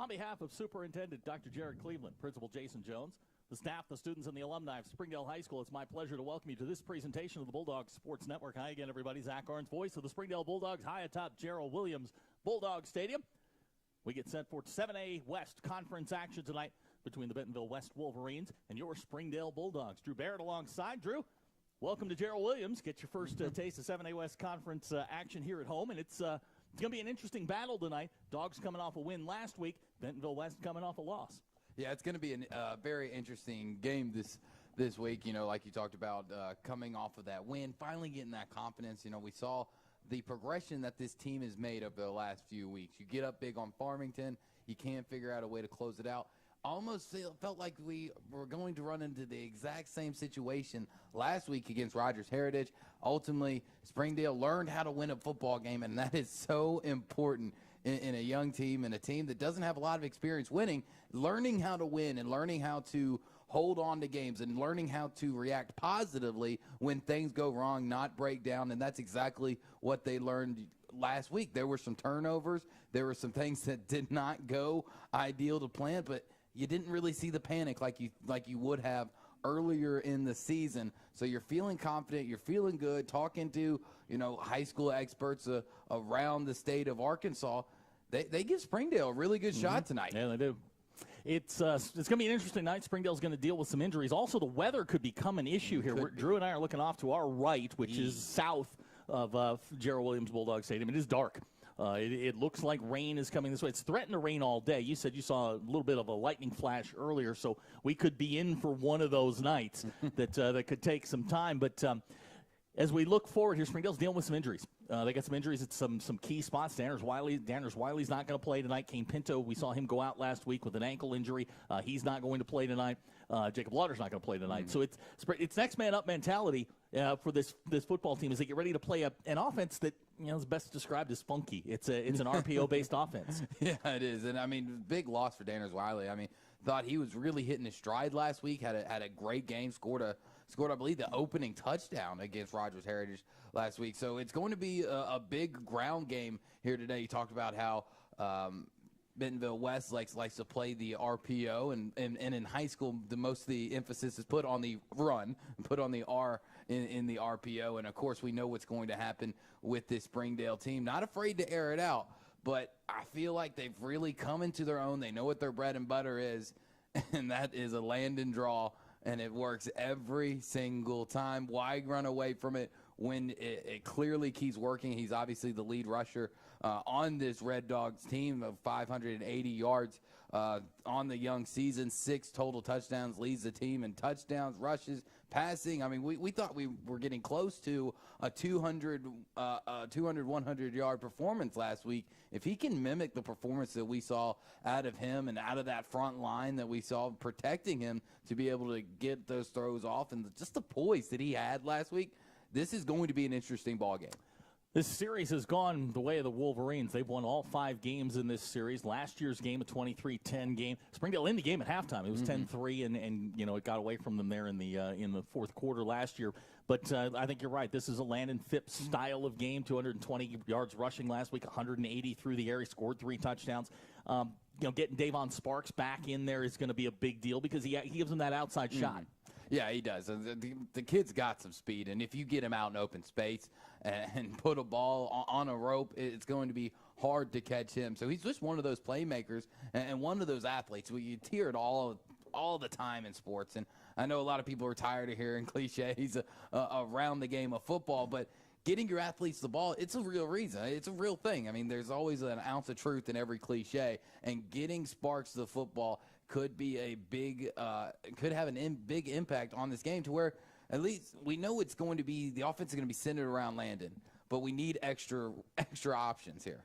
On behalf of Superintendent Dr. Jared Cleveland, Principal Jason Jones, the staff, the students, and the alumni of Springdale High School, it's my pleasure to welcome you to this presentation of the Bulldogs Sports Network. Hi again, everybody. Zach Arns, voice of the Springdale Bulldogs, high atop Gerald Williams Bulldog Stadium. We get set for 7A West Conference action tonight between the Bentonville West Wolverines and your Springdale Bulldogs. Drew Barrett alongside. Drew, welcome to Gerald Williams. Get your first taste of 7A West Conference action here at home, and it's going to be an interesting battle tonight. Dogs coming off a win last week, Bentonville West coming off a loss. Yeah, it's going to be a very interesting game this week, you know, like you talked about, coming off of that win, finally getting that confidence. You know, we saw the progression that this team has made over the last few weeks. You get up big on Farmington, you can't figure out a way to close it out. Almost felt like we were going to run into the exact same situation last week against Rogers Heritage. Ultimately, Springdale learned how to win a football game, and that is so important in a young team and a team that doesn't have a lot of experience winning. Learning how to win and learning how to hold on to games and learning how to react positively when things go wrong, not break down, and that's exactly what they learned last week. There were some turnovers. There were some things that did not go ideal to plan, but you didn't really see the panic like you would have earlier in the season. So you're feeling confident, you're feeling good, talking to, you know, high school experts around the state of Arkansas. They give Springdale a really good shot tonight. Yeah, they do. It's going to be an interesting night. Springdale's going to deal with some injuries. Also, the weather could become an issue here. Drew and I are looking off to our right, which is south of Gerald Williams Bulldog Stadium. It is dark. It looks like rain is coming this way. It's threatened to rain all day. You said you saw a little bit of a lightning flash earlier, so we could be in for one of those nights that could take some time. But as we look forward here, Springdale's dealing with some injuries. They got some injuries at some key spots. Danners Wiley's not going to play tonight. Kane Pinto, we saw him go out last week with an ankle injury. He's not going to play tonight. Jacob Lauder's not going to play tonight. So it's next man up mentality for this football team as they get ready to play an offense that, you know, is best described as funky. It's an RPO-based offense. Yeah, it is. And, I mean, big loss for Danners Wiley. I mean, thought he was really hitting his stride last week, had a great game, scored, I believe, the opening touchdown against Rogers Heritage last week. So it's going to be a big ground game here today. You talked about how Bentonville West likes to play the RPO, and in high school, most of the emphasis is put on the run, put on the R in the RPO. And, of course, we know what's going to happen with this Springdale team. Not afraid to air it out, but I feel like they've really come into their own. They know what their bread and butter is, and that is a land and draw. And it works every single time. Why run away from it when it clearly keeps working? He's obviously the lead rusher on this Red Dogs team of 580 yards on the young season. 6 total touchdowns, leads the team in touchdowns, rushes, passing. I mean, we thought we were getting close to a 200, 100-yard performance last week. If he can mimic the performance that we saw out of him and out of that front line that we saw protecting him to be able to get those throws off and just the poise that he had last week, this is going to be an interesting ball game. This series has gone the way of the Wolverines. They've won all 5 games in this series. Last year's game, a 23-10 game. Springdale in the game at halftime. It was 10-3, and you know, it got away from them there in the fourth quarter last year. But I think you're right. This is a Landon Phipps style of game. 220 yards rushing last week, 180 through the air. He scored 3 touchdowns. You know, getting Davon Sparks back in there is going to be a big deal because he gives them that outside shot. Yeah, he does. The kid's got some speed, and if you get him out in open space and put a ball on a rope, it's going to be hard to catch him. So he's just one of those playmakers and one of those athletes. You hear it all the time in sports, and I know a lot of people are tired of hearing cliches around the game of football, but getting your athletes the ball, it's a real reason. It's a real thing. I mean, there's always an ounce of truth in every cliche, and getting Sparks the football could be a big, could have big impact on this game to where at least we know it's going to be, the offense is going to be centered around Landon, but we need extra options here.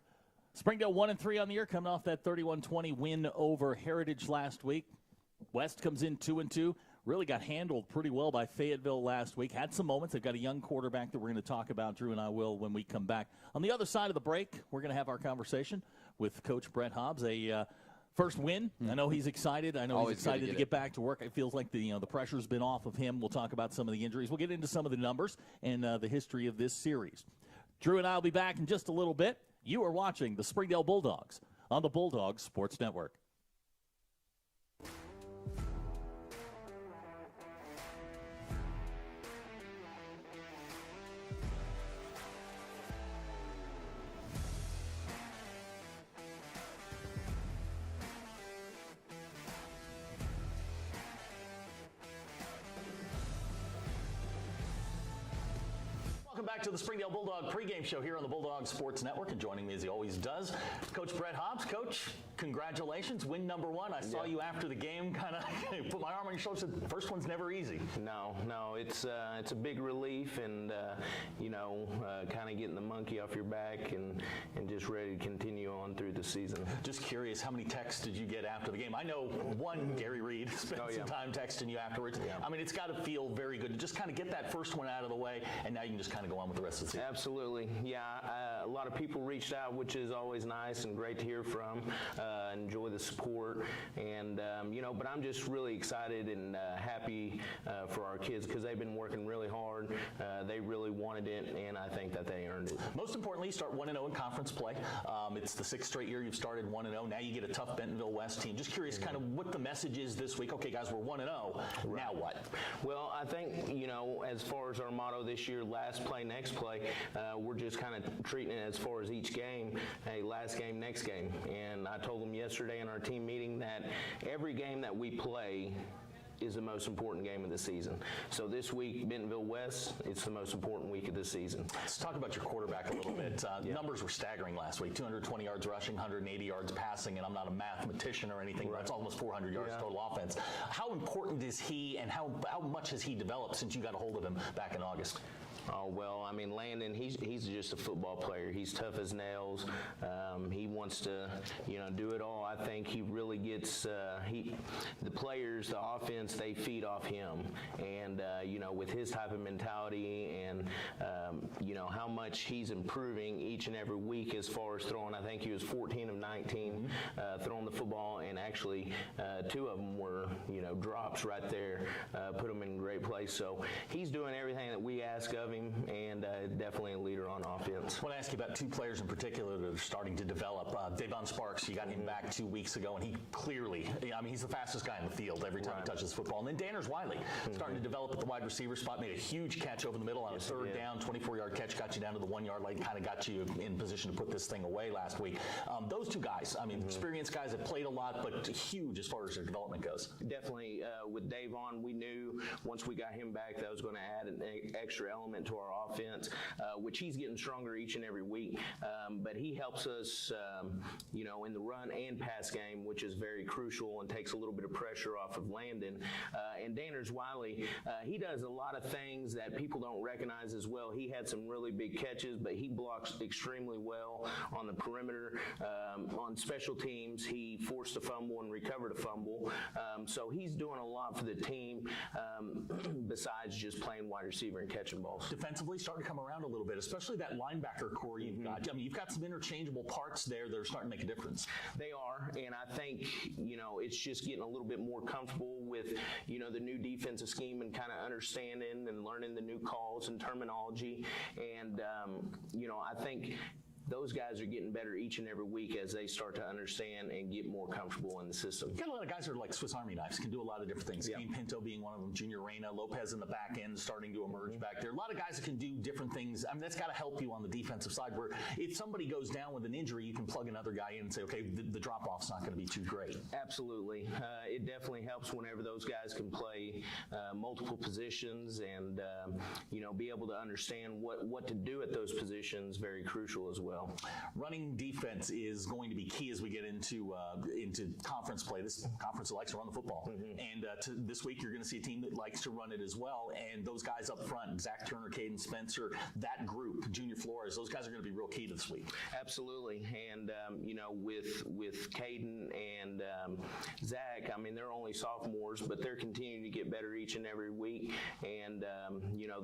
Springdale 1-3 on the year, coming off that 31-20 win over Heritage last week. West comes in 2-2. Really got handled pretty well by Fayetteville last week. Had some moments. They've got a young quarterback that we're going to talk about. Drew and I will when we come back. On the other side of the break, we're going to have our conversation with Coach Brett Hobbs. A first win. I know he's excited. I know he's excited to get back to work. It feels like the pressure's been off of him. We'll talk about some of the injuries. We'll get into some of the numbers and the history of this series. Drew and I will be back in just a little bit. You are watching the Springdale Bulldogs on the Bulldogs Sports Network. back to the Springdale Bulldog pregame show here on the Bulldog Sports Network, and joining me as he always does, Coach Brett Hobbs. Coach, congratulations, win number one. I saw you after the game, kind of put my arm on your shoulder, said, first one's never easy. No, it's a big relief, and kind of getting the monkey off your back and just ready to continue on through the season. Just curious, how many texts did you get after the game? I know one, Gary Reed, spent some time texting you afterwards. Yeah. I mean, it's got to feel very good to just kind of get that first one out of the way, and now you can just kind of go on with the rest of the season. Absolutely. Yeah, a lot of people reached out, which is always nice and great to hear from. Enjoy the support, and but I'm just really excited and happy for our kids because they've been working really hard. They really wanted it, and I think that they earned it. Most importantly, you start 1-0 in conference play. It's the 6th straight year you've started 1-0. Now you get a tough Bentonville West team. Just curious, kind of what the message is this week. Okay, guys, we're 1-0. Right. Now what? Well, I think as far as our motto this year, last play, next play, we're just kind of treating it as far as each game, hey, last game, next game. And I told them yesterday in our team meeting that every game that we play is the most important game of the season. So this week, Bentonville West, it's the most important week of the season. Let's talk about your quarterback a little bit. Numbers were staggering last week. 220 yards rushing, 180 yards passing, and I'm not a mathematician or anything, but it's almost 400 yards total offense. How important is he, and how much has he developed since you got a hold of him back in August? Oh, well, I mean, Landon, he's just a football player. He's tough as nails. He wants to, do it all. I think he really gets, the players, the offense, they feed off him. And, with his type of mentality and, how much he's improving each and every week as far as throwing. I think he was 14 of 19 throwing the football, and actually 2 of them were, drops right there, put him in a great place. So he's doing everything that we ask of him, and definitely a leader on offense. I want to ask you about 2 players in particular that are starting to develop. Davon Sparks, you got him back 2 weeks ago, and he clearly, he's the fastest guy in the field every time he touches the football. And then Danners Wiley, starting to develop at the wide receiver spot, made a huge catch over the middle on a 3rd down, 24-yard catch, got you down to the 1-yard line, kind of got you in position to put this thing away last week. Those 2 guys, experienced guys that played a lot, but huge as far as their development goes. Definitely, with Davon, we knew once we got him back that was going to add an extra element to our offense, which he's getting stronger each and every week. But he helps us, in the run and pass game, which is very crucial and takes a little bit of pressure off of Landon. And Danners Wiley, he does a lot of things that people don't recognize as well. He had some really big catches, but he blocks extremely well on the perimeter. On special teams, he forced a fumble and recovered a fumble. So he's doing a lot for the team besides just playing wide receiver and catching balls. Defensively, starting to come around a little bit, especially that linebacker core you've got. You've got some interchangeable parts there that are starting to make a difference. They are, and I think, it's just getting a little bit more comfortable with, the new defensive scheme and kind of understanding and learning the new calls and terminology. And, I think those guys are getting better each and every week as they start to understand and get more comfortable in the system. You've got a lot of guys that are like Swiss Army knives, can do a lot of different things. Kane Pinto being one of them, Junior Reyna, Lopez in the back end starting to emerge back there. A lot of guys that can do different things. That's got to help you on the defensive side, where if somebody goes down with an injury, you can plug another guy in and say, okay, the drop-off's not going to be too great. Absolutely. It definitely helps whenever those guys can play multiple positions and, be able to understand what to do at those positions, very crucial as well. Running defense is going to be key as we get into conference play. This conference that likes to run the football. And this week you're going to see a team that likes to run it as well. And those guys up front, Zach Turner, Caden Spencer, that group, Junior Flores, those guys are going to be real key this week. Absolutely. And, with Caden and Zach, they're only sophomores, but they're continuing to get better each and every week. And,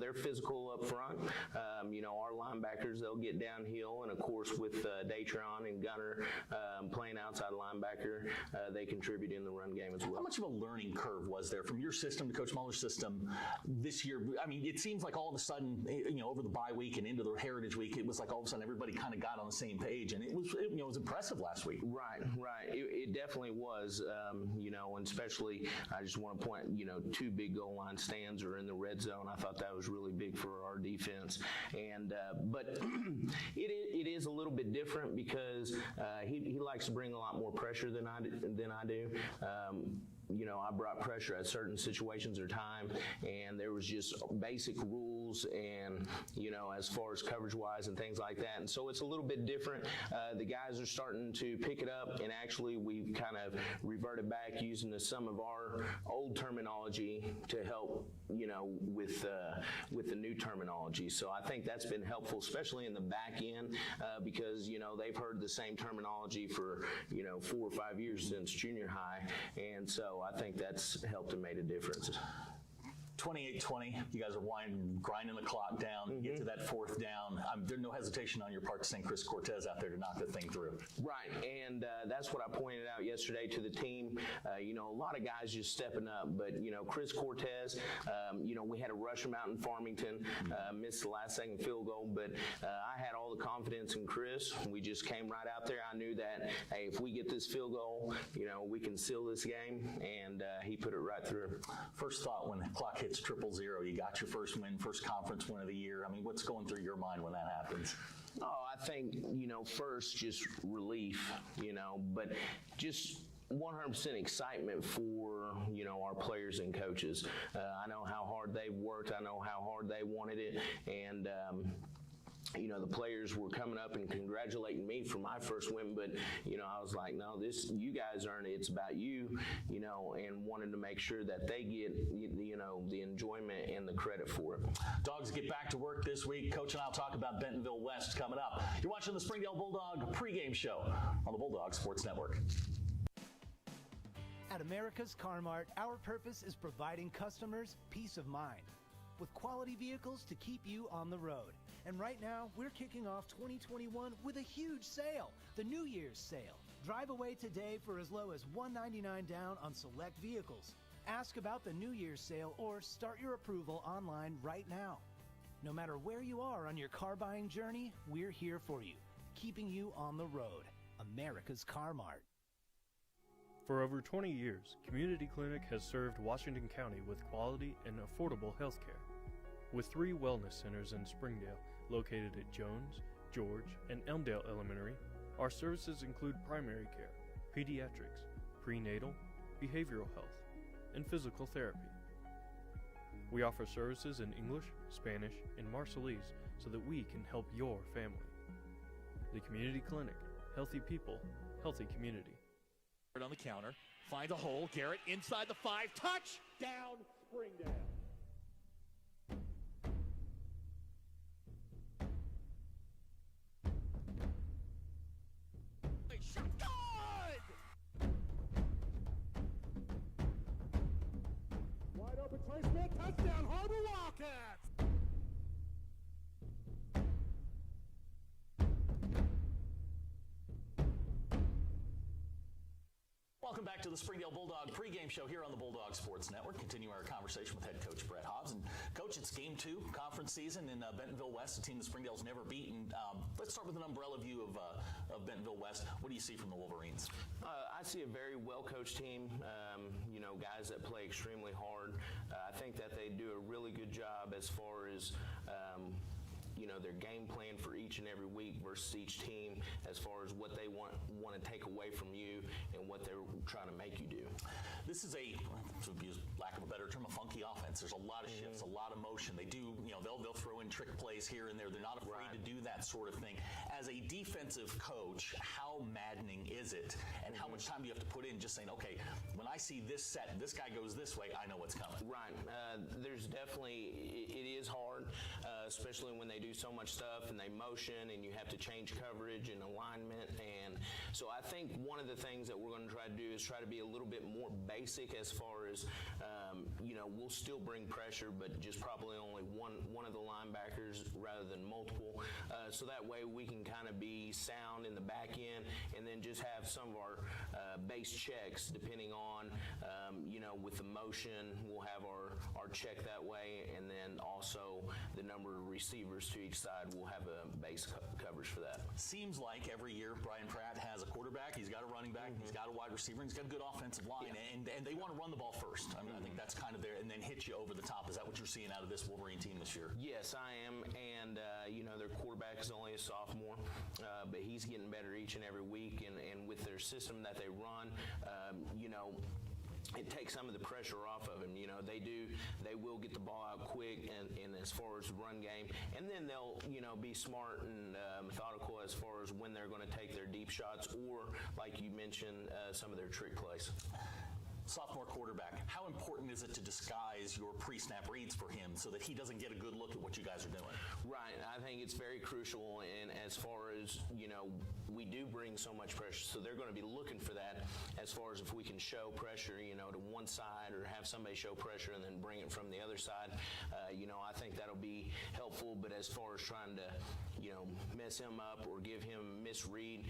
they're physical up front. Our linebackers, they'll get downhill. And, of course, with Datron and Gunner playing outside linebacker, they contribute in the run game as well. How much of a learning curve was there from your system to Coach Muller's system this year? It seems like all of a sudden, over the bye week and into the Heritage Week, it was like all of a sudden everybody kind of got on the same page, and it was impressive last week. Right. It definitely was, and especially I just want to point, 2 big goal line stands are in the red zone. I thought that was really big for our defense, and but it is a little bit different because he likes to bring a lot more pressure than I do. I brought pressure at certain situations or time, and there was just basic rules and, as far as coverage-wise and things like that. And so it's a little bit different. The guys are starting to pick it up, and actually we've kind of reverted back using some of our old terminology to help, with the new terminology. So I think that's been helpful, especially in the back end, because, they've heard the same terminology for, 4 or 5 years since junior high. And so I think that's helped and made a difference. 28-20, you guys are grinding the clock down. You get to that fourth down. There's no hesitation on your part to send Chris Cortez out there to knock the thing through. Right, and that's what I pointed out yesterday to the team. A lot of guys just stepping up, but, Chris Cortez, we had to rush him out in Farmington, missed the last second field goal, but I had all the confidence in Chris. We just came right out there. I knew that, hey, if we get this field goal, we can seal this game, and he put it right through. First thought when the clock hits 0-0, you got your first win, first conference win of the year. I mean, what's going through your mind when that happens? Oh, I think, first just relief, but just 100% excitement for, our players and coaches. I know how hard they've worked. I know how hard they wanted it. And, the players were coming up and congratulating me for my first win, but, I was like, no, you guys earned it. It's about you, and wanted to make sure that they get, the enjoyment and the credit for it. Dogs get back to work this week. Coach and I'll talk about Bentonville West coming up. You're watching the Springdale Bulldog pregame show on the Bulldog Sports Network. At America's Car Mart, our purpose is providing customers peace of mind with quality vehicles to keep you on the road. And right now, we're kicking off 2021 with a huge sale, the New Year's sale. Drive away today for as low as $199 down on select vehicles. Ask about the New Year's sale or start your approval online right now. No matter where you are on your car buying journey, we're here for you, keeping you on the road. America's Car Mart. For over 20 years, Community Clinic has served Washington County with quality and affordable health care. With 3 wellness centers in Springdale, located at Jones, George, and Elmdale Elementary, our services include primary care, pediatrics, prenatal, behavioral health, and physical therapy. We offer services in English, Spanish, and Marshallese so that we can help your family. The Community Clinic, healthy people, healthy community. On the counter, finds a hole. Garrett inside the 5, touchdown Springdale. Shot good! Wide open placement, touchdown Harbor Wildcats! Welcome back to the Springdale Bulldog pregame show here on the Bulldog Sports Network. Continue our conversation with head coach Brett Hobbs. And Coach, it's game 2, conference season in Bentonville West, a team that Springdale's never beaten. Let's start with an umbrella view of Bentonville West. What do you see from the Wolverines? I see a very well-coached team, guys that play extremely hard. I think that they do a really good job as far as their game plan for each and every week versus each team as far as what they want to take away from you and what they're trying to make you do. This is to use lack of a better term, a funky offense. There's a lot of shifts, a lot of motion. They do, they'll throw in trick plays here and there. They're not afraid to do that sort of thing. As a defensive coach, how maddening is it? And how much time do you have to put in just saying, okay, when I see this set, this guy goes this way, I know what's coming. Right. There's definitely, it is hard, especially when they do so much stuff and they motion and you have to change coverage and alignment. And so I think one of the things that we're going to try to do is try to be a little bit more basic as far as, we'll still bring pressure, but just probably only one of the linebackers rather than multiple. So that way we can kind of be sound in the back end and then just have some of our base checks depending on, with the motion, we'll have our check that way, and then also the number of receivers to each side, we'll have a base coverage for that. Seems like every year Brian Pratt has a quarterback, he's got a running back, he's got a wide receiver, and he's got a good offensive line, and they want to run the ball first. I mean, I think that's kind of there, and then hit you over the top. Is that what you're seeing out of this Wolverine team this year? Yes, I am, and their quarterback is only a sophomore, but he's getting better each and every week, and with their system that they run, it takes some of the pressure off of him. You know, they will get the ball out quick and as far as the run game, and then they'll, you know, be smart and methodical as far as when they're going to take their deep shots or, like you mentioned, some of their trick plays. Sophomore quarterback, how important is it to disguise your pre-snap reads for him so that he doesn't get a good look at what you guys are doing? Right. I think it's very crucial, and as far as, you know, we do bring so much pressure, so they're going to be looking for that as far as if we can show pressure, you know, to one side or have somebody show pressure and then bring it from the other side. You know, I think that'll be helpful, but as far as trying to, you know, mess him up or give him misread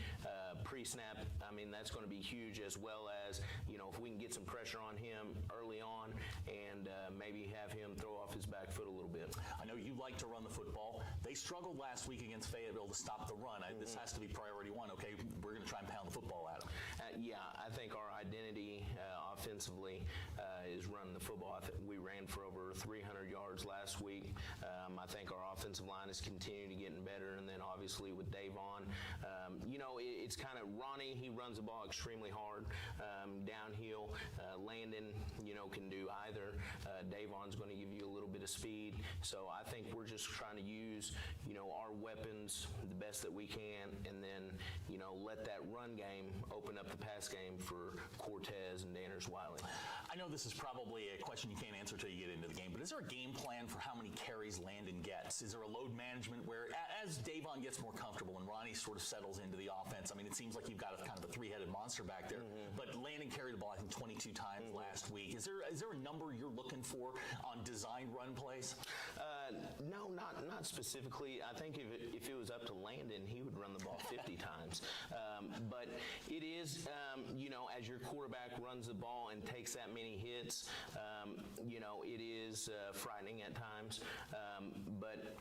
pre-snap, I mean, that's going to be huge, as well as, you know, if we can get some pressure on him early on and maybe have him throw off his back foot a little bit. I know you like to run the football. They struggled last week against Fayetteville to stop the run. This has to be priority one. Okay, we're going to try and pound the football at them. Yeah, I think our identity offensively is running the football. We ran for over 300 yards last week. I think our offensive line is continuing to getting better, and then obviously with Davon, you know, it's kind of Ronnie. He runs the ball extremely hard downhill. Landon, you know, can do either. Davon's going to give you a little bit of speed. So I think we're just trying to use, you know, our weapons the best that we can, and then, you know, let that run game open up the pass game for Cortez and Danners Wiley. I know this is probably a question you can't answer until you get into the game, but is there a game plan for how many carries Landon gets? Is there a load management where, as Davon gets more comfortable and Ronnie sort of settles into the offense, I mean, it seems like you've got a kind of a three-headed monster back there, but Landon carried the ball, I think, 22 times last week. Is there a number you're looking for on designed run plays? No, not specifically. I think if it was up to Landon, he would run the ball 50 times. But it is, you know, as your quarterback runs the ball and takes that many hits, you know, it is frightening at times. But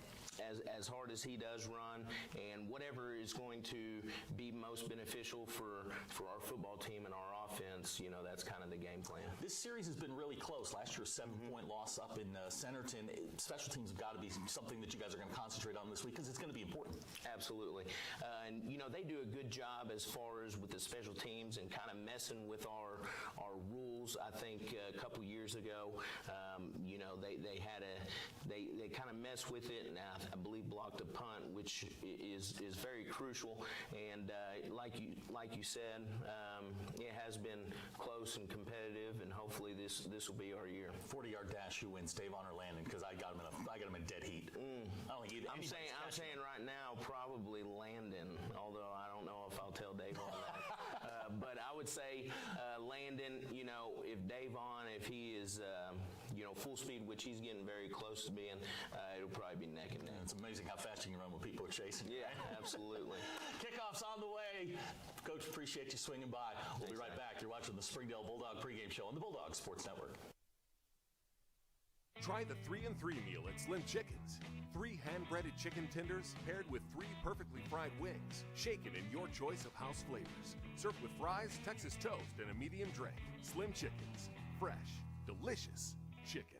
as hard as he does run, and whatever is going to be most beneficial for our football team and our offense, you know, that's kind of the game plan. This series has been really close. Last year, a 7-point loss up in Centerton. Special teams have got to be something that you guys are going to concentrate on this week because it's going to be important. Absolutely. And, you know, they do a good job as far as with the special teams and kind of messing with our rules. I think a couple years ago, you know, they kind of messed with it, and I believe blocked a punt, which is very crucial. And like you said, it has been close and competitive, and hopefully this will be our year. 40-yard dash, who wins, Davon or Landon? Because I got him in dead heat. I don't think I'm saying right now probably Landon, although I don't know if I'll tell Davon that. But I would say Landon. You know, if Davon, if he is you know, full speed, which he's getting very close to being, it'll probably be neck and neck. It's amazing how fast you can run when people are chasing you. Yeah, absolutely. Kickoff's on the way. Coach, appreciate you swinging by. We'll be right back. You're watching the Springdale Bulldog pregame show on the Bulldog Sports Network. Try the 3-and-3 meal at Slim Chickens. 3 hand-breaded chicken tenders paired with 3 perfectly fried wings, shaken in your choice of house flavors. Served with fries, Texas toast, and a medium drink. Slim Chickens. Fresh, delicious chicken.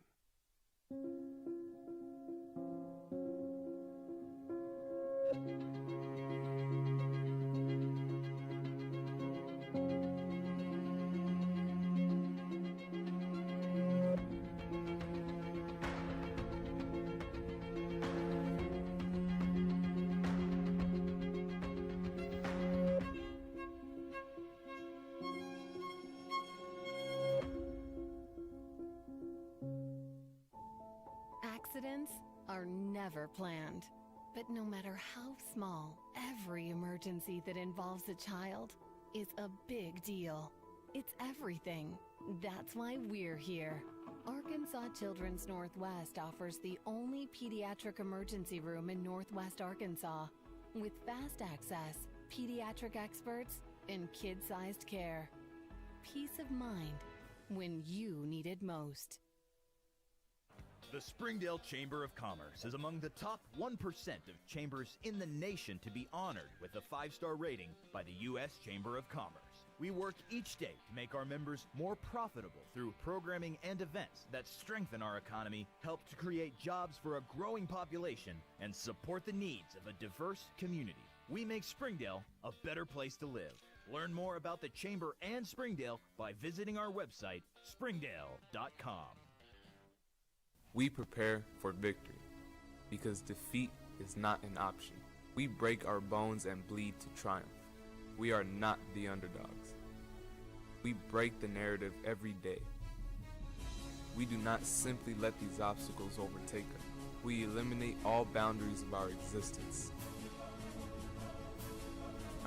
Accidents are never planned, but no matter how small, every emergency that involves a child is a big deal. It's everything. That's why we're here. Arkansas Children's Northwest offers the only pediatric emergency room in Northwest Arkansas, with fast access, pediatric experts, and kid-sized care. Peace of mind when you need it most. The Springdale Chamber of Commerce is among the top 1% of chambers in the nation to be honored with a 5-star rating by the U.S. Chamber of Commerce. We work each day to make our members more profitable through programming and events that strengthen our economy, help to create jobs for a growing population, and support the needs of a diverse community. We make Springdale a better place to live. Learn more about the Chamber and Springdale by visiting our website, springdale.com. We prepare for victory because defeat is not an option. We break our bones and bleed to triumph. We are not the underdogs. We break the narrative every day. We do not simply let these obstacles overtake us. We eliminate all boundaries of our existence.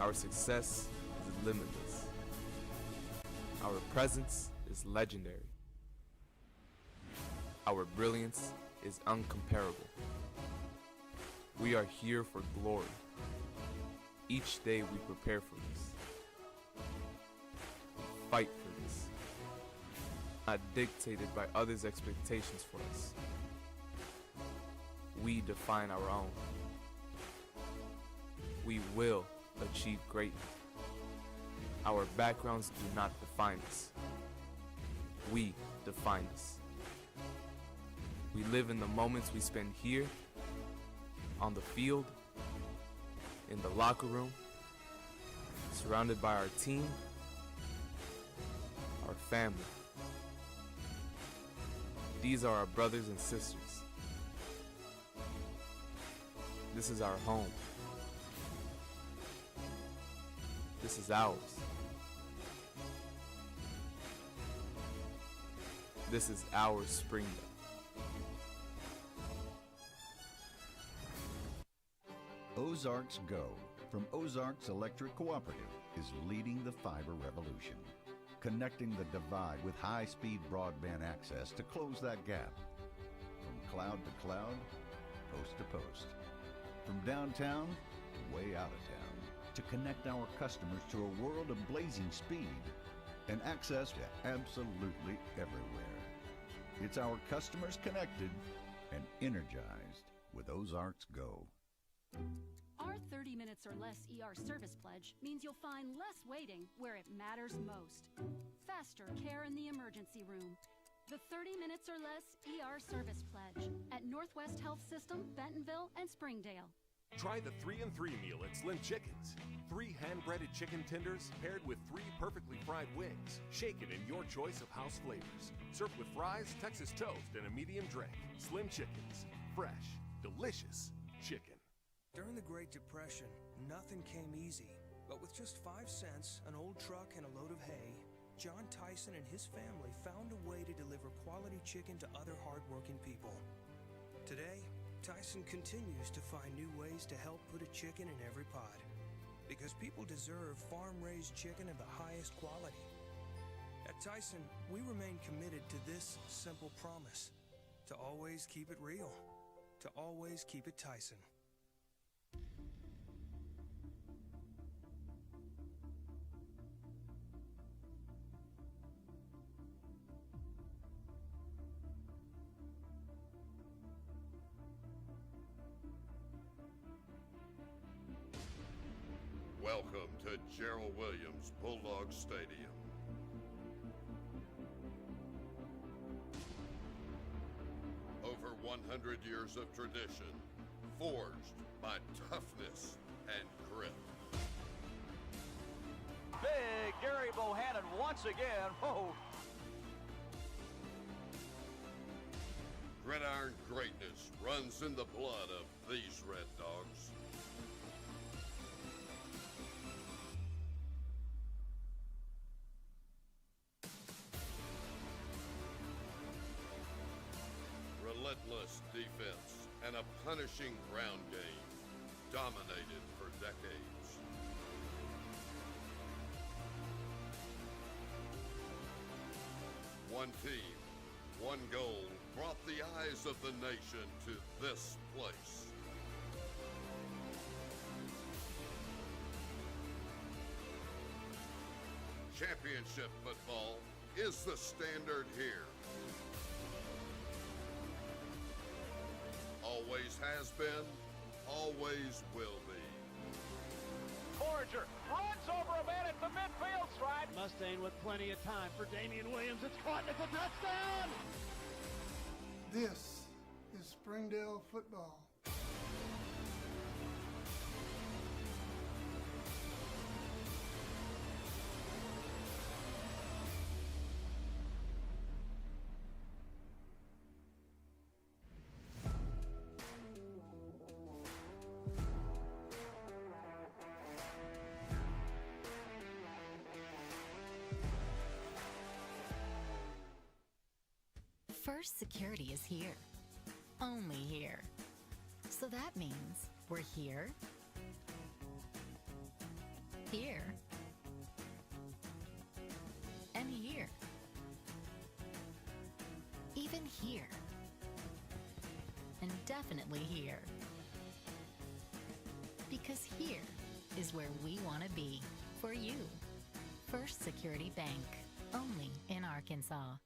Our success is limitless. Our presence is legendary. Our brilliance is uncomparable. We are here for glory. Each day we prepare for this. Fight for this. Not dictated by others' expectations for us. We define our own. We will achieve greatness. Our backgrounds do not define us. We define us. We live in the moments we spend here, on the field, in the locker room, surrounded by our team, our family. These are our brothers and sisters. This is our home. This is ours. This is our Springdale. Ozarks Go from Ozarks Electric Cooperative is leading the fiber revolution, connecting the divide with high-speed broadband access to close that gap. From cloud to cloud, post to post, from downtown to way out of town, to connect our customers to a world of blazing speed and access to absolutely everywhere. It's our customers connected and energized with Ozarks Go. Our 30 minutes or less ER service pledge means you'll find less waiting where it matters most. Faster care in the emergency room. The 30 minutes or less ER service pledge at Northwest Health System, Bentonville, and Springdale. Try the 3-and-3 meal at Slim Chickens. 3 hand-breaded chicken tenders paired with 3 perfectly fried wings, shaken in your choice of house flavors. Served with fries, Texas toast, and a medium drink. Slim Chickens. Fresh, delicious chicken. During the Great Depression, nothing came easy. But with just 5 cents, an old truck, and a load of hay, John Tyson and his family found a way to deliver quality chicken to other hardworking people. Today, Tyson continues to find new ways to help put a chicken in every pot. Because people deserve farm-raised chicken of the highest quality. At Tyson, we remain committed to this simple promise: to always keep it real, to always keep it Tyson. Welcome to Gerald Williams Bulldog Stadium. Over 100 years of tradition, forged by toughness and grit. Big Gary Bohannon once again. Oh. Gridiron greatness runs in the blood of these Red Dogs. Relentless defense and a punishing ground game, dominated for decades. One team, one goal brought the eyes of the nation to this place. Championship football is the standard here. Always has been, always will be. Forger runs over a man at the midfield stripe. Mustang with plenty of time for Damian Williams. It's caught and it's a touchdown! This is Springdale football. First Security is here. Only here. So that means we're here, here, and here. Even here. And definitely here. Because here is where we want to be for you. First Security Bank, only in Arkansas.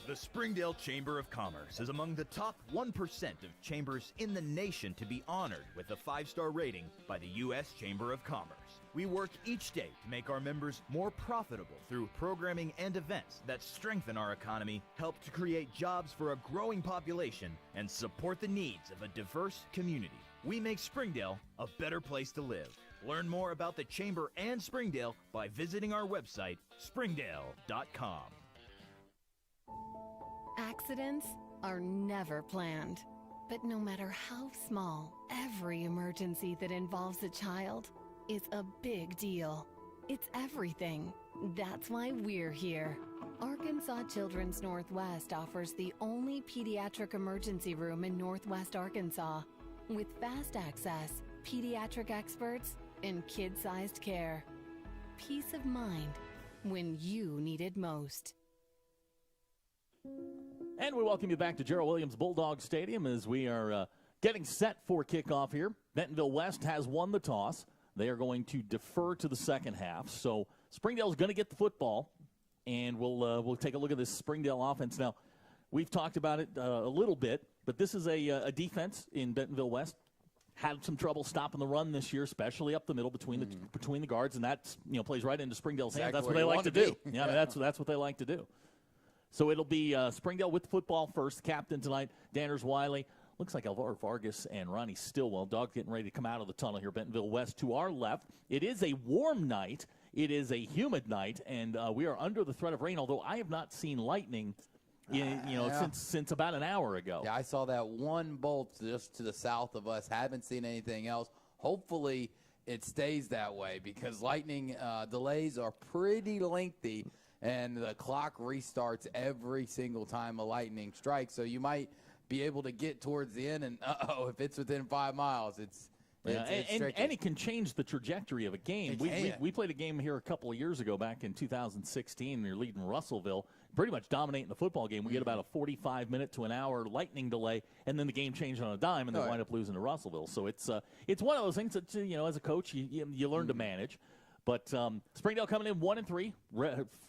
The Springdale Chamber of Commerce is among the top 1% of chambers in the nation to be honored with a 5-star rating by the U.S. Chamber of Commerce. We work each day to make our members more profitable through programming and events that strengthen our economy, help to create jobs for a growing population, and support the needs of a diverse community. We make Springdale a better place to live. Learn more about the Chamber and Springdale by visiting our website, springdale.com. Accidents are never planned. But no matter how small, every emergency that involves a child is a big deal. It's everything. That's why we're here. Arkansas Children's Northwest offers the only pediatric emergency room in Northwest Arkansas with fast access, pediatric experts, and kid-sized care. Peace of mind when you need it most. And we welcome you back to Gerald Williams Bulldog Stadium as we are getting set for kickoff here. Bentonville West has won the toss. They are going to defer to the second half. So Springdale's going to get the football, and we'll take a look at this Springdale offense. Now, we've talked about it a little bit, but this is a defense in Bentonville West. Had some trouble stopping the run this year, especially up the middle between the guards, and that plays right into Springdale's hands. That's what they like to do. Yeah, I mean, that's what they like to do. So it'll be Springdale with football first. Captain tonight, Danners Wiley. Looks like Alvaro Vargas and Ronnie Stillwell. Dogs getting ready to come out of the tunnel here. Bentonville West to our left. It is a warm night. It is a humid night, and we are under the threat of rain, although I have not seen lightning since about an hour ago. Yeah, I saw that one bolt just to the south of us. Haven't seen anything else. Hopefully it stays that way because lightning delays are pretty lengthy. And the clock restarts every single time a lightning strikes. So you might be able to get towards the end, and if it's within 5 miles, it's tricky. And it can change the trajectory of a game. We played a game here a couple of years ago, back in 2016. We were leading Russellville, pretty much dominating the football game. We get about a 45-minute to an hour lightning delay, and then the game changed on a dime, and they wind up losing to Russellville. So it's one of those things that as a coach you learn to manage. But Springdale coming in 1-3,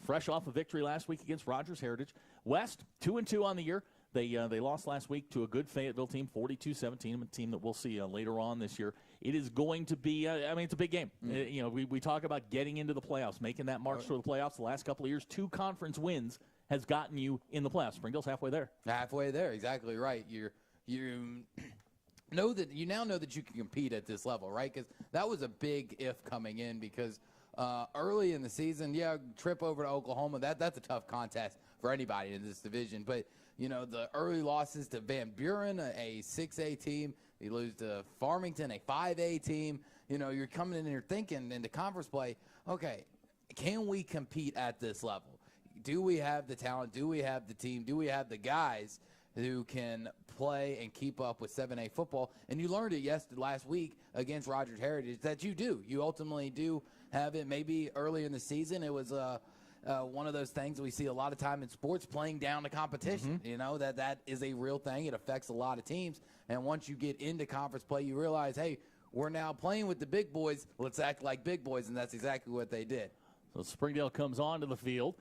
fresh off a victory last week against Rogers Heritage. West 2-2 on the year. They lost last week to a good Fayetteville team, 42-17, a team that we'll see later on this year. It is going to be, it's a big game. We talk about getting into the playoffs, making that march for the playoffs. The last couple of years, 2 conference wins has gotten you in the playoffs. Springdale's halfway there. Halfway there, exactly right. You now know that you can compete at this level, right? Because that was a big if coming in because early in the season, trip over to Oklahoma, that's a tough contest for anybody in this division. But, the early losses to Van Buren, a 6A team, you lose to Farmington, a 5A team. You're coming in here thinking into conference play, okay, can we compete at this level? Do we have the talent? Do we have the team? Do we have the guys who can play and keep up with 7A football? And you learned it last week against Rogers Heritage that you do. You ultimately do have it. Maybe early in the season it was one of those things that we see a lot of time in sports, playing down the competition. That is a real thing. It affects a lot of teams. And once you get into conference play, you realize, hey, we're now playing with the big boys. Let's act like big boys, and that's exactly what they did. So Springdale comes onto the field,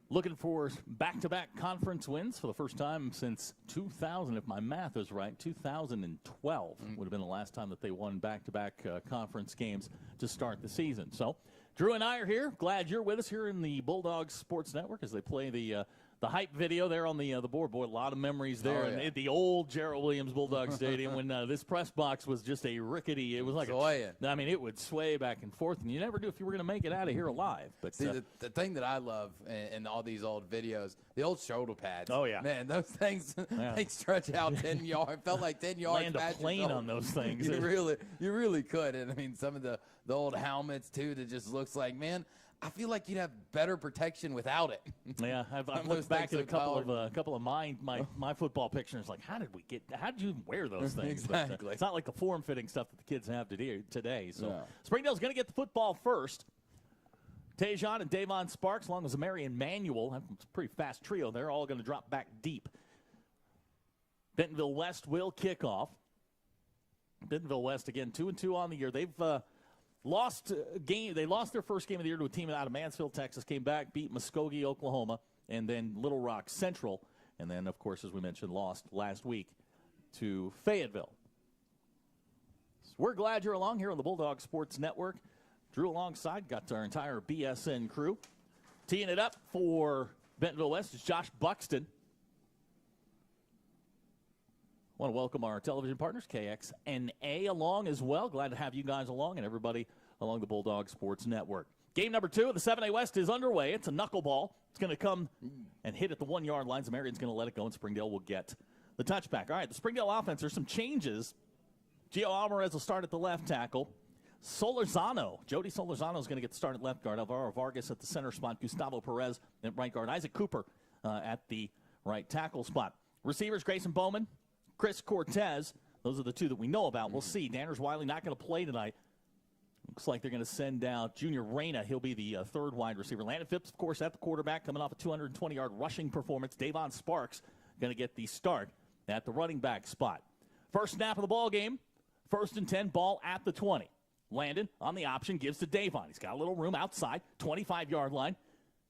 looking for back-to-back conference wins for the first time since 2000, if my math is right. 2012 would have been the last time that they won back-to-back conference games to start the season. So Drew and I are here. Glad you're with us here in the Bulldogs Sports Network as they play the hype video there on the board. Boy, a lot of memories there. And at the old Gerald Williams Bulldog Stadium when this press box was just a rickety. It was like it would sway back and forth, and you never knew if you were going to make it out of here alive. But see, the thing that I love in all these old videos, the old shoulder pads. Oh yeah, man, those things they stretch out 10 yards. It felt like 10 yards. Land a plane on those things. You really could. And I mean, some of the old helmets too that just looks like, man, I feel like you'd have better protection without it. Yeah, I've looked back at a couple of my football pictures. Like, how did you even wear those things? Exactly. But, it's not like the form-fitting stuff that the kids have today. So Springdale's going to get the football first. Tajon and Davon Sparks, along with Zamarian Manuel, that's a pretty fast trio. They're all going to drop back deep. Bentonville West will kick off. Bentonville West, again, 2-2 on the year. They've lost a game. They lost their first game of the year to a team out of Mansfield, Texas, came back, beat Muskogee, Oklahoma, and then Little Rock Central. And then, of course, as we mentioned, lost last week to Fayetteville. So we're glad you're along here on the Bulldog Sports Network. Drew alongside, got our entire BSN crew. Teeing it up for Bentonville West is Josh Buxton. I want to welcome our television partners, KXNA, along as well. Glad to have you guys along and everybody along the Bulldog Sports Network. Game number 2 of the 7A West is underway. It's a knuckleball. It's going to come and hit at the 1-yard line. Zamarian's going to let it go, and Springdale will get the touchback. All right, the Springdale offense, there's some changes. Gio Alvarez will start at the left tackle. Jody Solorzano is going to get the start at left guard. Alvaro Vargas at the center spot. Gustavo Perez at right guard. Isaac Cooper at the right tackle spot. Receivers, Grayson Bowman, Chris Cortez. Those are the two that we know about. We'll see. Danners Wiley not going to play tonight. Looks like they're going to send out Junior Reyna. He'll be the third wide receiver. Landon Phipps, of course, at the quarterback, coming off a 220-yard rushing performance. Davon Sparks going to get the start at the running back spot. First snap of the ball game. 1st and 10, ball at the 20. Landon on the option, gives to Davon. He's got a little room outside, 25-yard line.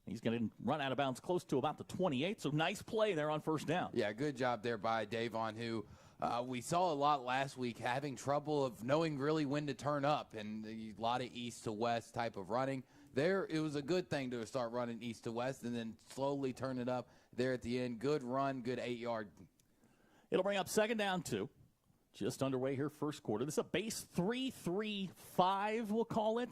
He's going to run out of bounds close to about the 28, so nice play there on first down. Yeah, good job there by Davon, who we saw a lot last week, having trouble of knowing really when to turn up, and a lot of east to west type of running. There, it was a good thing to start running east to west and then slowly turn it up there at the end. Good run, good 8-yard. It'll bring up 2nd down 2. Just underway here, first quarter. This is a base 3-3-5, we'll call it,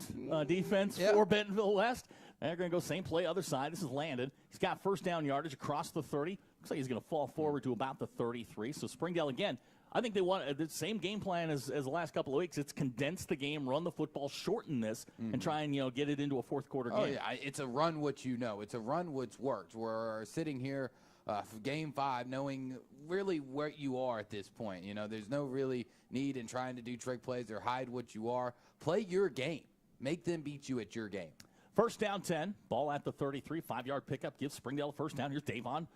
defense for Bentonville West. They're going to go same play, other side. This is Landon. He's got first down yardage across the 30. Looks like he's going to fall forward to about the 33. So Springdale, again, I think they want the same game plan as the last couple of weeks. It's condense the game, run the football, shorten this, and try and get it into a fourth quarter game. Oh, yeah, it's a run what you know. It's a run what's worked. We're sitting here for Game 5 knowing really where you are at this point. There's no really need in trying to do trick plays or hide what you are. Play your game. Make them beat you at your game. First down 10, ball at the 33, 5-yard pickup, gives Springdale a first down. Here's Davon.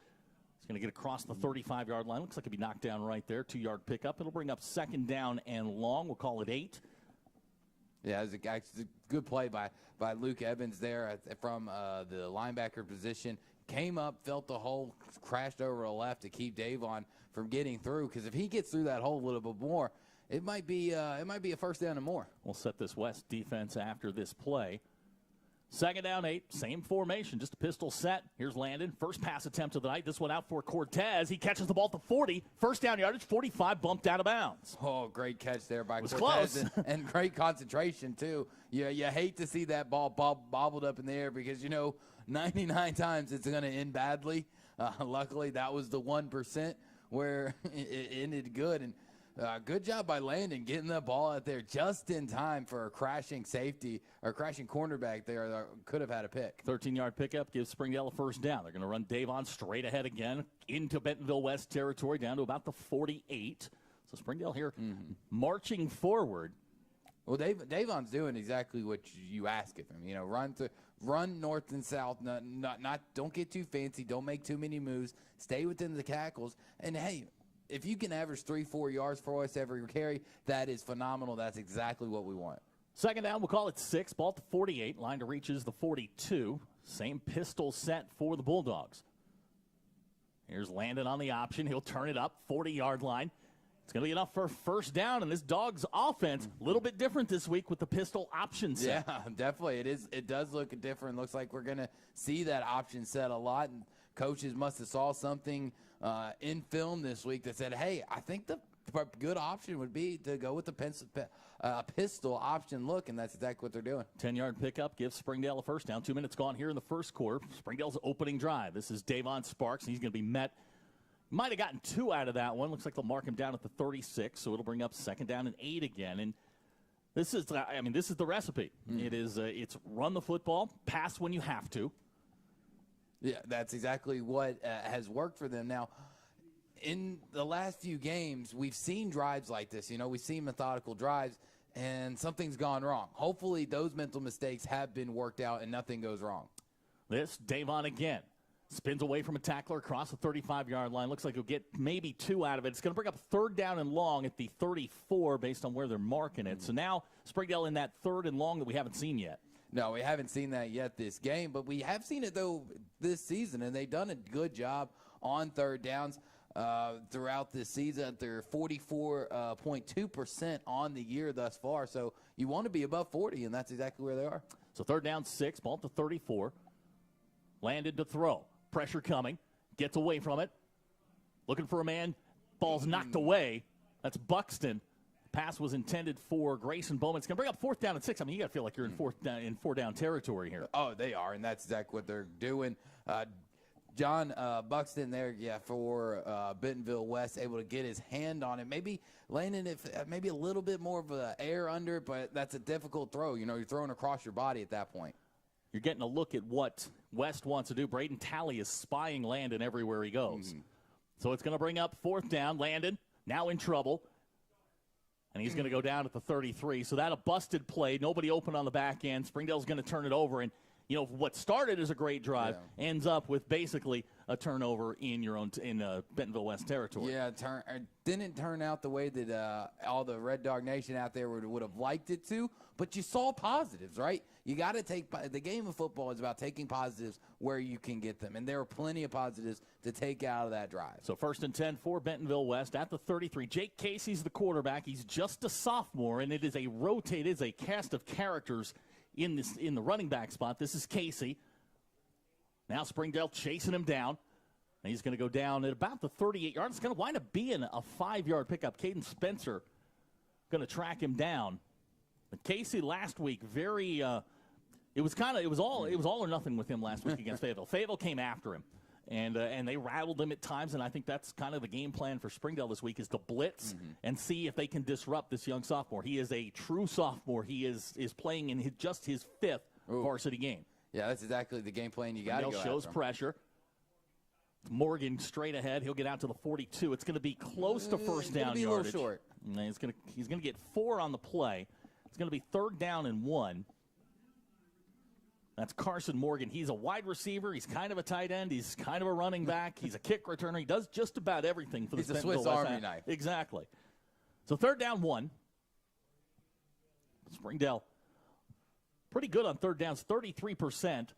He's going to get across the 35-yard line. Looks like he'll be knocked down right there, 2-yard pickup. It'll bring up 2nd down and long. We'll call it 8. Yeah, it was a good play by Luke Evans there from the linebacker position. Came up, felt the hole, crashed over to the left to keep Davon from getting through. Because if he gets through that hole a little bit more, it might be a first down and more. We'll set this West defense after this play. 2nd down 8, same formation, just a pistol set. Here's Landon, first pass attempt of the night. This one out for Cortez. He catches the ball at the 40. First down yardage, 45, bumped out of bounds. Oh, great catch there by Cortez. Close. and great concentration, too. You hate to see that ball bobbled up in the air because, 99 times it's going to end badly. Luckily, that was the 1% where it ended good. And good job by Landon getting the ball out there just in time for a crashing safety or crashing cornerback there that could have had a pick. 13-yard pickup gives Springdale a first down. They're going to run Davon straight ahead again into Bentonville West territory down to about the 48. So Springdale here marching forward. Well, Davon's doing exactly what you ask of him. Run north and south. Don't get too fancy. Don't make too many moves. Stay within the tackles. And hey, if you can average 3-4 yards for us every carry, that is phenomenal. That's exactly what we want. 2nd down, we'll call it 6. Ball at the 48. Line to reach is the 42. Same pistol set for the Bulldogs. Here's Landon on the option. He'll turn it up, 40-yard line. It's going to be enough for a first down, and this Dogs offense, a little bit different this week with the pistol option set. Yeah, definitely. It does look different. Looks like we're going to see that option set a lot, and coaches must have saw something in film this week that said, hey, I think the good option would be to go with the pistol option look, and that's exactly what they're doing. 10-yard pickup gives Springdale a first down. 2 minutes gone here in the first quarter. Springdale's opening drive. This is Davon Sparks, and he's going to be met. Might have gotten 2 out of that one. Looks like they'll mark him down at the 36, so it'll bring up 2nd down and 8 again. And This is the recipe. It is it's run the football, pass when you have to. Yeah, that's exactly what has worked for them. Now, in the last few games, we've seen drives like this. We've seen methodical drives, and something's gone wrong. Hopefully, those mental mistakes have been worked out and nothing goes wrong. This, Davon again. Spins away from a tackler across the 35-yard line. Looks like he'll get maybe 2 out of it. It's going to bring up 3rd down and long at the 34 based on where they're marking it. So now Springdale in that 3rd and long that we haven't seen yet. No, we haven't seen that yet this game, but we have seen it, though, this season, and they've done a good job on 3rd downs throughout this season. They're 44.2% on the year thus far, so you want to be above 40, and that's exactly where they are. So 3rd down, 6, ball at the 34. Landed to throw. Pressure coming. Gets away from it. Looking for a man. Ball's knocked away. That's Buxton. Pass was intended for Grayson Bowman. It's going to bring up 4th down and 6. I mean, you got to feel like you're in 4 down territory here. Oh, they are, and that's exactly what they're doing. John Buxton there, for Bentonville West, able to get his hand on it. Maybe landing it, maybe a little bit more of an air under it, but that's a difficult throw. You're throwing across your body at that point. You're getting a look at what West wants to do. Braden Talley is spying Landon everywhere he goes. So it's going to bring up 4th down. Landon now in trouble. And he's going to go down at the 33. So that a busted play. Nobody open on the back end. Springdale's going to turn it over. And, what started as a great drive ends up with basically a turnover in Bentonville West territory. Yeah, it didn't turn out the way that all the Red Dog Nation out there would have liked it to. But you saw positives, right? You got to take – the game of football is about taking positives where you can get them. And there are plenty of positives to take out of that drive. So 1st and 10 for Bentonville West at the 33. Jake Casey's the quarterback. He's just a sophomore, and it is a cast of characters in the running back spot. This is Casey. Now Springdale chasing him down. And he's going to go down at about the 38-yard. It's going to wind up being a 5-yard pickup. Caden Spencer going to track him down. But Casey last week, it was all or nothing with him last week against Fayetteville. Fayetteville came after him, and they rattled him at times. And I think that's kind of the game plan for Springdale this week is to blitz and see if they can disrupt this young sophomore. He is a true sophomore. He is playing in just his 5th varsity game. Yeah, that's exactly the game plan you got to go after. Shows pressure. Morgan straight ahead. He'll get out to the 42. It's going to be close to 1st down be yardage. A little short. He's going to get 4 on the play. It's going to be 3rd down and 1. That's Carson Morgan. He's a wide receiver. He's kind of a tight end. He's kind of a running back. He's a kick returner. He does just about everything for the He's a Swiss Army knife. Exactly. So 3rd down 1. Springdale pretty good on 3rd downs, 33%.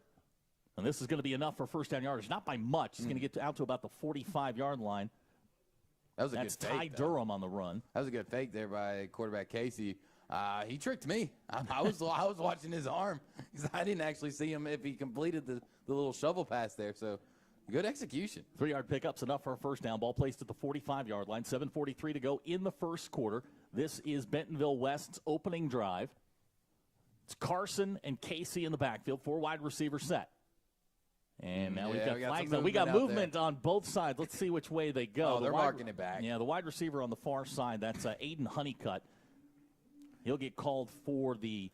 And this is going to be enough for 1st down yardage. Not by much. He's going to get out to about the 45-yard line. That's good fake. Ty Durham on the run. That was a good fake there by quarterback Casey. He tricked me. I was watching his arm because I didn't actually see him if he completed the little shovel pass there. So good execution. 3-yard pickup's enough for a 1st down. Ball placed at the 45-yard line. 7:43 to go in the 1st quarter. This is Bentonville West's opening drive. It's Carson and Casey in the backfield. 4 wide receiver set. And now we've got flags. We got movement on both sides. Let's see which way they go. Oh, they're marking it back. Yeah, the wide receiver on the far side, that's Aiden Honeycutt. He'll get called for the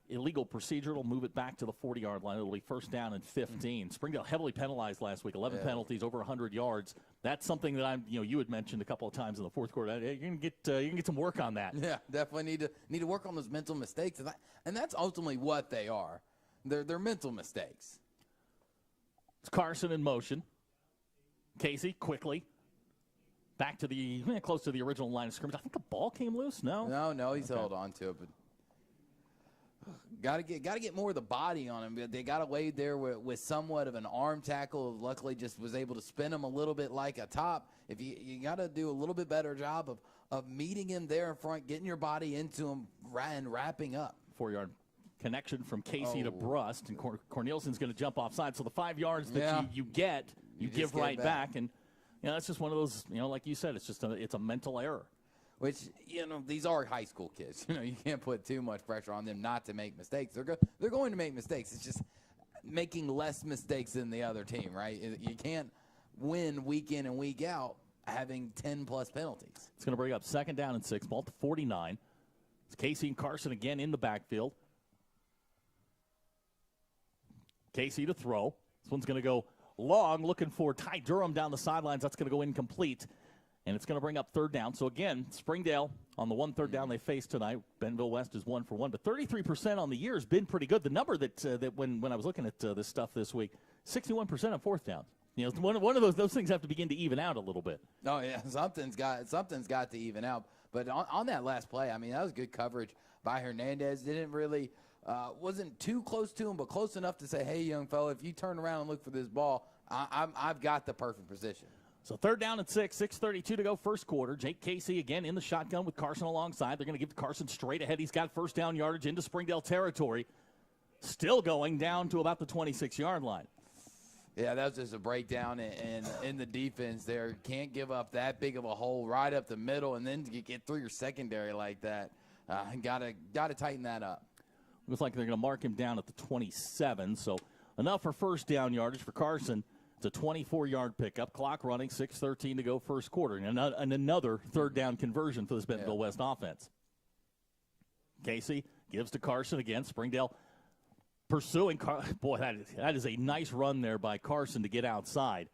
illegal procedure. It'll move it back to the 40-yard line. It'll be 1st down and 15. Springdale heavily penalized last week. 11 penalties, over 100 yards. That's something that you had mentioned a couple of times in the 4th quarter. You can get some work on that. Yeah, definitely need to work on those mental mistakes, and that's ultimately what they are. They're mental mistakes. It's Carson in motion. Casey quickly back to close to the original line of scrimmage. I think the ball came loose. No, he's held on to it, but got to get more of the body on him. They got away there with somewhat of an arm tackle. Luckily, just was able to spin him a little bit like a top. If you got to do a little bit better job of meeting him there in front, getting your body into him and wrapping up. 4-yard connection from Casey to Brust, and Corneliuson's going to jump offside. So the 5 yards that you get, you give right back. And that's just one of those, like you said, it's a mental error. Which, these are high school kids. You can't put too much pressure on them not to make mistakes. They're going to make mistakes. It's just making less mistakes than the other team, right? You can't win week in and week out having 10-plus penalties. It's going to bring up 2nd down and 6, ball to 49. It's Casey and Carson again in the backfield. Casey to throw. This one's going to go long, looking for Ty Durham down the sidelines. That's going to go incomplete, and it's going to bring up third down. So, again, Springdale on the 1 third down they faced tonight. Bentonville West is 1 for 1, but 33% on the year has been pretty good. The number that when I was looking at this stuff this week, 61% on fourth downs. You know, one of those things have to begin to even out a little bit. Oh, yeah, something's got to even out. But on that last play, I mean, that was good coverage by Hernandez. Didn't really wasn't too close to him, but close enough to say, hey, young fella, if you turn around and look for this ball, I've got the perfect position. So third down and 6:32 to go first quarter. Jake Casey again in the shotgun with Carson alongside. They're going to give to Carson straight ahead. He's got first down yardage into Springdale territory. Still going down to about the 26-yard line. Yeah, that was just a breakdown in the defense there. Can't give up that big of a hole right up the middle, and then you get through your secondary like that. Gotta tighten that up. Looks like they're going to mark him down at the 27, so enough for first down yardage for Carson. It's a 24-yard pickup. Clock running, 6:13 to go first quarter, and another third down conversion for this Bentonville West offense. Casey gives to Carson again. Springdale pursuing. Boy, that is a nice run there by Carson to get outside.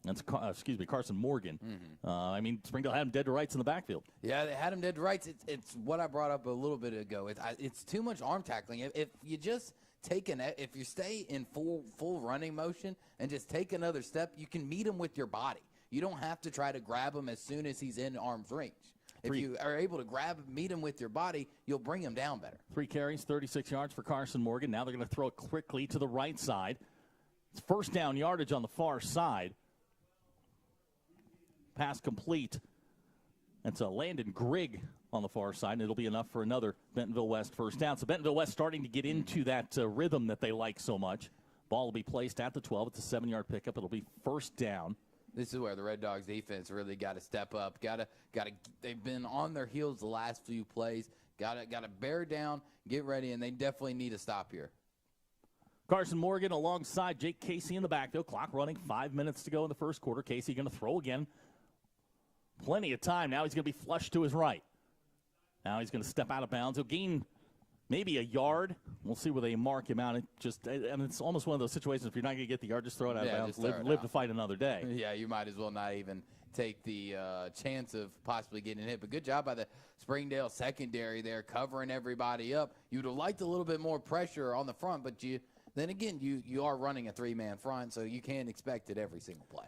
That's Carson Morgan. Mm-hmm. I mean, Springdale had him dead to rights in the backfield. Yeah, they had him dead to rights. It's what I brought up a little bit ago. It's too much arm tackling. If you just if you stay in full running motion and just take another step, you can meet him with your body. You don't have to try to grab him as soon as he's in arm's range. If you are able to meet him with your body, you'll bring him down better. 3 carries, 36 yards for Carson Morgan. Now they're going to throw it quickly to the right side. It's first down yardage on the far side. Pass complete. That's a Landon Grigg on the far side, and it'll be enough for another Bentonville West first down. So Bentonville West starting to get into that rhythm that they like so much. Ball will be placed at the 12. It's a 7-yard pickup. It'll be first down. This is where the Red Dogs defense really got to step up. They've been on their heels the last few plays. Got to bear down, get ready, and they definitely need a stop here. Carson Morgan alongside Jake Casey in the backfield. Clock running, 5 minutes to go in the first quarter. Casey going to throw again. Plenty of time. Now he's going to be flushed to his right. Now he's going to step out of bounds. He'll gain maybe a yard. We'll see where they mark him out. It's almost one of those situations, if you're not going to get the yard, just throw it out of bounds. Live to fight another day. Yeah, you might as well not even take the chance of possibly getting hit. But good job by the Springdale secondary there, covering everybody up. You'd have liked a little bit more pressure on the front, but then again, you are running a 3-man front, so you can't expect it every single play.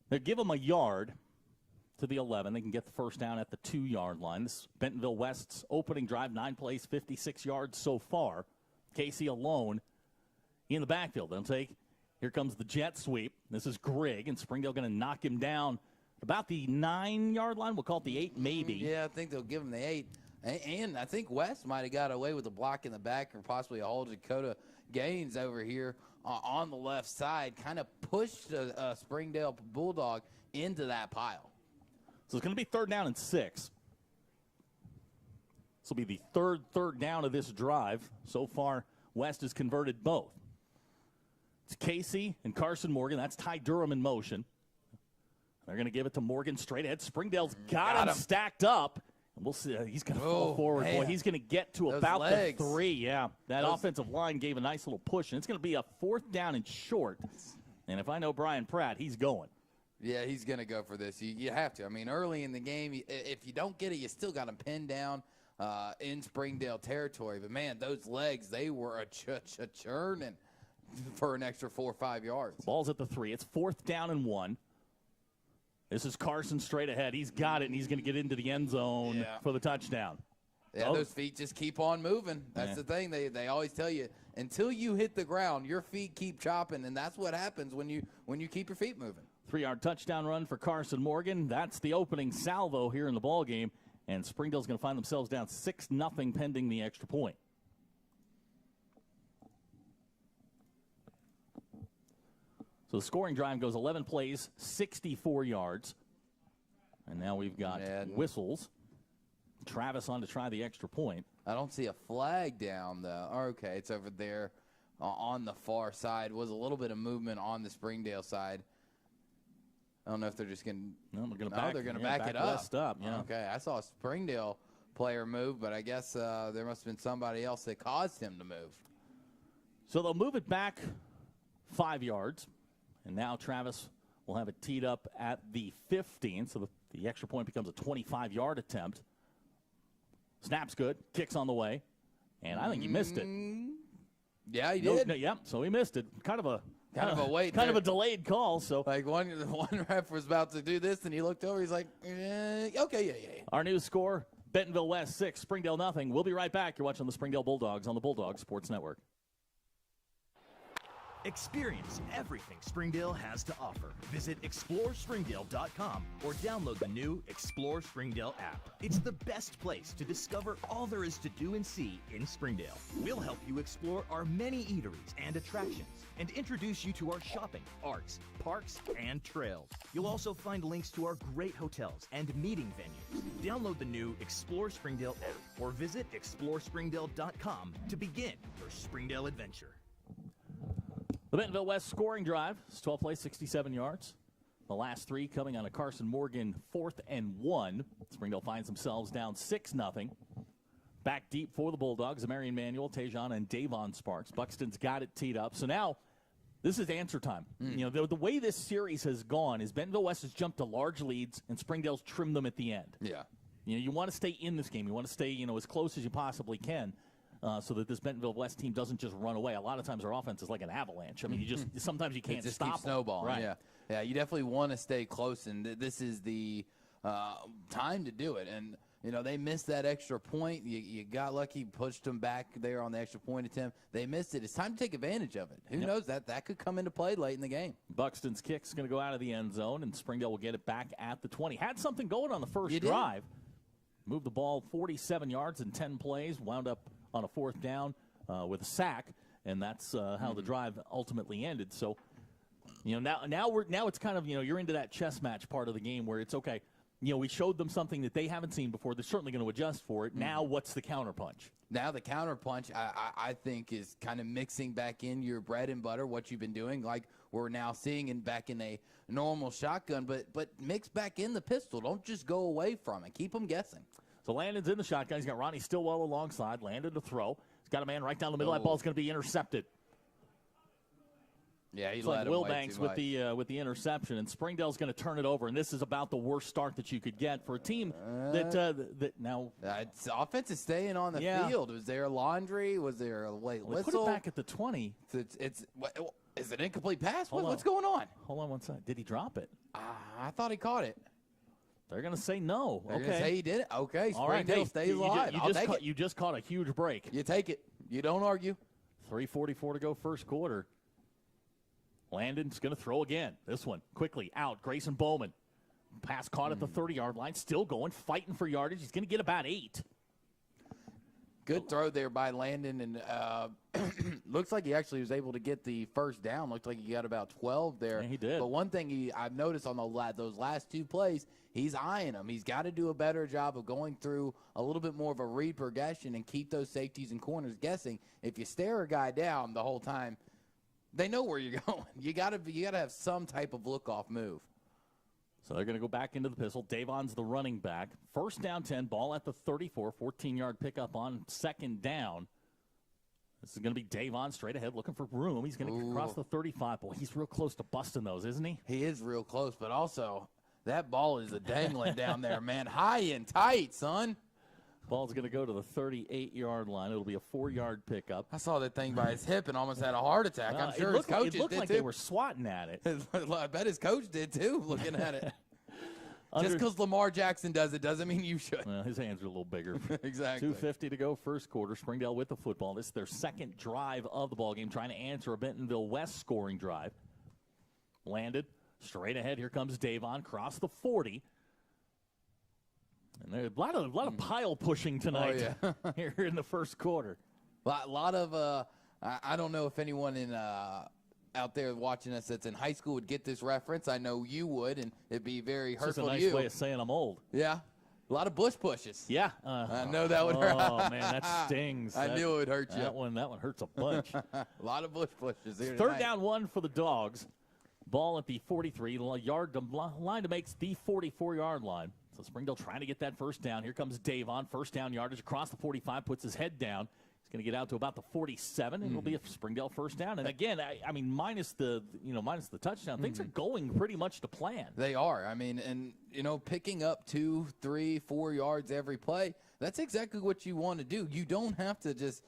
They give them a yard to the 11. They can get the first down at the 2-yard line. This is Bentonville West's opening drive, 9 plays, 56 yards so far. Casey alone in the backfield. They'll take, here comes the jet sweep. This is Grigg, and Springdale going to knock him down about the 9-yard line. We'll call it the 8 maybe. Yeah, I think they'll give him the 8. And I think West might have got away with a block in the back or possibly a hold. Dakota Gaines over here on the left side kind of pushed a Springdale Bulldog into that pile. So it's going to be third down and 6. This will be the third down of this drive. So far, West has converted both. It's Casey and Carson Morgan. That's Ty Durham in motion. They're going to give it to Morgan straight ahead. Springdale's got him stacked up. And we'll see. He's going to fall forward. Man. Boy, he's going to get to about the 3. Yeah, that offensive line gave a nice little push. And it's going to be a 4th down and short. And if I know Brian Pratt, he's going. Yeah, he's going to go for this. You have to. I mean, early in the game, if you don't get it, you still got him pinned down in Springdale territory. But, man, those legs, they were a churning for an extra 4 or 5 yards. Ball's at the 3. It's 4th down and 1. This is Carson straight ahead. He's got it, and he's going to get into the end zone for the touchdown. Yeah, those feet just keep on moving. That's the thing. They always tell you, until you hit the ground, your feet keep chopping, and that's what happens when you keep your feet moving. 3-yard touchdown run for Carson Morgan. That's the opening salvo here in the ball game, and Springdale's going to find themselves down 6-0 pending the extra point. So the scoring drive goes 11 plays, 64 yards. And now we've got whistles. Travis on to try the extra point. I don't see a flag down, though. Okay, it's over there on the far side. Was a little bit of movement on the Springdale side. I don't know if they're just going to. No, they're going to back it up. Yeah. Okay, I saw Springdale player move, but I guess there must have been somebody else that caused him to move. So they'll move it back 5 yards, and now Travis will have it teed up at the 15, so the extra point becomes a 25-yard attempt. Snap's good, kicks on the way, and I think he missed it. Yeah, he did. Yeah, so he missed it. Kind of a wait, kind of a delayed call. So like one ref was about to do this, and he looked over. He's like, okay, yeah. Our new score: Bentonville West 6, Springdale nothing. We'll be right back. You're watching the Springdale Bulldogs on the Bulldog Sports Network. Experience everything Springdale has to offer. Visit ExploreSpringdale.com or download the new Explore Springdale app. It's the best place to discover all there is to do and see in Springdale. We'll help you explore our many eateries and attractions and introduce you to our shopping, arts, parks, and trails. You'll also find links to our great hotels and meeting venues. Download the new Explore Springdale app or visit ExploreSpringdale.com to begin your Springdale adventure. The Bentonville West scoring drive is 12 plays, 67 yards. The last 3 coming on a Carson Morgan 4th and 1. Springdale finds themselves down 6-0. Back deep for the Bulldogs, Marion Manuel, Tejon, and Davon Sparks. Buxton's got it teed up. So now this is answer time. You know, the way this series has gone is Bentonville West has jumped to large leads, and Springdale's trimmed them at the end. Yeah. You know, you want to stay in this game. You want to stay, as close as you possibly can. So that this Bentonville West team doesn't just run away. A lot of times our offense is like an avalanche. I mean, sometimes you can't it just stop keeps snowballing. Right. Yeah. You definitely want to stay close, and this is the time to do it. And they missed that extra point. You got lucky, pushed them back there on the extra point attempt. They missed it. It's time to take advantage of it. Who knows, that could come into play late in the game. Buxton's kick's going to go out of the end zone, and Springdale will get it back at the 20. Had something going on the first drive. Moved the ball 47 yards in 10 plays. Wound up on a 4th down with a sack, and that's how the drive ultimately ended. So, now it's kind of, you're into that chess match part of the game where it's okay. We showed them something that they haven't seen before. They're certainly going to adjust for it. Now, what's the counterpunch? Now the counterpunch, I think, is kind of mixing back in your bread and butter, what you've been doing, like we're now seeing back in a normal shotgun, but mix back in the pistol. Don't just go away from it. Keep them guessing. So Landon's in the shotgun. He's got Ronnie Stillwell alongside. Landon to throw. He's got a man right down the middle. That ball's going to be intercepted. Yeah, he's like Wilbanks with the interception, and Springdale's going to turn it over. And this is about the worst start that you could get for a team that now. Offense is staying on the field. Was there a laundry? Was there a late whistle? Put it back at the 20. Is it an incomplete pass? What's going on? Hold on one second. Did he drop it? I thought he caught it. They're going to say no. They're going to say he did it. Okay, Springdale stays alive. You just caught a huge break. You take it. You don't argue. 3:44 to go first quarter. Landon's going to throw again. This one quickly out. Grayson Bowman. Pass caught at the 30-yard line. Still going, fighting for yardage. He's going to get about 8. Good throw there by Landon, and looks like he actually was able to get the first down. Looked like he got about 12 there. Yeah, he did. But one thing I've noticed on those last 2 plays, he's eyeing them. He's got to do a better job of going through a little bit more of a read progression and keep those safeties and corners guessing. If you stare a guy down the whole time, they know where you're going. You got to have some type of look-off move. So they're going to go back into the pistol. Davon's the running back. First down 10, ball at the 34, 14-yard pickup on 2nd down. This is going to be Davon straight ahead looking for room. He's going to cross the 35. Boy, he's real close to busting those, isn't he? He is real close, but also that ball is dangling down there, man. High and tight, son. Ball's going to go to the 38-yard line. It'll be a 4-yard pickup. I saw that thing by his hip and almost had a heart attack. I'm sure his coach did, too. It looked like they were swatting at it. I bet his coach did, too, looking at it. Just because Lamar Jackson does it doesn't mean you should. Well, his hands are a little bigger. Exactly. 2:50 to go first quarter. Springdale with the football. This is their second drive of the ballgame, trying to answer a Bentonville West scoring drive. Landed straight ahead. Here comes Davon. Cross the 40. And there's a lot of pile pushing tonight here in the first quarter. A lot of I don't know if anyone out there watching us that's in high school would get this reference. I know you would, and it'd be very hurtful to you. It's a nice way of saying I'm old. Yeah. A lot of bush pushes. Yeah. I know that would hurt. Oh, man, that stings. I knew it would hurt you. That one hurts a bunch. A lot of bush pushes here Third down 1 for the Dogs. Ball at the 43. Line to make the 44-yard line. So Springdale trying to get that first down. Here comes Davon. First down yardage across the 45, puts his head down. He's going to get out to about the 47, and it'll be a Springdale first down. And again, I mean, minus the touchdown, things are going pretty much to plan. They are. I mean, and, picking up 2, 3, 4 yards every play, that's exactly what you want to do. You don't have to just,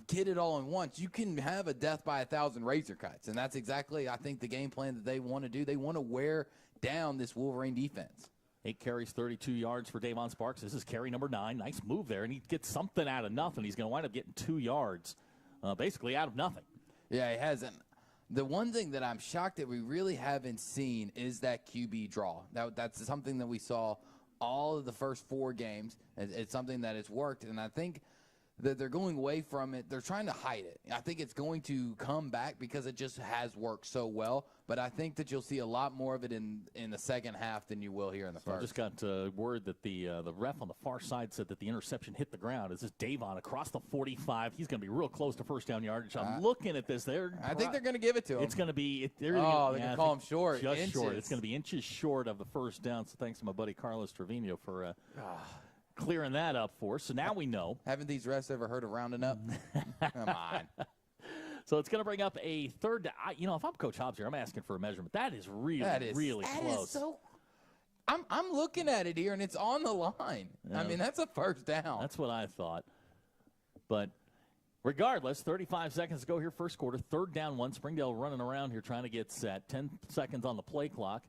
get it all in once. You can have a death by 1,000 razor cuts, and that's exactly, I think, the game plan that they want to do. They want to wear down this Wolverine defense. 8 carries, 32 yards for Davon Sparks. This is carry number 9. Nice move there, and he gets something out of nothing. He's going to wind up getting 2 yards, basically out of nothing. Yeah, he has. And the one thing that I'm shocked that we really haven't seen is that QB draw. That's something that we saw all of the first 4 games. It's something that has worked, and I think that they're going away from it. They're trying to hide it. I think it's going to come back because it just has worked so well. But I think that you'll see a lot more of it in the second half than you will here in the first. I just got word that the ref on the far side said that the interception hit the ground. It's just Davon across the 45. He's going to be real close to first down yardage. I'm looking at this. I think they're going to give it to him. It's going to be. They're going to call him short. Just inches. short. It's going to be inches short of the first down. So thanks to my buddy Carlos Trevino for clearing that up for us. So now we know. Haven't these refs ever heard of rounding up? Come on. So it's going to bring up a third. If I'm Coach Hobbs here, I'm asking for a measurement. That is really close. So, I'm looking at it here, and it's on the line. Yeah. I mean, that's a first down. That's what I thought. But regardless, 35 seconds to go here, first quarter. 3rd down 1. Springdale running around here trying to get set. 10 seconds on the play clock.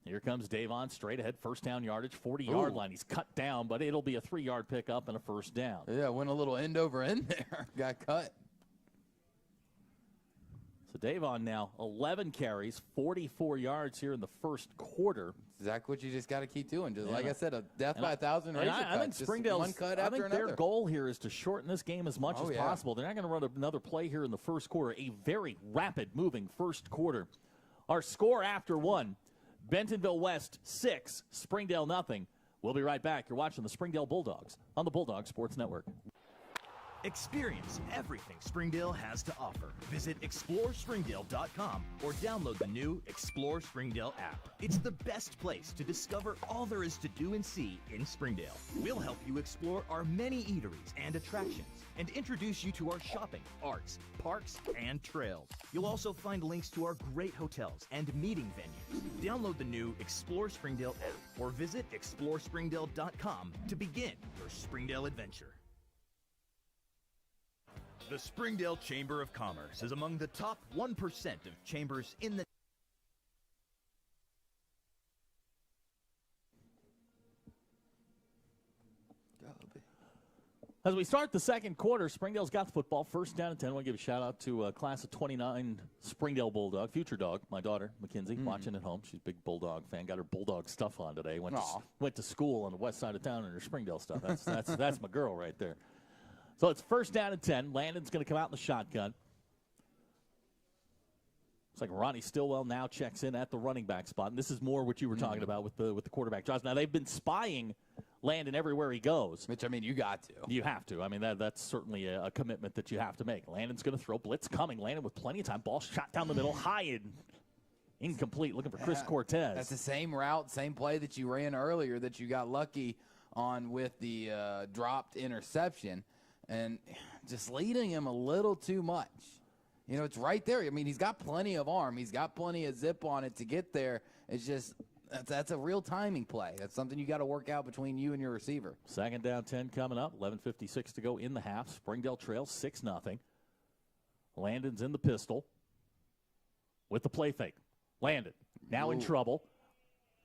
Here comes Davon straight ahead, first down yardage, 40-yard line. He's cut down, but it'll be a 3-yard pickup and a first down. Yeah, went a little end over end there. Got cut. So Davon now 11 carries, 44 yards here in the first quarter. Exactly what you just got to keep doing. Just like I said, a death by 1,000 razor cuts. I think Springdale's. I think their goal here is to shorten this game as much as possible. They're not going to run another play here in the first quarter. A very rapid moving first quarter. Our score after 1. Bentonville West 6, Springdale nothing. We'll be right back. You're watching the Springdale Bulldogs on the Bulldog Sports Network. Experience everything Springdale has to offer. Visit ExploreSpringdale.com or download the new Explore Springdale app. It's the best place to discover all there is to do and see in Springdale. We'll help you explore our many eateries and attractions and introduce you to our shopping, arts, parks, and trails. You'll also find links to our great hotels and meeting venues. Download the new Explore Springdale app or visit ExploreSpringdale.com to begin your Springdale adventure. The Springdale Chamber of Commerce is among the top 1% of chambers in the As we start the second quarter, Springdale's got the football. First down and 10. I want to give a shout-out to a class of 29 Springdale Bulldog, future dog, my daughter, Mackenzie, watching at home. She's a big Bulldog fan. Got her Bulldog stuff on today. Went to school on the west side of town in her Springdale stuff. That's my girl right there. So it's first down and 10. Landon's going to come out in the shotgun. It's like Ronnie Stillwell now checks in at the running back spot. And this is more what you were talking about with the quarterback draws. Now, they've been spying Landon everywhere he goes. Which, I mean, you got to. You have to. I mean, that's certainly a commitment that you have to make. Landon's going to throw. Blitz coming. Landon with plenty of time. Ball shot down the middle. High and incomplete. Looking for Chris Cortez. That's the same route, same play that you ran earlier that you got lucky on with the dropped interception. And just leading him a little too much. You know, it's right there. I mean, he's got plenty of arm. He's got plenty of zip on it to get there. It's just that's a real timing play. That's something you got to work out between you and your receiver. Second down 10 coming up. 11:56 to go in the half. Springdale trails 6-0. Landon's in the pistol with the play fake. Landon now in trouble.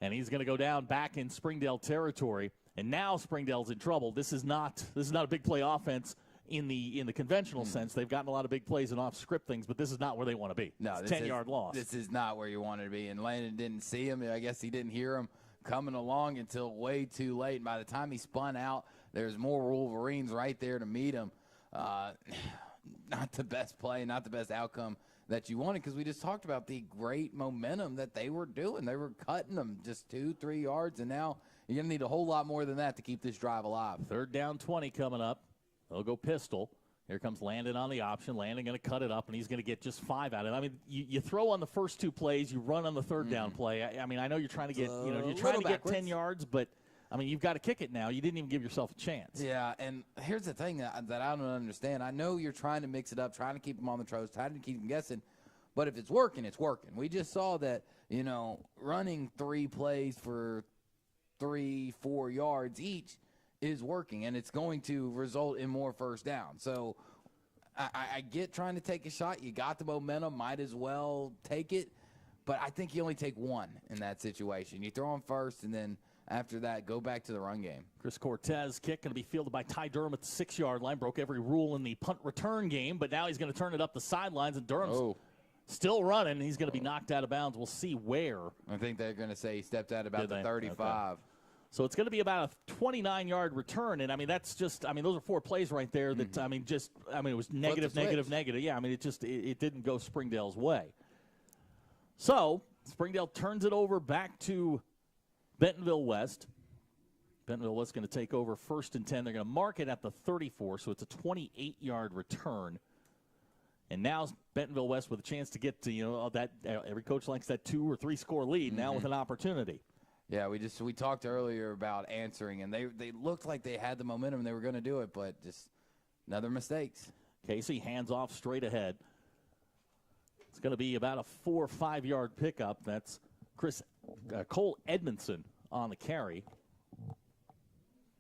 And he's going to go down back in Springdale territory. And now Springdale's in trouble. This is not a big play offense in the conventional sense. They've gotten a lot of big plays and off-script things, but this is not where they want to be. No, it's a 10-yard loss. This is not where you want to be. And Landon didn't see him. I guess he didn't hear him coming along until way too late. And by the time he spun out, there's more Wolverines right there to meet him. Not the best play, not the best outcome that you wanted, because we just talked about the great momentum that they were doing. They were cutting them just 2-3 yards, and now you're going to need a whole lot more than that to keep this drive alive. Third down 20 coming up. They'll go pistol. Here comes Landon on the option. Landon going to cut it up, and he's going to get just 5 out of it. I mean, you throw on the first 2 plays, you run on the third down play. I mean, I know you're trying to get, you're trying to get 10 yards, but I mean, you've got to kick it now. You didn't even give yourself a chance. Yeah, and here's the thing that I don't understand. I know you're trying to mix it up, trying to keep them on the toes, trying to keep them guessing, but if it's working, it's working. We just saw that, running 3 plays for 3-4 yards each is working, and it's going to result in more first down. So I get trying to take a shot. You got the momentum, might as well take it, but I think you only take 1 in that situation. You throw them first, and then after that, go back to the run game. Chris Cortez kick going to be fielded by Ty Durham at the 6-yard line. Broke every rule in the punt return game, but now he's going to turn it up the sidelines, and Durham's still running. He's going to be knocked out of bounds. We'll see where. I think they're going to say he stepped out about the 35. Okay. So it's going to be about a 29-yard return, and I mean that's just those are 4 plays right there that it was negative. Yeah, I mean it didn't go Springdale's way. So Springdale turns it over back to Bentonville West. Bentonville West going to take over 1st and 10. They're going to mark it at the 34, so it's a 28-yard return. And now Bentonville West with a chance to get to that every coach likes that 2 or 3 score lead. Now with an opportunity. Yeah, we talked earlier about answering, and they looked like they had the momentum and they were going to do it, but just another mistakes. Casey hands off straight ahead. It's going to be about a 4 or 5 yard pickup. That's Cole Edmondson on the carry.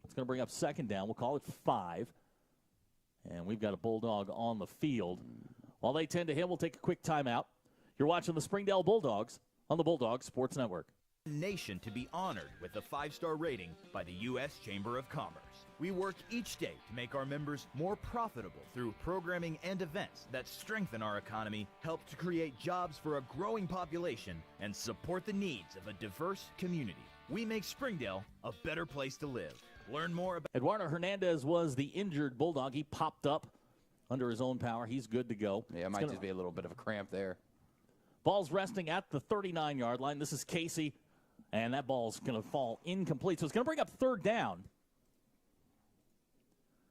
It's going to bring up 2nd down. We'll call it 5. And we've got a Bulldog on the field. While they tend to him, we'll take a quick timeout. You're watching the Springdale Bulldogs on the Bulldog Sports Network. Nation to be honored with a 5-star rating by the U.S. Chamber of Commerce. We work each day to make our members more profitable through programming and events that strengthen our economy, help to create jobs for a growing population, and support the needs of a diverse community. We make Springdale a better place to live. Learn more about Eduardo Hernandez was the injured Bulldog. He popped up under his own power. He's good to go. Yeah, it might just be a little bit of a cramp there. Ball's resting at the 39-yard line. This is Casey. And that ball's going to fall incomplete. So it's going to bring up 3rd down.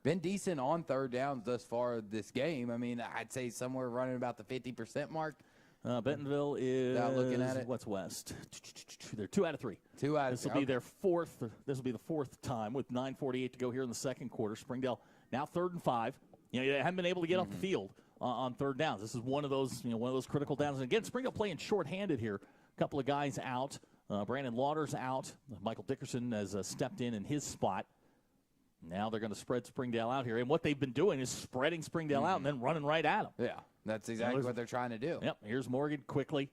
Been decent on 3rd downs thus far this game. I mean, I'd say somewhere running about the 50% mark. Bentonville is, looking at it, what's West? They're 2 out of 3. 2 out of 3. This will be their 4th. This will be the 4th time with 9:48 to go here in the 2nd quarter. Springdale now 3rd and 5. They haven't been able to get off the field on 3rd downs. This is one of those critical downs. And again, Springdale playing shorthanded here. A couple of guys out. Brandon Lauder's out. Michael Dickerson has stepped in his spot. Now they're going to spread Springdale out here. And what they've been doing is spreading Springdale out and then running right at them. Yeah, that's exactly what they're trying to do. Yep, here's Morgan quickly.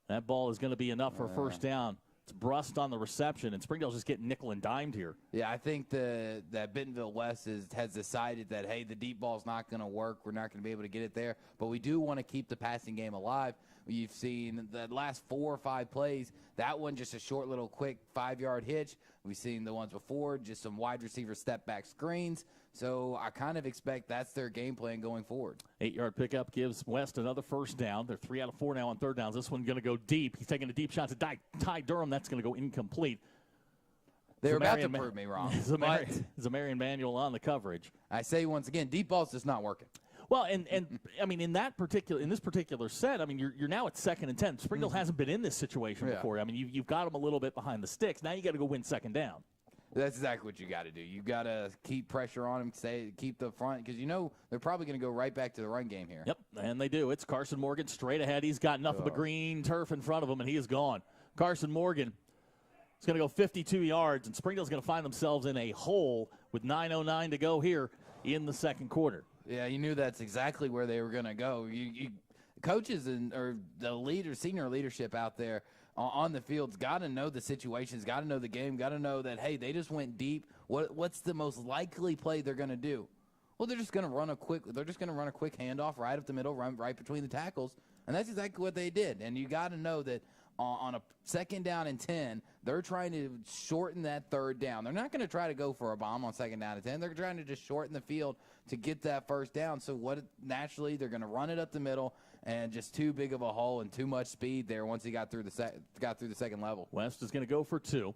That ball is going to be enough for a 1st down. It's brushed on the reception, and Springdale's just getting nickel and dimed here. Yeah, I think that Bentonville West has decided that, hey, the deep ball's not going to work. We're not going to be able to get it there. But we do want to keep the passing game alive. You've seen the last 4 or 5 plays, that one just a short little quick 5-yard hitch. We've seen the ones before, just some wide receiver step-back screens. So I kind of expect that's their game plan going forward. 8-yard pickup gives West another 1st down. They're 3 out of 4 now on 3rd downs. This one's going to go deep. He's taking a deep shot to Ty Durham. That's going to go incomplete. They're about to prove me wrong. Zamarian Manuel on the coverage. I say once again, deep ball's just not working. Well, and I mean, in this particular set, I mean, you're now at 2nd and 10. Springdale hasn't been in this situation before. I mean, you've got them a little bit behind the sticks. Now you got to go win 2nd down. That's exactly what you got to do. You got to keep pressure on them, keep the front, because they're probably going to go right back to the run game here. Yep, and they do. It's Carson Morgan straight ahead. He's got nothing but green turf in front of him, and he is gone. Carson Morgan is going to go 52 yards, and Springdale's going to find themselves in a hole with 9:09 to go here in the 2nd quarter. Yeah, you knew that's exactly where they were going to go. Coaches or the senior leadership out there on the field's got to know the situations, got to know the game, got to know that, hey, they just went deep. What's the most likely play they're going to do? Well, they're just going to run a quick handoff right up the middle, run right between the tackles, and that's exactly what they did. And you got to know that on a 2nd down and 10, they're trying to shorten that 3rd down. They're not going to try to go for a bomb on 2nd down and 10. They're trying to just shorten the field to get that 1st down. So naturally they're going to run it up the middle, and just too big of a hole and too much speed there once he got through the 2nd level. West is going to go for 2.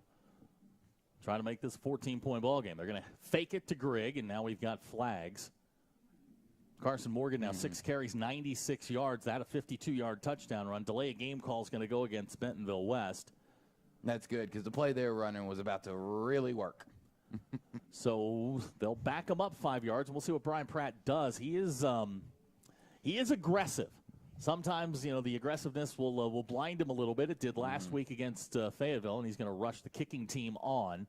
Try to make this a 14-point ball game. They're going to fake it to Grigg, and now we've got flags. Carson Morgan now 6 carries, 96 yards. That a 52-yard touchdown run. Delay of game call is going to go against Bentonville West. That's good because the play they were running was about to really work. So they'll back him up 5 yards, and we'll see what Brian Pratt does. He is aggressive. Sometimes, the aggressiveness will blind him a little bit. It did last week against Fayetteville, and he's going to rush the kicking team on.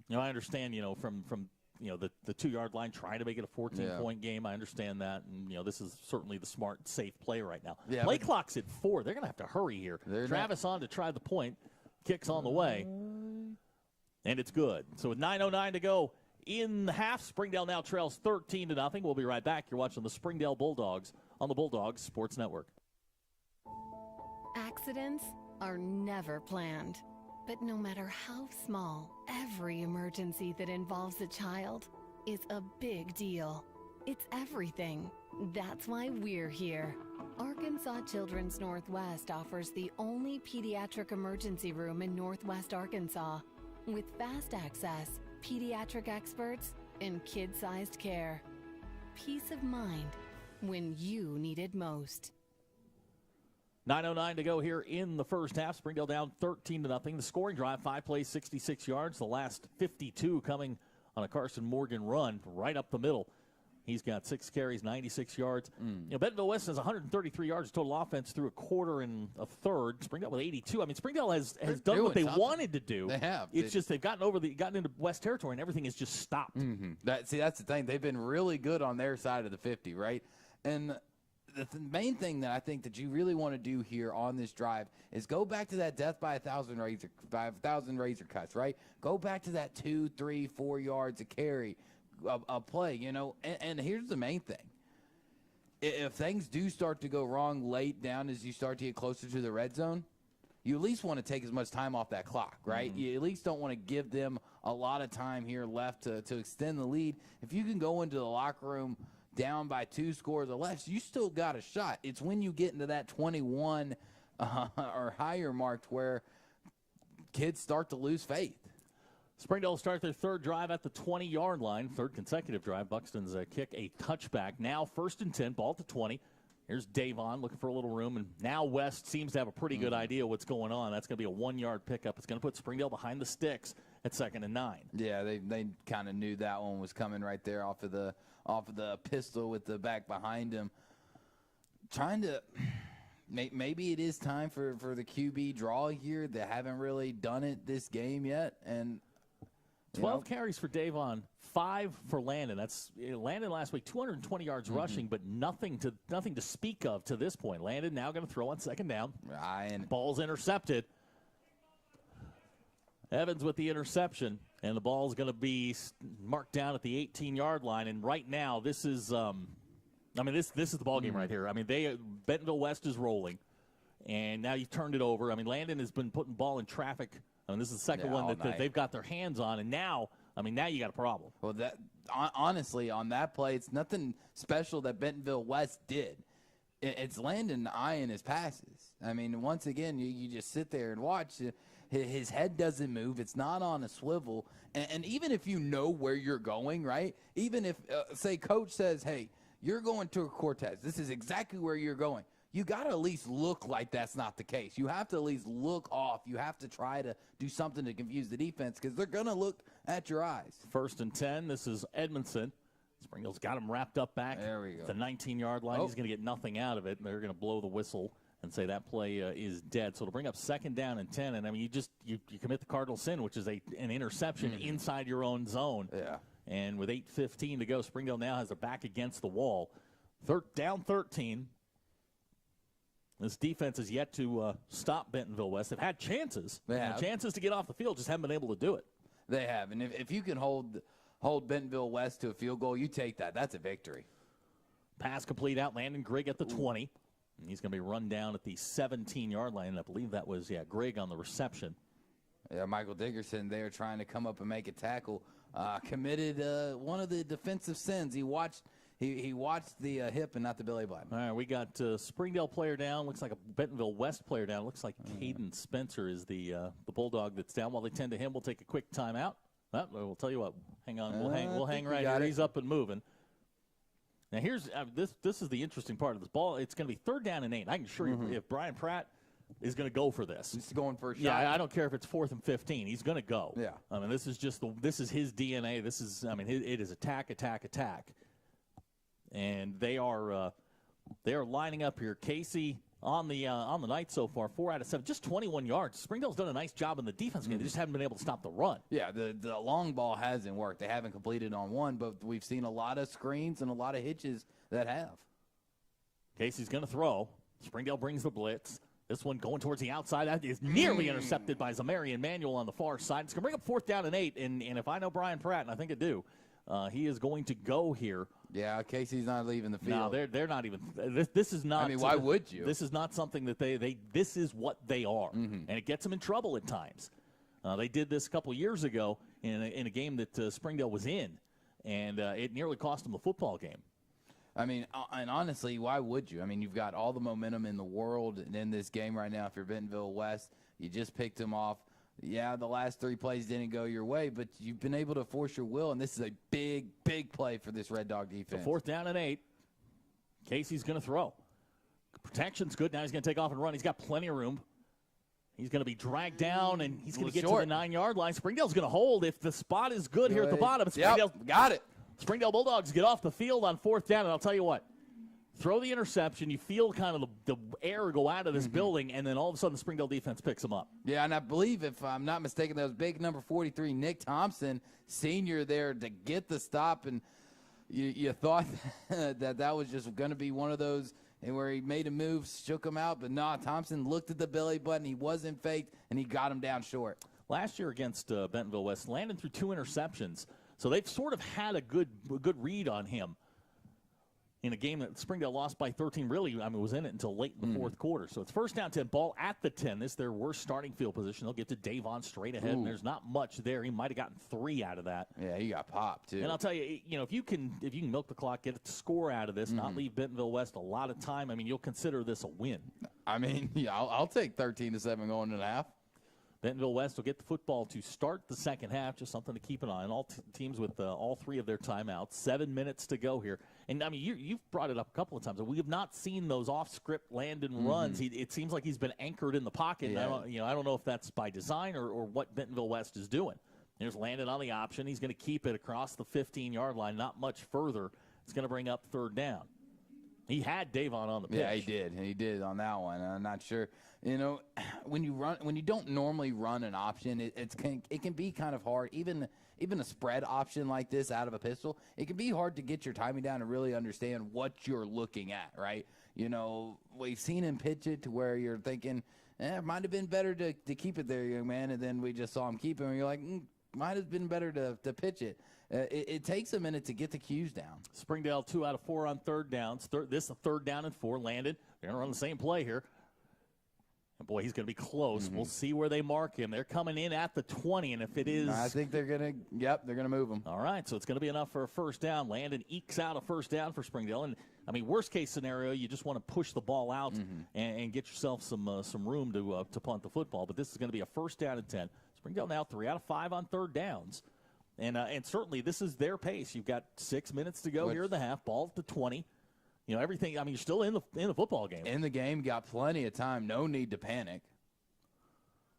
I understand, from the 2-yard line, trying to make it a 14-point game. I understand that, and this is certainly the smart, safe play right now. Yeah, play clock's at 4. They're going to have to hurry here. Travis on to try the point. Kicks on the way, and it's good. So with 9:09 to go in the half, Springdale now trails 13-0. We'll be right back. You're watching the Springdale Bulldogs on the Bulldogs Sports Network. Accidents are never planned. But no matter how small, every emergency that involves a child is a big deal. It's everything. That's why we're here. Arkansas Children's Northwest offers the only pediatric emergency room in Northwest Arkansas with fast access, pediatric experts, and kid-sized care. Peace of mind when you need it most. 9:09 to go here in the first half. Springdale down 13-0. The scoring drive, 5 plays, 66 yards. The last 52 coming on a Carson Morgan run right up the middle. He's got 6 carries, 96 yards. Bentonville West has 133 yards total offense through a quarter and a third. Springdale with 82. I mean, Springdale has done what they wanted to do. They have. It's just they've gotten into West territory, and everything has just stopped. That's the thing. They've been really good on their side of the 50, right? And the main thing that I think that you really want to do here on this drive is go back to that death by a thousand razor cuts, right? Go back to that 2, 3, 4 yards a carry, a play, And here's the main thing: if things do start to go wrong late down as you start to get closer to the red zone, you at least want to take as much time off that clock, right? You at least don't want to give them a lot of time here left to extend the lead. If you can go into the locker room down by 2 scores or less, you still got a shot. It's when you get into that 21 or higher mark where kids start to lose faith. Springdale will start their third drive at the 20-yard line, third consecutive drive. Buxton's kick, a touchback. Now 1st and 10, ball at the 20. Here's Davon looking for a little room, and now West seems to have a pretty good idea what's going on. That's going to be a 1-yard pickup. It's going to put Springdale behind the sticks at 2nd and 9. Yeah, they kind of knew that one was coming right there off of the pistol with the back behind him. Trying to maybe it is time for the QB draw here. They haven't really done it this game yet, and 12 carries for Davon, 5 for Landon. That's Landon last week, 220 yards rushing, but nothing to speak of to this point. Landon now going to throw on 2nd down. Ball's intercepted. Evans with the interception, and the ball's going to be marked down at the 18-yard line. And right now, this is this is the ball game right here. I mean, Bentonville West is rolling, and now you've turned it over. I mean, Landon has been putting ball in traffic. I mean, this is the second one that they've got their hands on, and now you got a problem. Well, that honestly, on that play, it's nothing special that Bentonville West did. It's Landon eyeing his passes. I mean, once again, you just sit there and watch. His head doesn't move. It's not on a swivel. And even if you know where you're going, right, even if, say, coach says, hey, you're going to a Cortez. This is exactly where you're going. You got to at least look like that's not the case. You have to at least look off. You have to try to do something to confuse the defense because they're going to look at your eyes. 1st and 10. This is Edmondson. Springdale's got him wrapped up back. There we go. The 19-yard line. He's going to get nothing out of it. They're going to blow the whistle and say that play is dead. So to bring up 2nd down and 10, and I mean, you commit the cardinal sin, which is an interception inside your own zone. Yeah. And with 8:15 to go, Springdale now has their back against the wall. Down 13. This defense has yet to stop Bentonville West. They've had chances. Chances to get off the field, just haven't been able to do it. They have. And if you can hold Bentonville West to a field goal, you take that. That's a victory. Pass complete out. Landon Grigg at the 20. And he's going to be run down at the 17-yard line. And I believe that was, Grigg on the reception. Yeah, Michael Dickerson there trying to come up and make a tackle. Committed one of the defensive sins. He watched the hip and not the belly button. All right, we got Springdale player down. Looks like a Bentonville West player down. Looks like Caden Spencer is the Bulldog that's down. While they tend to him, we'll take a quick timeout. We'll tell you what. Hang on. We'll hang right here. He's up and moving. Now, here's this is the interesting part of this ball. It's going to be 3rd down and 8. I can assure you, if Brian Pratt is going to go for this. He's going for a shot. Yeah, I don't care if it's 4th and 15. He's going to go. Yeah. I mean, this is his DNA. This is, it is attack, attack, attack. And they are lining up here. Casey on the night so far, 4 out of 7, just 21 yards. Springdale's done a nice job in the defense game. They just haven't been able to stop the run. Yeah, the long ball hasn't worked. They haven't completed on one, but we've seen a lot of screens and a lot of hitches that have. Casey's going to throw. Springdale brings the blitz. This one going towards the outside. That is nearly intercepted by Zamarian Manuel on the far side. It's going to bring up 4th down and 8, and if I know Brian Pratt, and I think I do, he is going to go here. Yeah, Casey's not leaving the No, field. they're not even. This is not. I mean, why would you? This is not something that they. This is what they are, and it gets them in trouble at times. They did this a couple years ago in a game that Springdale was in, and it nearly cost them the football game. I mean, and honestly, why would you? I mean, you've got all the momentum in the world in this game right now. If you're Bentonville West, you just picked them off. Yeah, the last 3 plays didn't go your way, but you've been able to force your will, and this is a big, big play for this Red Dog defense. So 4th down and 8. Casey's going to throw. Protection's good. Now he's going to take off and run. He's got plenty of room. He's going to be dragged down, and he's going to get to the 9-yard line. Springdale's going to hold if the spot is good here at the bottom. Springdale got it. Springdale Bulldogs get off the field on 4th down, and I'll tell you what. Throw the interception, you feel kind of the air go out of this building, and then all of a sudden the Springdale defense picks them up. Yeah, and I believe, if I'm not mistaken, that was big number 43, Nick Thompson, senior, there to get the stop, and you thought that was just going to be one of those where he made a move, shook him out, but no, Thompson looked at the belly button, he wasn't faked, and he got him down short. Last year against Bentonville West, Landon threw 2 interceptions, so they've sort of had a good read on him. In a game that Springdale lost by 13, really, was in it until late in the 4th quarter. So it's 1st down 10, ball at the 10. This is their worst starting field position. They'll get to Davon straight ahead, and there's not much there. He might have gotten 3 out of that. Yeah, he got popped, too. And I'll tell you, if you can milk the clock, get a score out of this, not leave Bentonville West a lot of time, you'll consider this a win. Yeah, I'll take 13-7 going into the half. Bentonville West will get the football to start the second half, just something to keep an eye on. All teams with all 3 of their timeouts. 7 minutes to go here. And, you've brought it up a couple of times. We have not seen those off-script Landon runs. It seems like he's been anchored in the pocket. Yeah. And I don't know if that's by design or what Bentonville West is doing. There's Landon on the option. He's going to keep it across the 15-yard line, not much further. It's going to bring up 3rd down. He had Davon on the pitch. Yeah, he did. He did on that one. I'm not sure. When you don't normally run an option, it can be kind of hard. Even a spread option like this out of a pistol, it can be hard to get your timing down and really understand what you're looking at, right? We've seen him pitch it to where you're thinking, it might have been better to keep it there, young man, and then we just saw him keep it, and you're like, might have been better to pitch it. It takes a minute to get the cues down. Springdale 2 out of 4 on 3rd downs. This is a 3rd down and 4. Landed. They're going to run the same play here. And boy, he's going to be close. We'll see where they mark him. They're coming in at the 20, and if it is, I think they're going to move him. All right, so it's going to be enough for a 1st down. Landon ekes out a 1st down for Springdale, and worst case scenario, you just want to push the ball out and get yourself some room to punt the football. But this is going to be a 1st down and 10. Springdale now 3 out of 5 on 3rd downs. And certainly this is their pace. You've got 6 minutes to go here in the half. Ball at the 20. Everything. You're still in the football game. In the game, got plenty of time. No need to panic.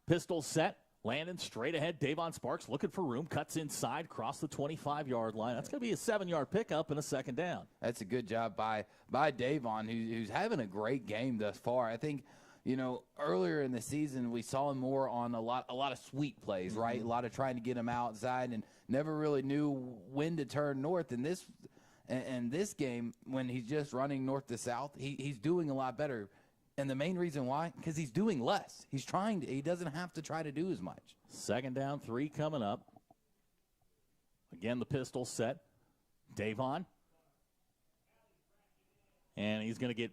Pistol set. Landon straight ahead. Davon Sparks looking for room. Cuts inside. Cross the 25-yard line. That's going to be a 7-yard pickup and a 2nd down. That's a good job by Davon, who's having a great game thus far. I think. Earlier in the season, we saw him more on a lot of sweep plays, right? A lot of trying to get him outside, and never really knew when to turn north. And this game, when he's just running north to south, he's doing a lot better. And the main reason why, because he's doing less. He doesn't have to try to do as much. 2nd down, 3 coming up. Again, the pistol set. Davon. And he's going to get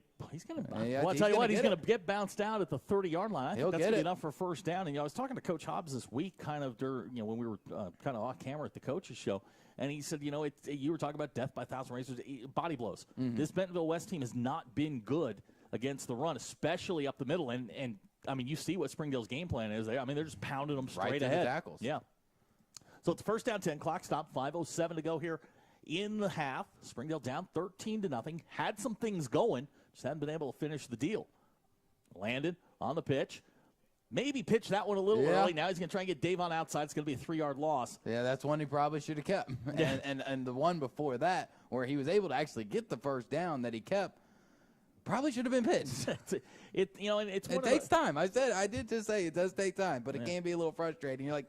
bounced out at the 30-yard line. I think that's going to be enough for a 1st down. And I was talking to Coach Hobbs this week, kind of when we were kind of off camera at the coaches show, and he said, you were talking about death by 1,000 razors, body blows. This Bentonville West team has not been good against the run, especially up the middle. And you see what Springdale's game plan is. They're just pounding them straight right ahead. The tackles. Yeah. So it's 1st down 10. Clock stop. 5:07 to go here in the half. Springdale down 13-0. Had some things going, just hadn't been able to finish the deal. Landon on the pitch. Maybe pitch that one a little early. Now he's going to try and get Davon outside. It's going to be a 3-yard loss. Yeah, that's one he probably should have kept. And the one before that, where he was able to actually get the first down that he kept, probably should have been pitched. It takes time. I did just say it does take time, but it can be a little frustrating. You're like,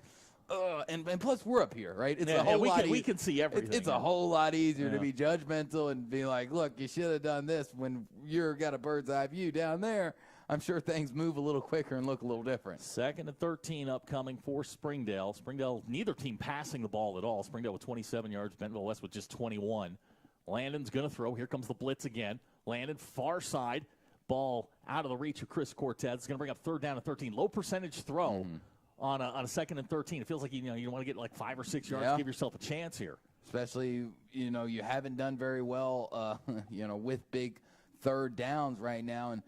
and plus we're up here, right? It's a whole lot. We can see everything. It's a whole lot easier to be judgmental and be like, look, you should have done this when you've got a bird's eye view down there. I'm sure things move a little quicker and look a little different. 2nd and 13 upcoming for Springdale. Springdale, neither team passing the ball at all. Springdale with 27 yards, Bentonville West with just 21. Landon's going to throw. Here comes the blitz again. Landon, far side. Ball out of the reach of Chris Cortez. It's going to bring up 3rd down and 13. Low percentage throw on a 2nd and 13. It feels like you want to get like 5 or 6 yards to give yourself a chance here. Especially, you haven't done very well, with big 3rd downs right now. And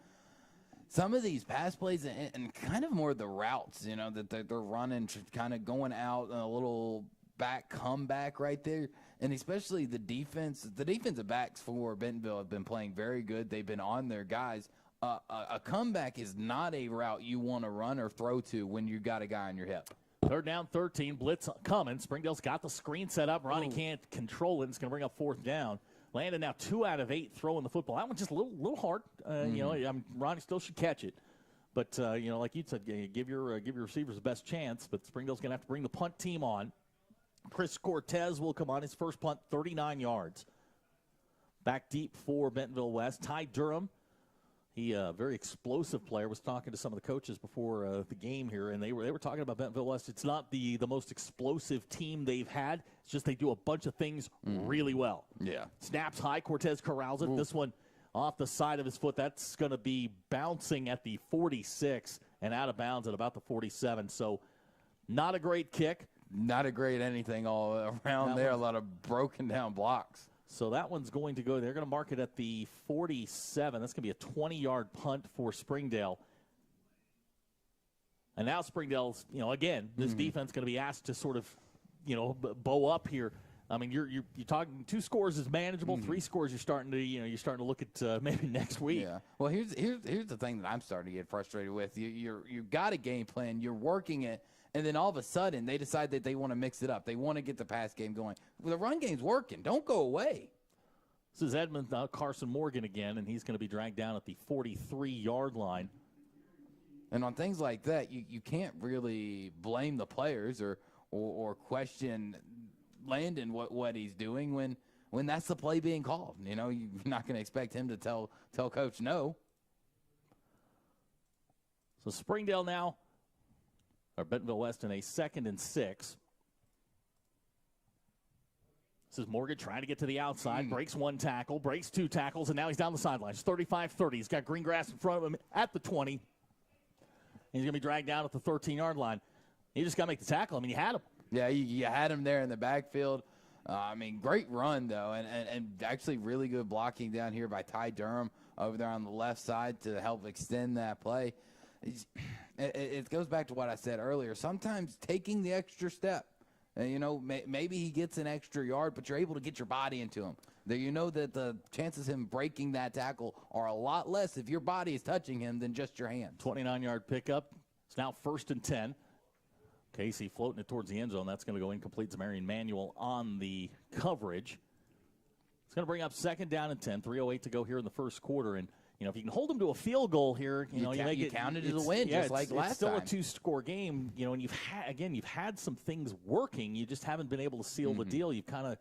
some of these pass plays and kind of more the routes, that they're running, kind of going out a little back comeback right there. And especially the defensive backs for Bentonville have been playing very good. They've been on their guys. A comeback is not a route you want to run or throw to when you got a guy on your hip. 3rd down, 13, blitz coming. Springdale's got the screen set up. Ronnie can't control it. It's going to bring up 4th down. Landon now 2 out of 8 throwing the football. That one's just a little hard. Ronnie still should catch it. But, like you said, give your receivers the best chance. But Springdale's going to have to bring the punt team on. Chris Cortez will come on his first punt, 39 yards. Back deep for Bentonville West. Ty Durham, he a very explosive player. Was talking to some of the coaches before the game here, and they were talking about Bentonville West. It's not the most explosive team they've had. It's just they do a bunch of things really well. Yeah. Snaps high. Cortez corrals it. This one off the side of his foot. That's going to be bouncing at the 46 and out of bounds at about the 47. So not a great kick. Not a great anything all around there. A lot of broken down blocks. So that one's going to go. They're going to mark it at the 47. That's going to be a 20-yard punt for Springdale. And now Springdale's, again, this defense going to be asked to sort of, bow up here. I mean, you're talking 2 scores is manageable. 3 scores you're starting to look at maybe next week. Yeah. Well, here's the thing that I'm starting to get frustrated with. You've got a game plan. You're working it. And then all of a sudden, they decide that they want to mix it up. They want to get the pass game going. Well, the run game's working. Don't go away. This is Edmund Carson Morgan again, and he's going to be dragged down at the 43-yard line. And on things like that, you can't really blame the players or question Landon what he's doing when that's the play being called. You're not going to expect him to tell Coach no. So Springdale now, or Bentonville West in a 2nd and 6. This is Morgan trying to get to the outside. Breaks 1 tackle, breaks 2 tackles, and now he's down the sidelines. 35-30. He's got green grass in front of him at the 20. He's going to be dragged down at the 13-yard line. You just got to make the tackle. I mean, you had him. Yeah, you had him there in the backfield. Great run, though, and actually really good blocking down here by Ty Durham over there on the left side to help extend that play. It goes back to what I said earlier. Sometimes taking the extra step, maybe he gets an extra yard, but you're able to get your body into him. That the chances of him breaking that tackle are a lot less if your body is touching him than just your hands. 29-yard pickup. It's now 1st and 10. Casey floating it towards the end zone. That's going to go incomplete to Marion Manuel on the coverage. It's going to bring up 2nd down and 10. 3:08 to go here in the first quarter. And, if you can hold them to a field goal here, you make it. Count it as a win, just like last time. It's still a 2-score game, and you've had some things working. You just haven't been able to seal the deal. You've kind of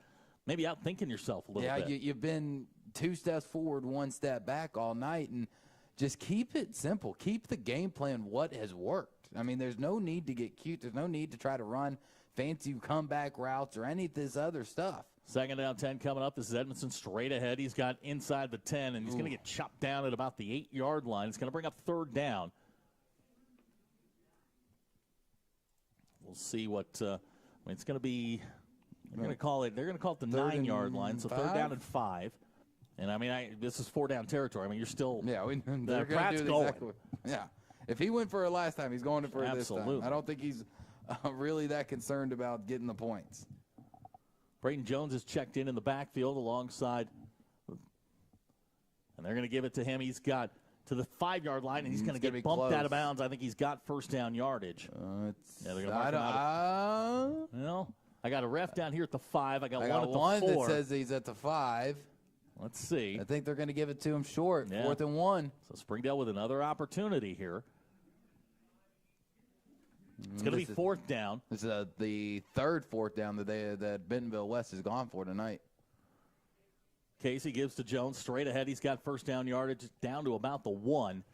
maybe outthinking yourself a little bit. Yeah, you've been 2 steps forward, 1 step back all night, and just keep it simple. Keep the game plan what has worked. I mean, there's no need to get cute. There's no need to try to run fancy comeback routes or any of this other stuff. 2nd down, 10 coming up. This is Edmondson straight ahead. He's got inside the 10, and he's going to get chopped down at about the 8-yard line. It's going to bring up 3rd down. We'll see what it's going to be. They're going to call it the 9-yard line, so 3rd down and 5. And this is 4-down territory. I mean, you're still Pratt's going. Exactly. Yeah, if he went for it last time, he's going for it this time. I don't think he's really that concerned about getting the points. Braden Jones is checked in the backfield alongside, and they're going to give it to him. He's got to the 5-yard line, and he's going to get bumped close. out of bounds. I think he's got first down yardage. They're going to mark him out. Well, I got a ref down here at the 5. I got one at the 4. That says he's at the 5. Let's see. I think they're going to give it to him short, 4th and 1. So Springdale with another opportunity here. It's going to be 4th down. This is the 3rd 4th down that Bentonville West has gone for tonight. Casey gives to Jones straight ahead. He's got first down yardage down to about the 1.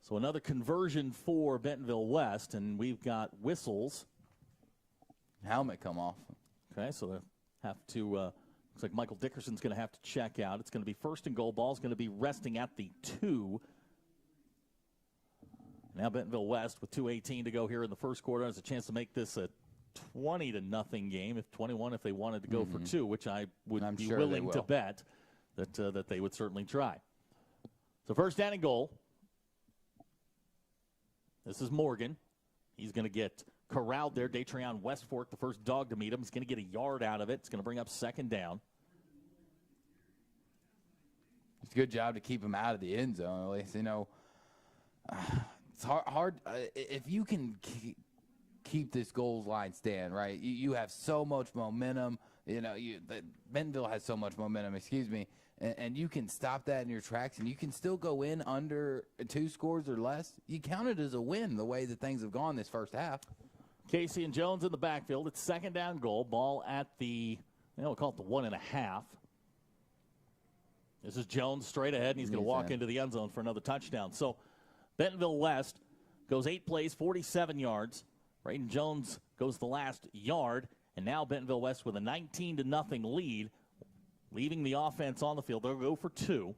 So another conversion for Bentonville West, and we've got whistles. Helmet come off. Okay, so they have to, looks like Michael Dickerson's going to have to check out. It's going to be 1st and goal. Ball's going to be resting at the 2. Now Bentonville West with 2:18 to go here in the first quarter has a chance to make this a 20-0 game, if 21 if they wanted to go for 2, which I would be willing to bet that they would certainly try. So first down and goal. This is Morgan. He's going to get corralled there. Datrion Westfork, the first dog to meet him. He's going to get a yard out of it. It's going to bring up 2nd down. It's a good job to keep him out of the end zone, at least. You know, it's hard if you can keep this goals line stand, right? You have so much momentum. You know, Bentonville has so much momentum, and you can stop that in your tracks, and you can still go in under 2 scores or less. You count it as a win the way that things have gone this first half. Casey and Jones in the backfield. It's 2nd down goal. Ball at the, we'll call it the 1.5. This is Jones straight ahead, and he's going to walk into the end zone for another touchdown. So Bentonville West goes 8 plays, 47 yards. Braden Jones goes the last yard, and now Bentonville West with a 19-0 lead, leaving the offense on the field. They'll go for 2.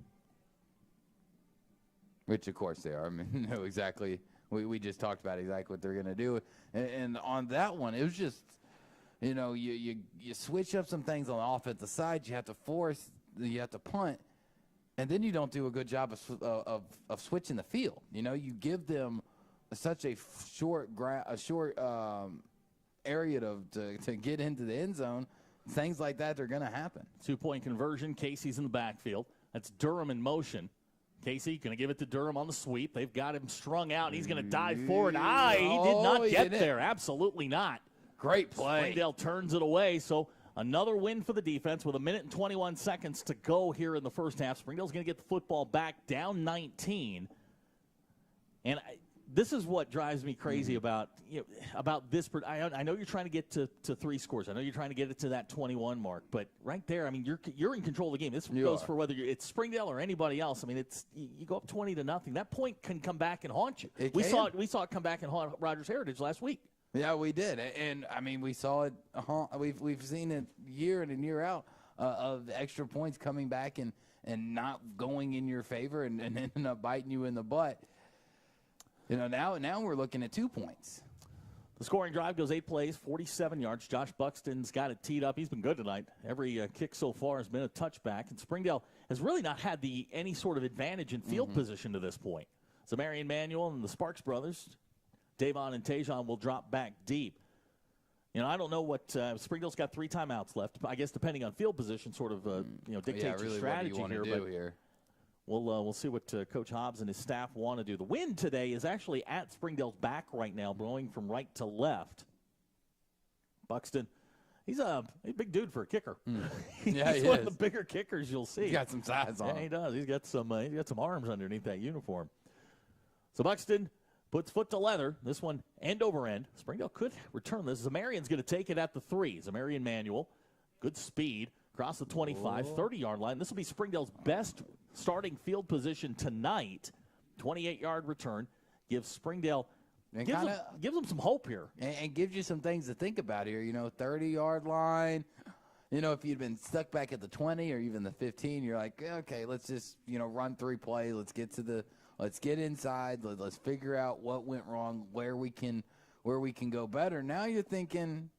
Which, of course, they are. I mean, you know exactly. We just talked about exactly what they're going to do. And on that one, it was just, you know, you switch up some things on the offensive side. You have to force, you have to punt, and then you don't do a good job of switching the field. You know, you give them such a short area to get into the end zone. Things like that are going to happen. 2-point conversion. Casey's in the backfield. That's Durham in motion. Casey going to give it to Durham on the sweep. They've got him strung out. He's going to dive forward. He did not get there. Absolutely not. Great play. Springdale turns it away. So another win for the defense with 1 minute and 21 seconds to go here in the first half. Springdale's going to get the football back down 19. And this is what drives me crazy about this. I know you're trying to get to 3 scores. I know you're trying to get it to that 21 mark. But right there, I mean, you're in control of the game. This goes for whether it's Springdale or anybody else. I mean, you go up 20-0. That point can come back and haunt you. We saw it come back and haunt Rogers Heritage last week. Yeah, we did, and I mean, we saw it. We've seen it year in and year out of extra points coming back and not going in your favor and ending up biting you in the butt. You know, now we're looking at 2 points. The scoring drive goes 8 plays, 47 yards. Josh Buxton's got it teed up. He's been good tonight. Every kick so far has been a touchback, and Springdale has really not had any sort of advantage in field position to this point. Zamarian Manuel and the Sparks brothers, Davon and Tajon, will drop back deep. You know, I don't know what Springdale's got 3 timeouts left. I guess depending on field position, sort of dictates your strategy here. We'll see what Coach Hobbs and his staff want to do. The wind today is actually at Springdale's back right now, blowing from right to left. Buxton, he's a big dude for a kicker. He's one of the bigger kickers you'll see. He's got some size on him. Yeah, he does. He's got some arms underneath that uniform. So Buxton puts foot to leather. This one end over end. Springdale could return this. Zamarian's going to take it at the 3. Zamarian Manuel, good speed. Across the 25, 30-yard line. This will be Springdale's best starting field position tonight. 28-yard return. Gives Springdale, gives them some hope here. And gives you some things to think about here. You know, 30-yard line. You know, if you'd been stuck back at the 20 or even the 15, you're like, okay, let's just, run 3 plays. Let's get inside. Let's figure out what went wrong, where we can go better. Now you're thinking,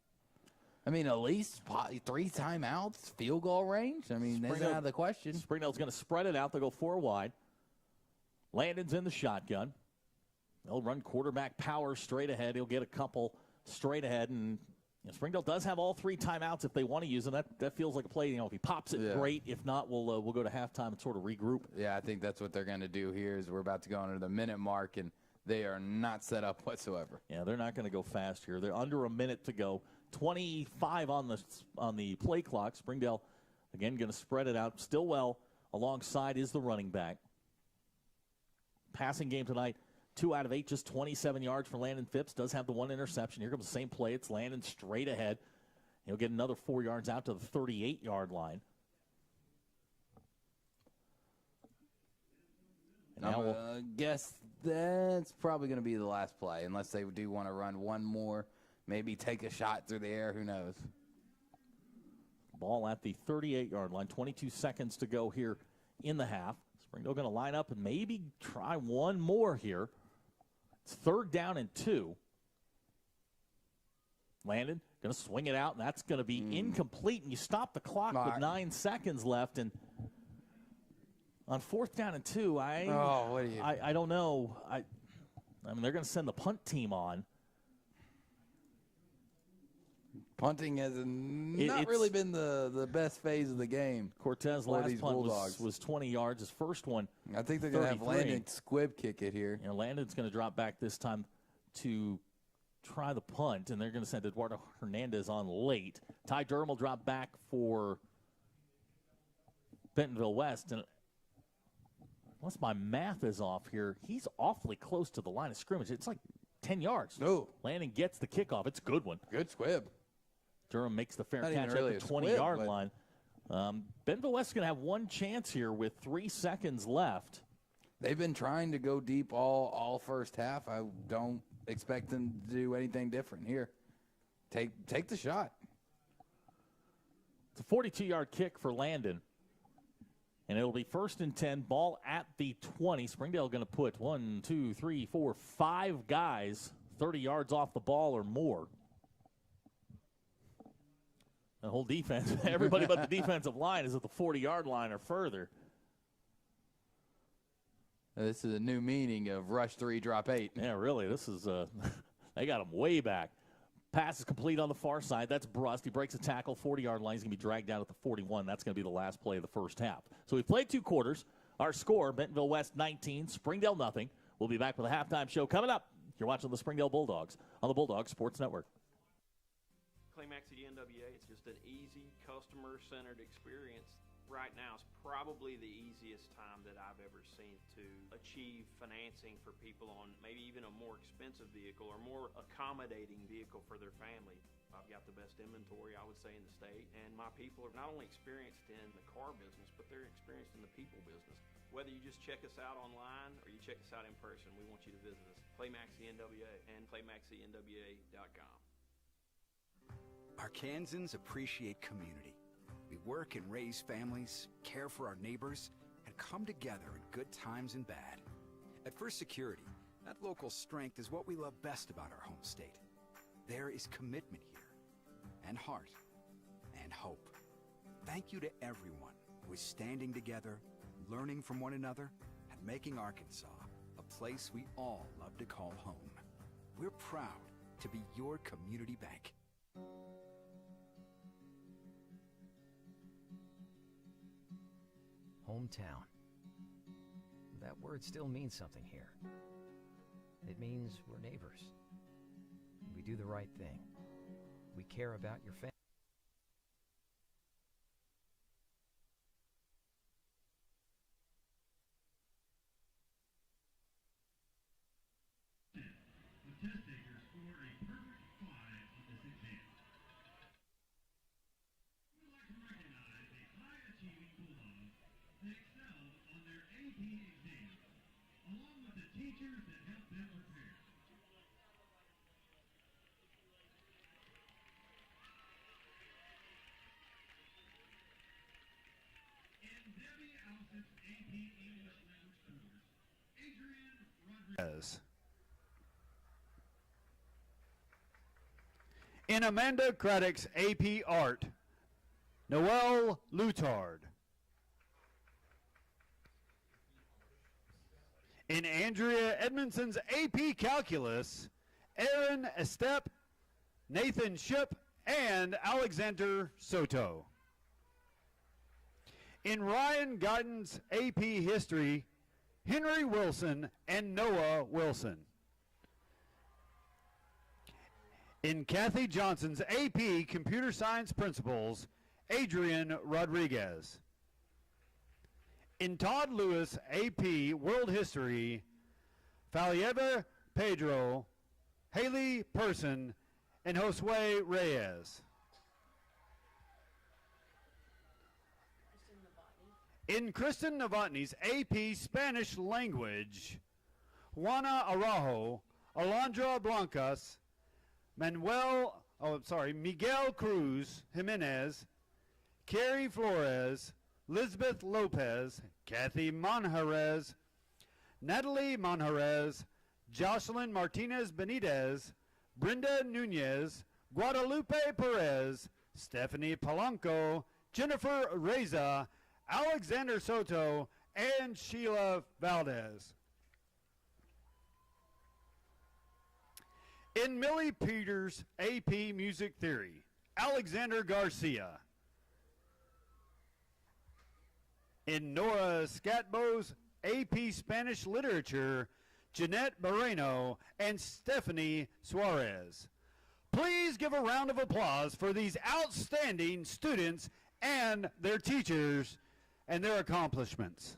I mean, at least 3 timeouts, field goal range. I mean, that's out of the question. Springdale's going to spread it out. They'll go 4 wide. Landon's in the shotgun. They'll run quarterback power straight ahead. He'll get a couple straight ahead, and Springdale does have all 3 timeouts if they want to use them. That feels like a play. If he pops it, great. If not, we'll go to halftime and sort of regroup. Yeah, I think that's what they're going to do here. Is we're about to go under the minute mark, and they are not set up whatsoever. Yeah, they're not going to go fast here. They're under a minute to go. 25 on the play clock. Springdale again going to spread it out. Stillwell alongside is the running back. Passing game tonight. 2 out of 8, just 27 yards for Landon Phipps. Does have the 1 interception. Here comes the same play. It's Landon straight ahead. He'll get another 4 yards out to the 38-yard line. And now I guess that's probably going to be the last play, unless they do want to run one more, maybe take a shot through the air. Who knows? Ball at the 38-yard line. 22 seconds to go here in the half. Springdale going to line up and maybe try one more here. It's 3rd down and 2. Landon going to swing it out, and that's going to be incomplete. And you stop the clock with 9 seconds left. And on 4th down and 2, I don't know. I mean, they're going to send the punt team on. Punting has not really been the best phase of the game. Cortez last punt was 20 yards. His first one, I think they're going to have Landon squib kick it here. Landon's going to drop back this time to try the punt, and they're going to send Eduardo Hernandez on late. Ty Durham will drop back for Bentonville West. And unless my math is off here, he's awfully close to the line of scrimmage. It's like 10 yards. No. Landon gets the kickoff. It's a good one. Good squib. Durham makes the fair catch at the 20-yard line. Bentonville West is going to have one chance here with 3 seconds left. They've been trying to go deep all first half. I don't expect them to do anything different here. Take the shot. It's a 42-yard kick for Landon. And it'll be 1st and 10, ball at the 20. Springdale going to put 5 guys 30 yards off the ball or more. The whole defense, everybody but the defensive line is at the 40-yard line or further. This is a new meaning of rush 3, drop 8. Yeah, really. This is they got him way back. Pass is complete on the far side. That's Brust. He breaks a tackle. 40-yard line. He's going to be dragged down at the 41. That's going to be the last play of the first half. So we've played 2 quarters. Our score, Bentonville West 19, Springdale nothing. We'll be back with a halftime show coming up. You're watching the Springdale Bulldogs on the Bulldog Sports Network. Climax at NWA, it's just an easy, customer-centered experience. Right now is probably the easiest time that I've ever seen to achieve financing for people on maybe even a more expensive vehicle or more accommodating vehicle for their family. I've got the best inventory, I would say, in the state, and my people are not only experienced in the car business, but they're experienced in the people business. Whether you just check us out online or you check us out in person, we want you to visit us. Climax NWA and climaxnwa.com. Arkansans appreciate community. We work and raise families, care for our neighbors, and come together in good times and bad. At First Security, that local strength is what we love best about our home state. There is commitment here, and heart, and hope. Thank you to everyone who is standing together, learning from one another, and making Arkansas a place we all love to call home. We're proud to be your community bank. Hometown. That word still means something here. It means we're neighbors. We do the right thing. We care about your family. In Amanda Craddock's AP Art, Noelle Lutard. In Andrea Edmondson's AP Calculus, Aaron Estep, Nathan Ship, and Alexander Soto. In Ryan Guyton's AP History, Henry Wilson and Noah Wilson. In Kathy Johnson's AP Computer Science Principles, Adrian Rodriguez. In Todd Lewis AP World History, Falieva Pedro, Haley Person, and Josue Reyes. In Kristen Novotny's AP Spanish Language, Juana Araujo, Alondra Blancas, Miguel Cruz Jimenez, Carrie Flores, Lisbeth Lopez, Kathy Monjarez, Natalie Monjarez, Jocelyn Martinez Benitez, Brenda Nunez, Guadalupe Perez, Stephanie Polanco, Jennifer Reza, Alexander Soto, and Sheila Valdez. In Millie Peters' AP Music Theory, Alexander Garcia. In Nora Scatbo's AP Spanish Literature, Jeanette Moreno and Stephanie Suarez. Please give a round of applause for these outstanding students and their teachers and their accomplishments.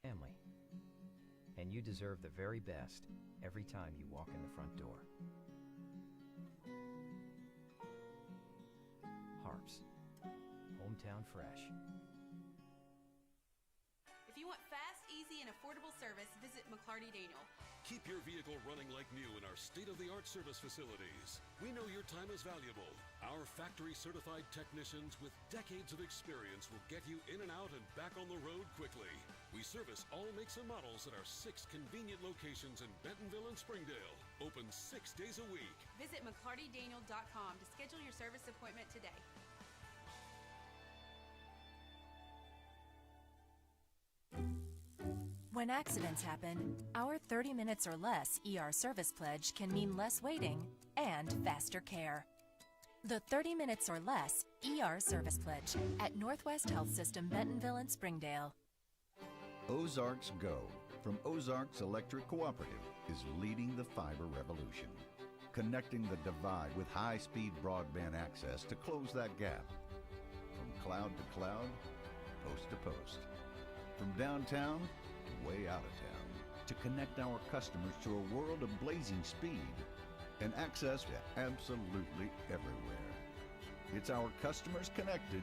Family. And you deserve the very best every time you walk in the front door. Harps. Hometown fresh. If you want fast, easy, and affordable service, visit McClarty Daniel. Keep your vehicle running like new in our state-of-the-art service facilities. We know your time is valuable. Our factory-certified technicians with decades of experience will get you in and out and back on the road quickly. We service all makes and models at our 6 convenient locations in Bentonville and Springdale. Open 6 days a week. Visit McClartyDaniel.com to schedule your service appointment today. When accidents happen, our 30 minutes or less ER service pledge can mean less waiting and faster care. The 30 minutes or less ER service pledge at Northwest Health System Bentonville and Springdale. Ozarks Go from Ozarks Electric Cooperative is leading the fiber revolution, connecting the divide with high-speed broadband access to close that gap. From cloud to cloud, post to post. From downtown to way out of town, to connect our customers to a world of blazing speed and access to absolutely everywhere. It's our customers connected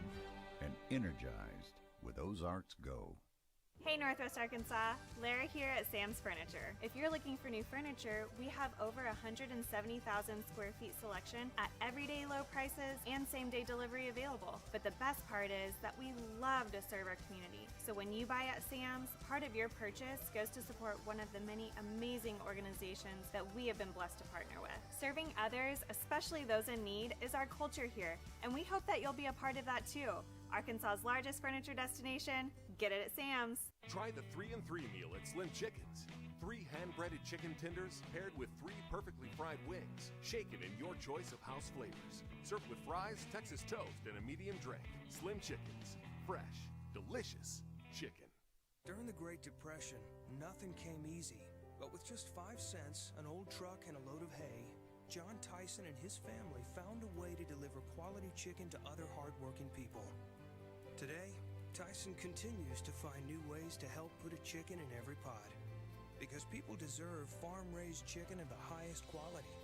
and energized with Ozarks Go. Hey Northwest Arkansas, Lara here at Sam's Furniture. If you're looking for new furniture, we have over 170,000 square feet selection at everyday low prices and same-day delivery available. But the best part is that we love to serve our community. So when you buy at Sam's, part of your purchase goes to support one of the many amazing organizations that we have been blessed to partner with. Serving others, especially those in need, is our culture here, and we hope that you'll be a part of that too. Arkansas's largest furniture destination, get it at Sam's. Try the 3 and 3 meal at Slim Chickens. 3 hand-breaded chicken tenders paired with 3 perfectly fried wings, shaken in your choice of house flavors. Served with fries, Texas toast, and a medium drink. Slim Chickens. Fresh, delicious chicken. During the Great Depression, nothing came easy. But with just 5 cents, an old truck, and a load of hay, John Tyson and his family found a way to deliver quality chicken to other hardworking people. Today, Tyson continues to find new ways to help put a chicken in every pot. Because people deserve farm-raised chicken of the highest quality.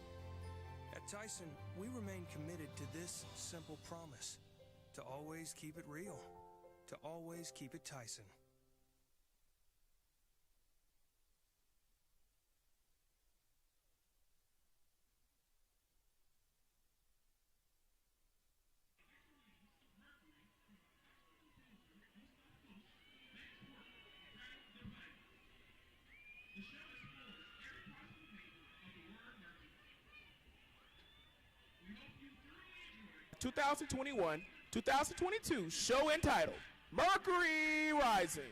At Tyson, we remain committed to this simple promise: to always keep it real, to always keep it Tyson. 2021-2022 show entitled Mercury Rising.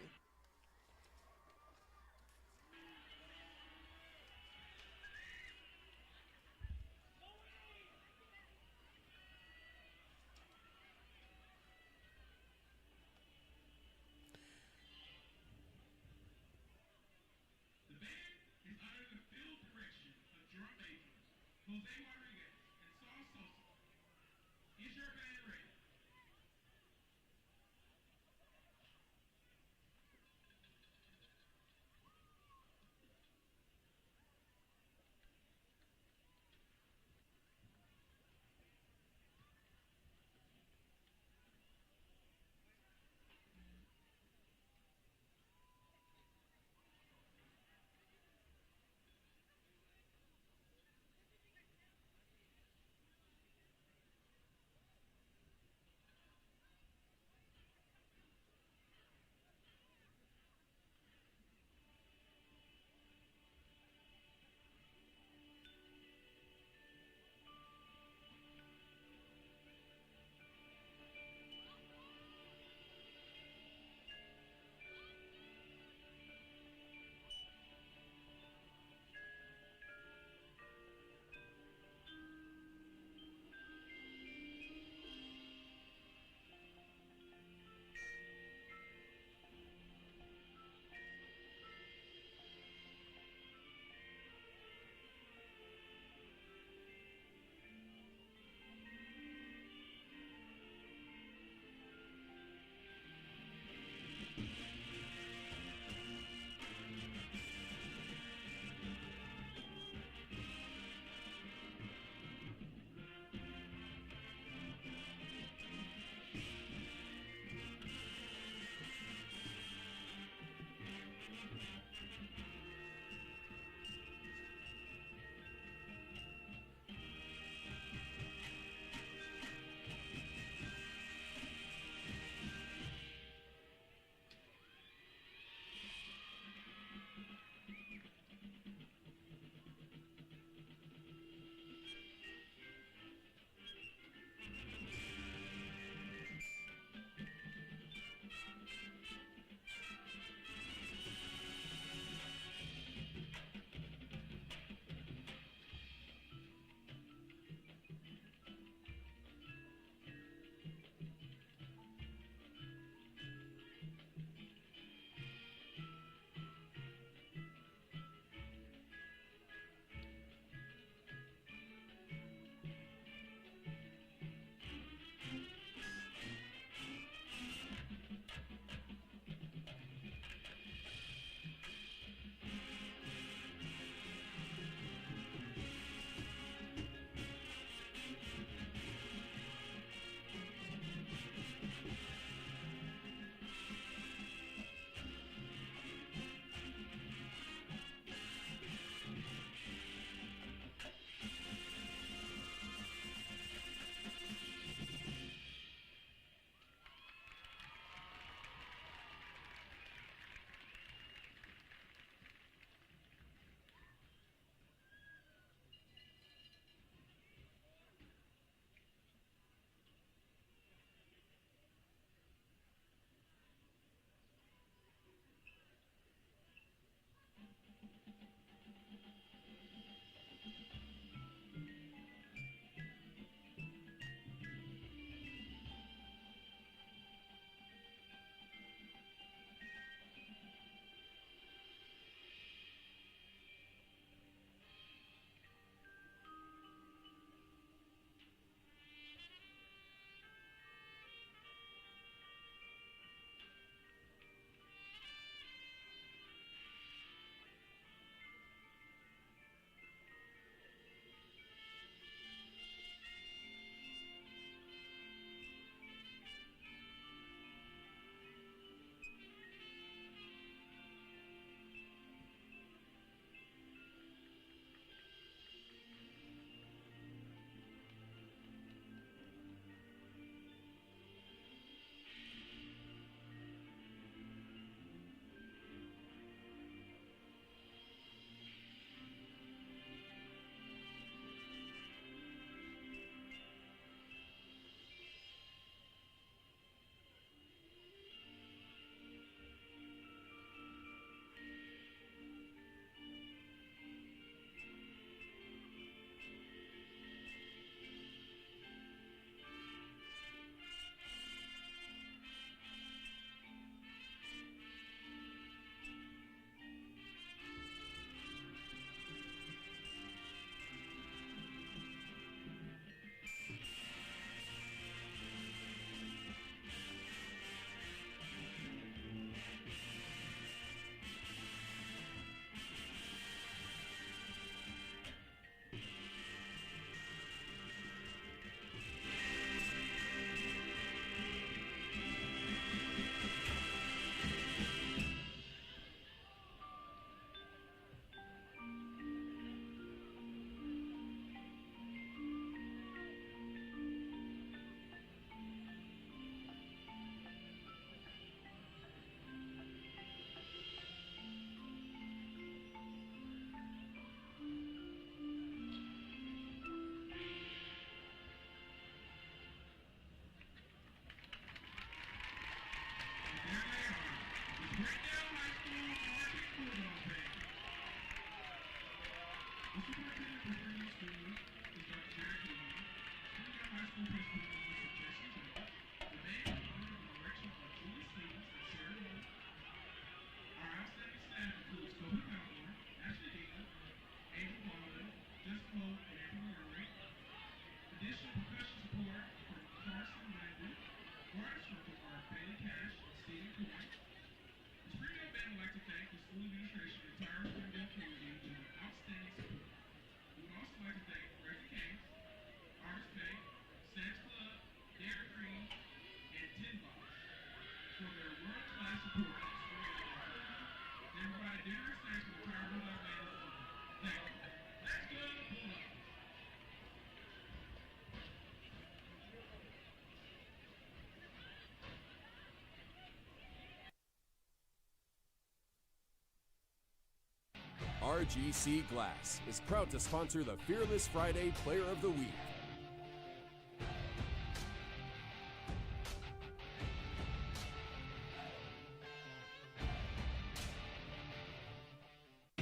RGC Glass is proud to sponsor the Fearless Friday Player of the Week.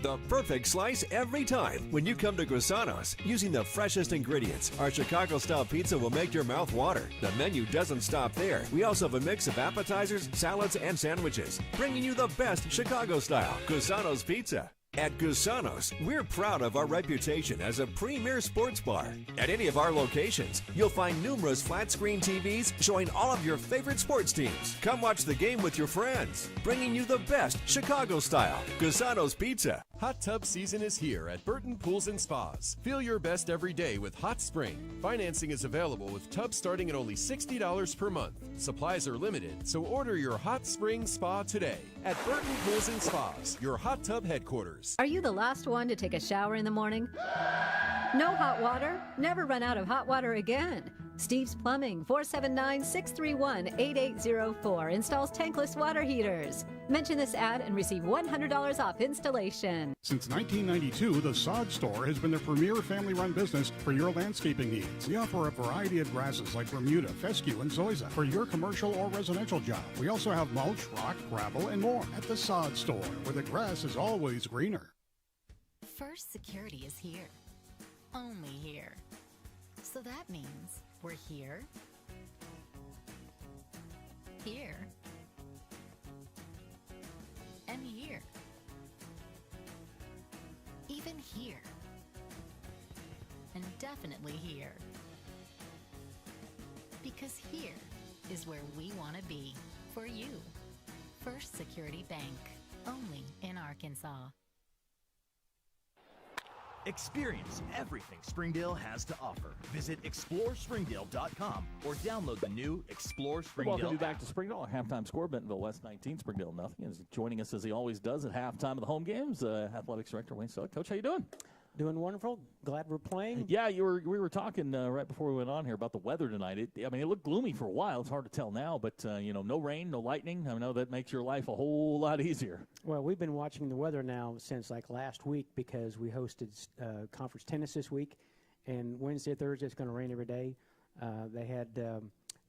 The perfect slice every time when you come to Gusanos. Using the freshest ingredients, our Chicago-style pizza will make your mouth water. The menu doesn't stop there. We also have a mix of appetizers, salads, and sandwiches, bringing you the best Chicago-style Gusanos pizza. At Gusanos, we're proud of our reputation as a premier sports bar. At any of our locations, you'll find numerous flat-screen TVs showing all of your favorite sports teams. Come watch the game with your friends, bringing you the best Chicago-style Gusanos pizza. Hot tub season is here at Burton Pools and Spas. Feel your best every day with Hot Spring. Financing is available with tubs starting at only $60 per month. Supplies are limited, so order your Hot Spring Spa today at Burton Pools and Spas, your hot tub headquarters. Are you the last one to take a shower in the morning? No hot water? Never run out of hot water again. Steve's Plumbing, 479-631-8804, installs tankless water heaters. Mention this ad and receive $100 off installation. Since 1992, the Sod Store has been the premier family-run business for your landscaping needs. We offer a variety of grasses like Bermuda, fescue, and zoysia for your commercial or residential job. We also have mulch, rock, gravel, and more at the Sod Store, where the grass is always greener. First Security is here. Only here. So that means we're here, here, and here. Even here. And definitely here. Because here is where we want to be for you. First Security Bank. Only in Arkansas. Experience everything Springdale has to offer. Visit ExploreSpringdale.com or download the new Explore Springdale Welcome back app. to Springdale. Our halftime score, Bentonville West 19, Springdale nothing. Is joining us as he always does at halftime of the home games, Athletics Director Wayne Stoic. Coach, how you doing? Doing wonderful. Glad we're playing. Yeah, we were talking right before we went on here about the weather tonight. It looked gloomy for a while. It's hard to tell now, but no rain, no lightning. I know that makes your life a whole lot easier. Well, we've been watching the weather now since like last week because we hosted conference tennis this week, and Wednesday, Thursday it's going to rain every day. They had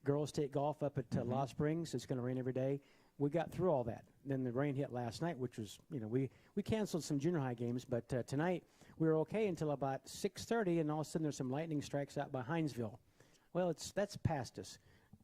girls take golf up at Lost Springs. It's going to rain every day. We got through all that. Then the rain hit last night, which was we canceled some junior high games, but tonight we were okay until about 6:30, and all of a sudden there's some lightning strikes out by Hinesville. Well, that's past us.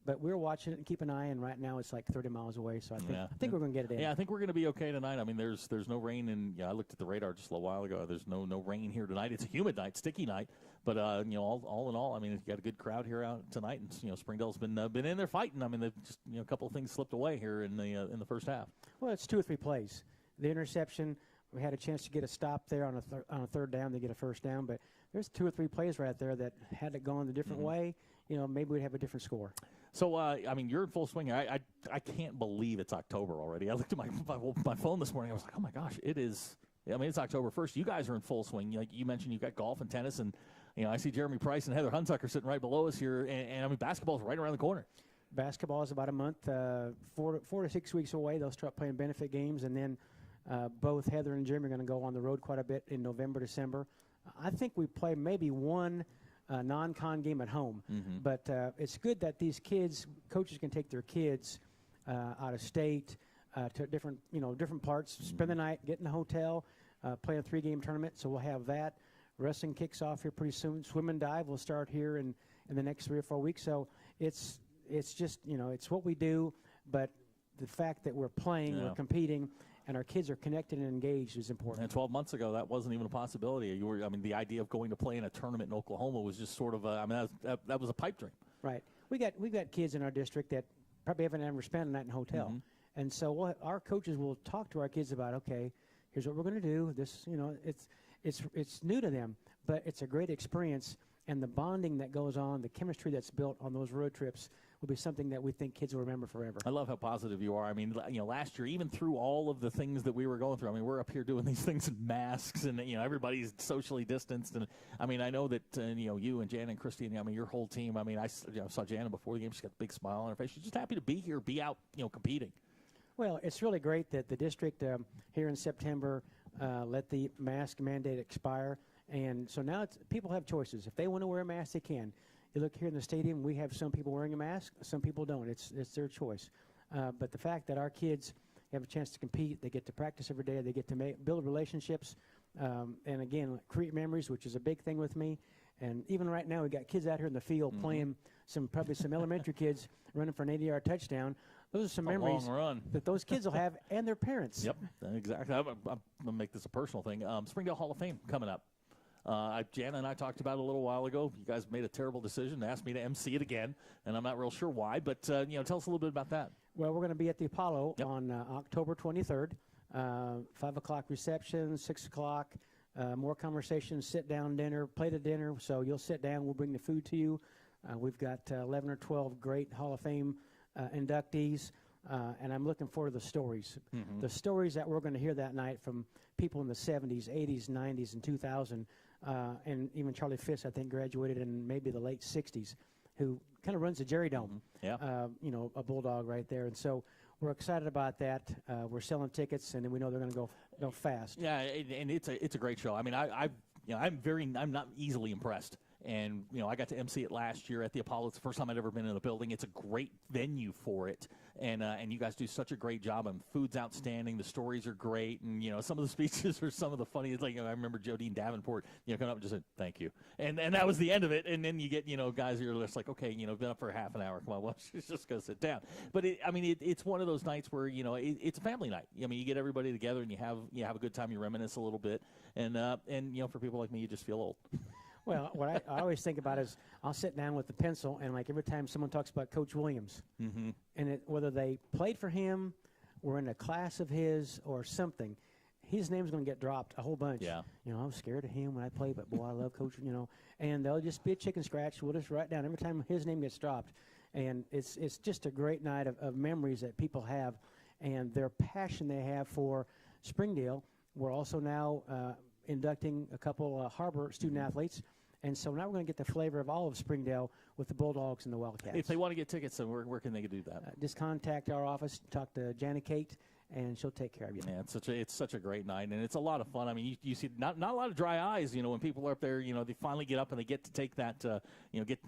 But we're watching it and keep an eye, and right now it's like 30 miles away, so I think we're going to get it in. Yeah, I think we're going to be okay tonight. I mean, there's no rain, and I looked at the radar just a little while ago. There's no rain here tonight. It's a humid night, sticky night, but all in all, I mean, you got a good crowd here out tonight, and Springdale's been in there fighting. I mean, they've just a couple of things slipped away here in the first half. Well, it's 2 or 3 plays. The interception, we had a chance to get a stop there on a third down to get a first down, but there's 2 or 3 plays right there that had it gone a different way. Maybe we'd have a different score. So, you're in full swing here. I can't believe it's October already. I looked at my phone this morning. I was like, oh, my gosh, it is. I mean, it's October 1st. You guys are in full swing. Like you mentioned, you've got golf and tennis. And, I see Jeremy Price and Heather Huntucker sitting right below us here. And I mean, basketball's right around the corner. Basketball is about a month, 4 to 6 weeks away. They'll start playing benefit games. And then both Heather and Jeremy are going to go on the road quite a bit in November, December. I think we play maybe one non-con game at home. But it's good that these coaches can take their kids out of state to different parts, spend the night, get in the hotel, play a 3-game tournament. So we'll have that. Wrestling kicks off here pretty soon. Swim and dive will start here in the next 3 or 4 weeks. So it's just, it's what we do. But the fact that we're playing, we're competing, and our kids are connected and engaged is important. And 12 months ago, that wasn't even a possibility. The idea of going to play in a tournament in Oklahoma was just sort of that was a pipe dream. Right. We've got kids in our district that probably haven't ever spent a night in a hotel. And so our coaches will talk to our kids about, okay, here's what we're going to do. This, it's new to them, but it's a great experience. And the bonding that goes on, the chemistry that's built on those road trips will be something that we think kids will remember forever. I love how positive you are. I mean, last year, even through all of the things that we were going through, I mean, we're up here doing these things in masks and, everybody's socially distanced. And, I mean, I know that, you and Jan and Christine, your whole team, I mean, I saw Jana before the game. She's got a big smile on her face. She's just happy to be here, be out, competing. Well, it's really great that the district here in September let the mask mandate expire. And so now people have choices. If they want to wear a mask, they can. You look here in the stadium, we have some people wearing a mask, some people don't. It's their choice. But the fact that our kids have a chance to compete, they get to practice every day, they get to build relationships, and again, create memories, which is a big thing with me. And even right now, we got kids out here in the field playing probably some elementary kids running for an 80-yard touchdown. Those are some memories that those kids will have, and their parents. Yep, exactly. I'm going to make this a personal thing. Springdale Hall of Fame coming up. Jana and I talked about it a little while ago. You guys made a terrible decision, asked me to MC it again, and I'm not real sure why. But tell us a little bit about that. Well, we're going to be at the Apollo on October 23rd. 5 o'clock reception, 6 o'clock. More conversations, sit-down dinner, plate of dinner. So you'll sit down. We'll bring the food to you. We've got 11 or 12 great Hall of Fame inductees, and I'm looking forward to the stories. The stories that we're going to hear that night from people in the 70s, 80s, 90s, and 2000, and even Charlie Fisk, I think, graduated in maybe the late 60s, who kind of runs the Jerry Dome. A Bulldog right there. And so we're excited about that. We're selling tickets, and then we know they're going to go fast. Yeah, and it's a great show. I mean, I'm not easily impressed. And, I got to MC it last year at the Apollo. It's the first time I'd ever been in a building. It's a great venue for it. And you guys do such a great job. And food's outstanding. The stories are great. And, some of the speeches are some of the funniest. Like, I remember Jodine Davenport, coming up and just said, thank you. And that was the end of it. And then you get, guys who are just like, okay, been up for a half an hour. Come on, well, she's just going to sit down. But, it's one of those nights where, it's a family night. You get everybody together and you have a good time. You reminisce a little bit. And for people like me, you just feel old. Well, what I always think about is I'll sit down with the pencil, and like every time someone talks about Coach Williams, and whether they played for him, were in a class of his, or something, his name's going to get dropped a whole bunch. Yeah. I was scared of him when I played, but boy, I love Coach. And they'll just be a chicken scratch. We'll just write down every time his name gets dropped, and it's just a great night of memories that people have, and their passion they have for Springdale. We're also now inducting a couple Harbor student athletes. And so now we're going to get the flavor of all of Springdale with the Bulldogs and the Wildcats. If they want to get tickets, then where can they do that? Just contact our office, talk to Janet Kate, and she'll take care of you. Yeah, it's such a great night, and it's a lot of fun. I mean, you see not a lot of dry eyes, when people are up there, they finally get up and they get to take that,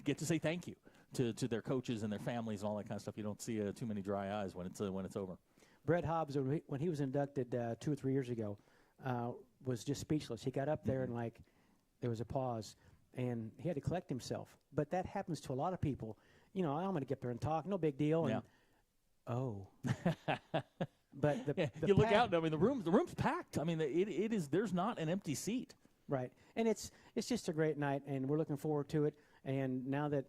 get to say thank you to their coaches and their families and all that kind of stuff. You don't see too many dry eyes when it's over. Brett Hobbs, when he was inducted 2 or 3 years ago, was just speechless. He got up there and there was a pause. And he had to collect himself. But that happens to a lot of people. I'm going to get there and talk. No big deal. And, But you look out. I mean, the room's packed. I mean, it is. There's not an empty seat. Right. And it's just a great night, and we're looking forward to it. And now that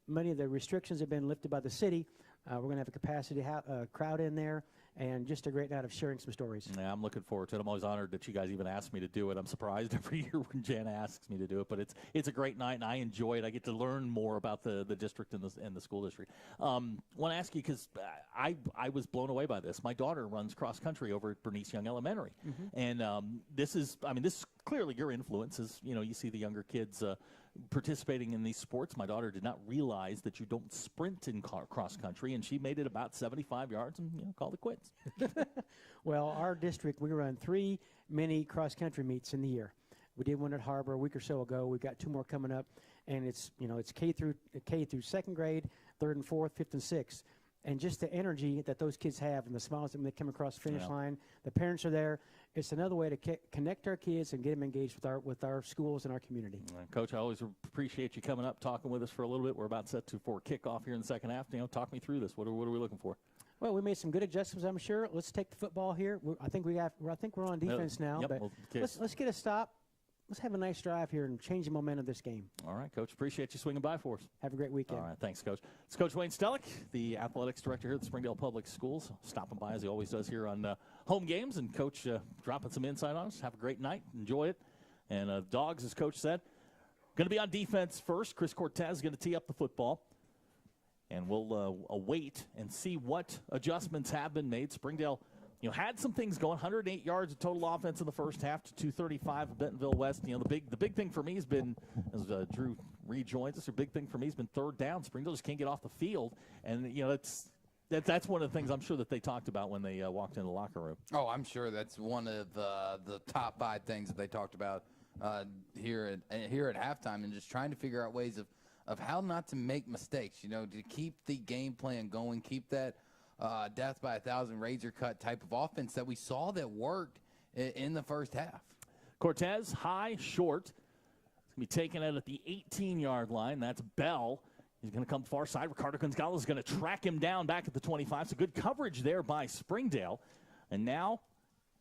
many of the restrictions have been lifted by the city, we're going to have a capacity crowd in there, and just a great night of sharing some stories. Yeah, I'm looking forward to it. I'm always honored that you guys even asked me to do it. I'm surprised every year when Jana asks me to do it, but it's a great night, and I enjoy it. I get to learn more about the district and the school district. Want to ask you, because I was blown away by this. My daughter runs cross country over at Bernice Young Elementary, and this is clearly your influence. As you see the younger kids participating in these sports. My daughter did not realize that you don't sprint in cross country, and she made it about 75 yards and called it quits. Well, our district, we run 3 mini cross country meets in the year. We did one at Harbor a week or so ago. We've got 2 more coming up, and it's K through 2nd grade, 3rd and 4th, 5th and 6th. And just the energy that those kids have and the smiles when they come across the finish line, the parents are there. It's another way to connect our kids and get them engaged with our schools and our community. Coach, I always appreciate you coming up, talking with us for a little bit. We're about set for kickoff here in the second half. Talk me through this. What are we looking for? Well, we made some good adjustments, I'm sure. Let's take the football here. I think we're on defense now. Yep, but let's get a stop. Let's have a nice drive here and change the momentum of this game. All right, Coach. Appreciate you swinging by for us. Have a great weekend. All right, thanks, Coach. It's Coach Wayne Stellick, the athletics director here at the Springdale Public Schools, stopping by as he always does here on home games. And Coach dropping some insight on us. Have a great night. Enjoy it. And Dogs, as Coach said, going to be on defense first. Chris Cortez is going to tee up the football. And we'll await and see what adjustments have been made. Springdale had some things going. 108 yards of total offense in the first half to 235 of Bentonville West. The big thing for me has been, as Drew rejoins us, the big thing for me has been 3rd down. Springdale just can't get off the field, and it's That's one of the things I'm sure that they talked about when they walked in the locker room. Oh, I'm sure that's one of the top 5 things that they talked about here at halftime, and just trying to figure out ways of how not to make mistakes, to keep the game plan going, keep that death by 1,000 razor cut type of offense that we saw that worked in the first half. Cortez, high, short. It's going to be taken out at the 18-yard line. That's Bell. He's going to come far side. Ricardo Gonzalez is going to track him down back at the 25. So good coverage there by Springdale. And now,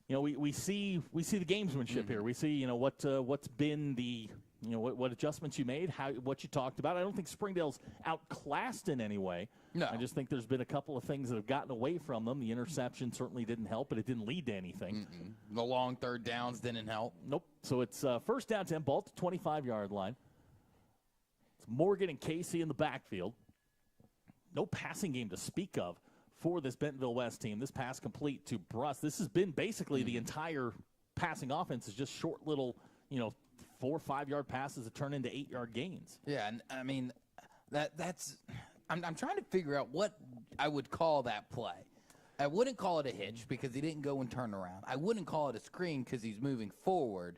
we see the gamesmanship here. We see, what's been the, what adjustments you made, what you talked about. I don't think Springdale's outclassed in any way. No. I just think there's been a couple of things that have gotten away from them. The interception certainly didn't help, but it didn't lead to anything. The long third downs didn't help. Nope. So it's first down 10, ball to 25-yard line. It's Morgan and Casey in the backfield. No passing game to speak of for this Bentonville West team. This pass complete to Brust. This has been basically the entire passing offense is just short little, 4 or 5 yard passes that turn into 8-yard gains. Yeah, and I mean that's I'm trying to figure out what I would call that play. I wouldn't call it a hitch because he didn't go and turn around. I wouldn't call it a screen because he's moving forward.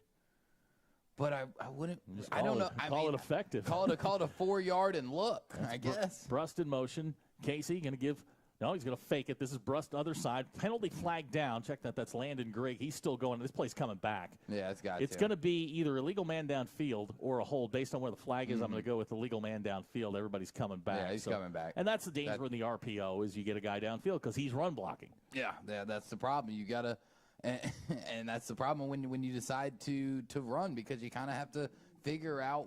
But I wouldn't. I don't know. Call it effective. Call it a 4-yard and look. I guess. Brust in motion. Casey going to give. No, he's going to fake it. This is Brust other side. Penalty flag down. Check that. That's Landon Grigg. He's still going. This play's coming back. Yeah, it's going to be either a legal man downfield or a hold. Based on where the flag is, I'm going to go with the legal man downfield. Everybody's coming back. Yeah, he's coming back. And that's the danger in the RPO is you get a guy downfield because he's run blocking. Yeah, that's the problem. You got to, and that's the problem when you decide to run, because you kind of have to figure out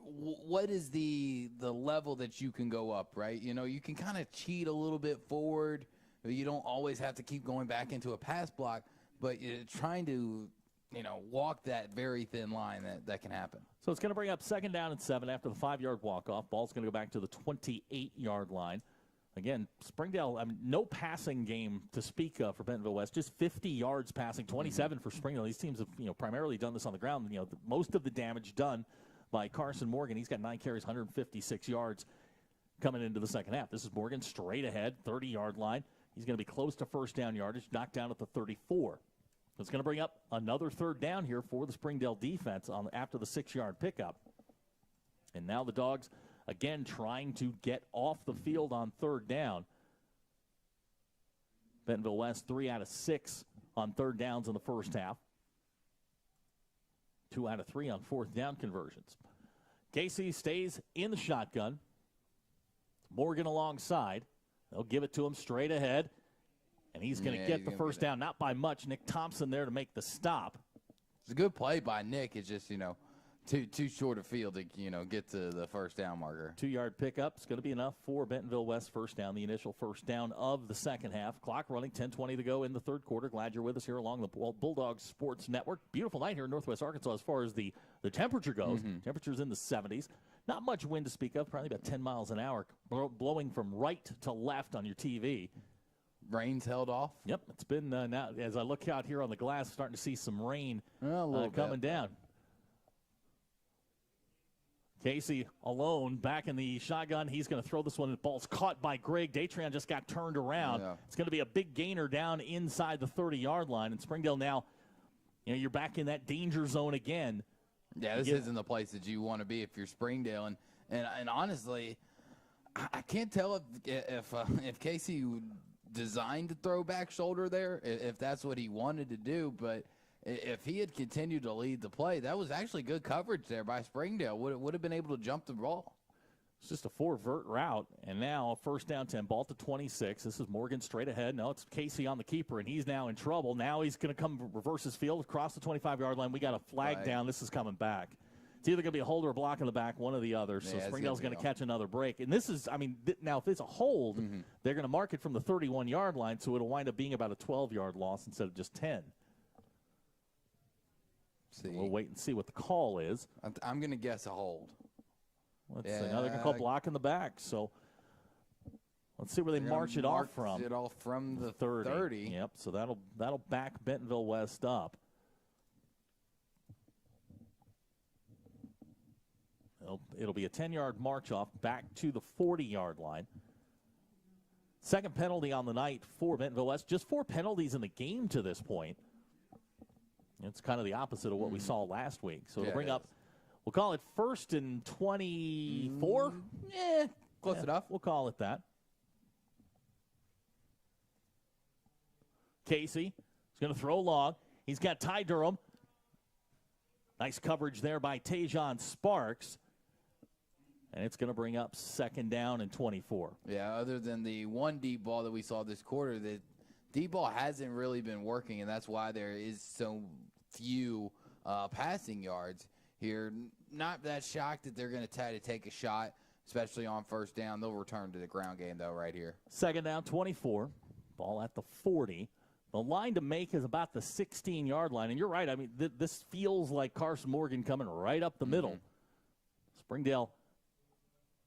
what is the level that you can go up, right? You can kind of cheat a little bit forward. You don't always have to keep going back into a pass block, but you're trying to, walk that very thin line that can happen. So it's going to bring up 2nd down and 7 after the 5-yard walk-off. Ball's going to go back to the 28-yard line. Again, Springdale, no passing game to speak of for Bentonville West. Just 50 yards passing, 27 for Springdale. These teams have, primarily done this on the ground. Most of the damage done by Carson Morgan. He's got 9 carries, 156 yards coming into the second half. This is Morgan straight ahead, 30-yard line. He's going to be close to first down yardage, knocked down at the 34. It's going to bring up another 3rd down here for the Springdale defense after the 6-yard pickup. And now the Dogs, again, trying to get off the field on 3rd down. Bentonville West, 3 out of 6 on 3rd downs in the first half. 2 out of 3 on 4th down conversions. Casey stays in the shotgun. Morgan alongside. They'll give it to him straight ahead. And he's going to get the first down, not by much. Nick Thompson there to make the stop. It's a good play by Nick. It's just, too short a field to, get to the first down marker. 2-yard pickup is going to be enough for Bentonville West first down, the initial first down of the second half. Clock running, 10:20 to go in the 3rd quarter. Glad you're with us here along the Bulldogs Sports Network. Beautiful night here in Northwest Arkansas as far as the temperature goes. Temperature's in the 70s. Not much wind to speak of, probably about 10 miles an hour, blowing from right to left on your TV. Rain's held off? Yep, it's been now, as I look out here on the glass, starting to see some rain coming down. Casey alone, back in the shotgun. He's going to throw this one. The ball's caught by Greg. Datreon just got turned around. Yeah. It's going to be a big gainer down inside the 30-yard line. And Springdale now, you're back in that danger zone again. Yeah, this isn't the place that you want to be if you're Springdale. And honestly, I can't tell if Casey designed to throw back shoulder there, if that's what he wanted to do, but if he had continued to lead the play, that was actually good coverage there by Springdale. Would have been able to jump the ball. It's just a 4-vert route, and now first down 10, ball to 26. This is Morgan straight ahead. No, it's Casey on the keeper, and he's now in trouble. Now he's going to come reverse his field across the 25-yard line. We got a flag down. This is coming back. It's either going to be a hold or a block in the back, one or the other. So Springdale's going to catch another break. And this is, now if it's a hold, they're going to mark it from the 31-yard line, so it'll wind up being about a 12-yard loss instead of just 10. So we'll wait and see what the call is. I'm going to guess a hold. Let's see. Now they're going to call block in the back. So let's see where they march it off from. It off from the 30. Yep. So that'll back Bentonville West up. It'll be a 10-yard march off back to the 40-yard line. Second penalty on the night for Bentonville West. Just 4 penalties in the game to this point. It's kind of the opposite of what we saw last week. So it'll bring up, we'll call it 1st and 24. Close enough. We'll call it that. Casey is going to throw long. He's got Ty Durham. Nice coverage there by Tajon Sparks. And it's going to bring up 2nd down and 24. Yeah, other than the one deep ball that we saw this quarter, the deep ball hasn't really been working, and that's why there is so few passing yards here. Not that shocked that they're going to try to take a shot, especially on 1st down. They'll return to the ground game, though, right here. 2nd down, 24. Ball at the 40. The line to make is about the 16-yard line. And you're right. I mean, this feels like Carson Morgan coming right up the middle. Springdale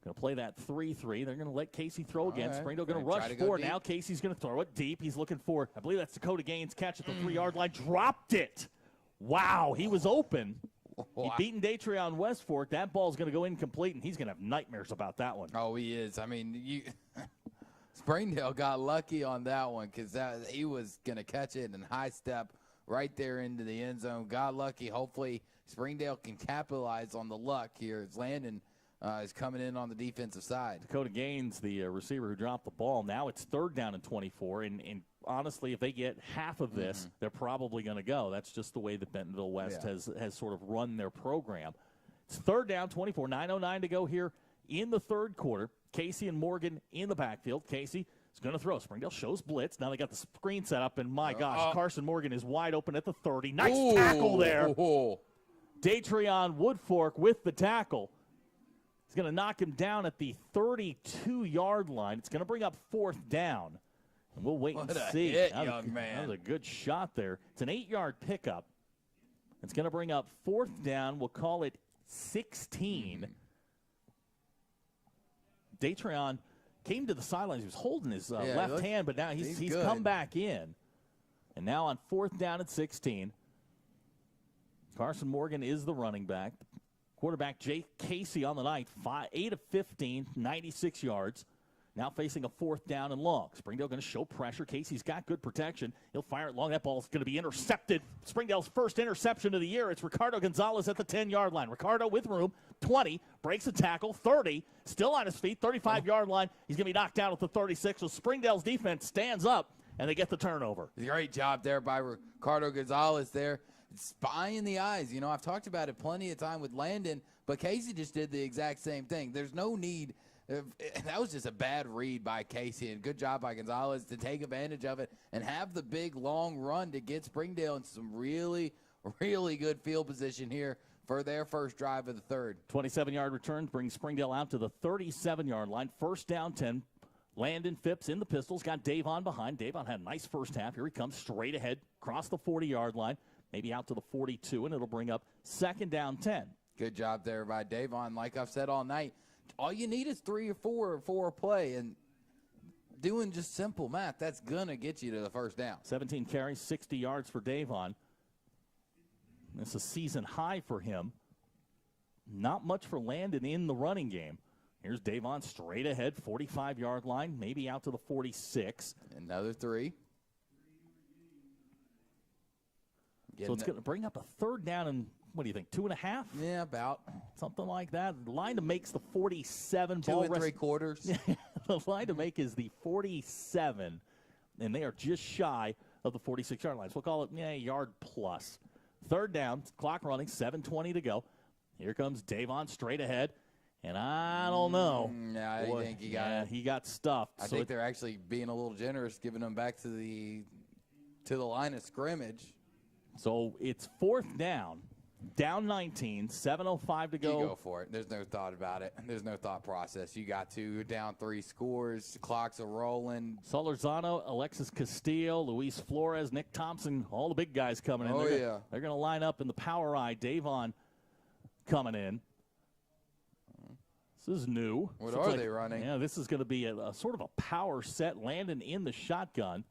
going to play that 3-3. They're going to let Casey throw again. Springdale going to rush forward. Now Casey's going to throw it deep. He's looking for, I believe that's Dakota Gaines' catch at the 3-yard line. Dropped it. Wow, he was open. He's beaten Datreon Westfork. That ball's going to go incomplete, and he's going to have nightmares about that one. Oh, he is. I mean, Springdale got lucky on that one because he was going to catch it in high step right there into the end zone. Got lucky. Hopefully, Springdale can capitalize on the luck here as Landon is coming in on the defensive side. Dakota Gaines, the receiver who dropped the ball. Now it's 3rd down and 24. And honestly, if they get half of this, they're probably going to go. That's just the way that Bentonville West has sort of run their program. It's 3rd down, 24. 9:09 to go here in the 3rd quarter. Casey and Morgan in the backfield. Casey is going to throw. Springdale shows blitz. Now they got the screen set up, and my gosh, Carson Morgan is wide open at the 30. Nice tackle there. Datreon Woodfork with the tackle. He's going to knock him down at the 32-yard line. It's going to bring up 4th down. And we'll wait and see. Hit, young man. That was a good shot there. It's an 8-yard pickup. It's going to bring up 4th down. We'll call it 16. Datreon came to the sidelines. He was holding his left hand, but now he's come back in. And now on 4th down at 16, Carson Morgan is the running back. Quarterback Jake Casey on the night, 8 of 15, 96 yards. Now facing a 4th down and long. Springdale going to show pressure. Casey's got good protection. He'll fire it long. That ball's going to be intercepted. Springdale's first interception of the year. It's Ricardo Gonzalez at the 10-yard line. Ricardo with room, 20, breaks a tackle, 30, still on his feet, 35-yard line. He's going to be knocked down at the 36. So Springdale's defense stands up, and they get the turnover. Great job there by Ricardo Gonzalez there. Spy in the eyes. You know, I've talked about it plenty of time with Landon, but Casey just did the exact same thing. There's no need. That was just a bad read by Casey, and good job by Gonzalez to take advantage of it and have the big, long run to get Springdale in some really, really good field position here for their first drive of the 3rd. 27-yard return brings Springdale out to the 37-yard line. 1st down, 10. Landon Phipps in the pistols. Got Davon behind. Davon had a nice first half. Here he comes straight ahead, across the 40-yard line, maybe out to the 42, and it'll bring up 2nd down, 10. Good job there by Davon. Like I've said all night, all you need is 3 or 4 for a play, and doing just simple math, that's going to get you to the 1st down. 17 carries, 60 yards for Davon. It's a season high for him. Not much for Landon in the running game. Here's Davon straight ahead, 45-yard line, maybe out to the 46. Another 3. So it's going to bring up a 3rd down and, what do you think, 2.5? Yeah, about. Something like that. The line to make's the 47. 2 3/4. The line to make is the 47, and they are just shy of the 46-yard line. So we'll call it a yard plus. 3rd down, clock running, 7:20 to go. Here comes Davon straight ahead, and I don't know. Yeah, I think he got stuffed. I think they're actually being a little generous, giving them back to the line of scrimmage. So it's 4th down, down 19, 7:05 to go. You go for it. There's no thought about it. There's no thought process. You got to. You're down 3 scores. The clocks are rolling. Solorzano, Alexis Castillo, Luis Flores, Nick Thompson, all the big guys coming in. They're going to line up in the power eye. Davon coming in. This is new. What are they running? Yeah, this is going to be a sort of a power set. Landon in the shotgun.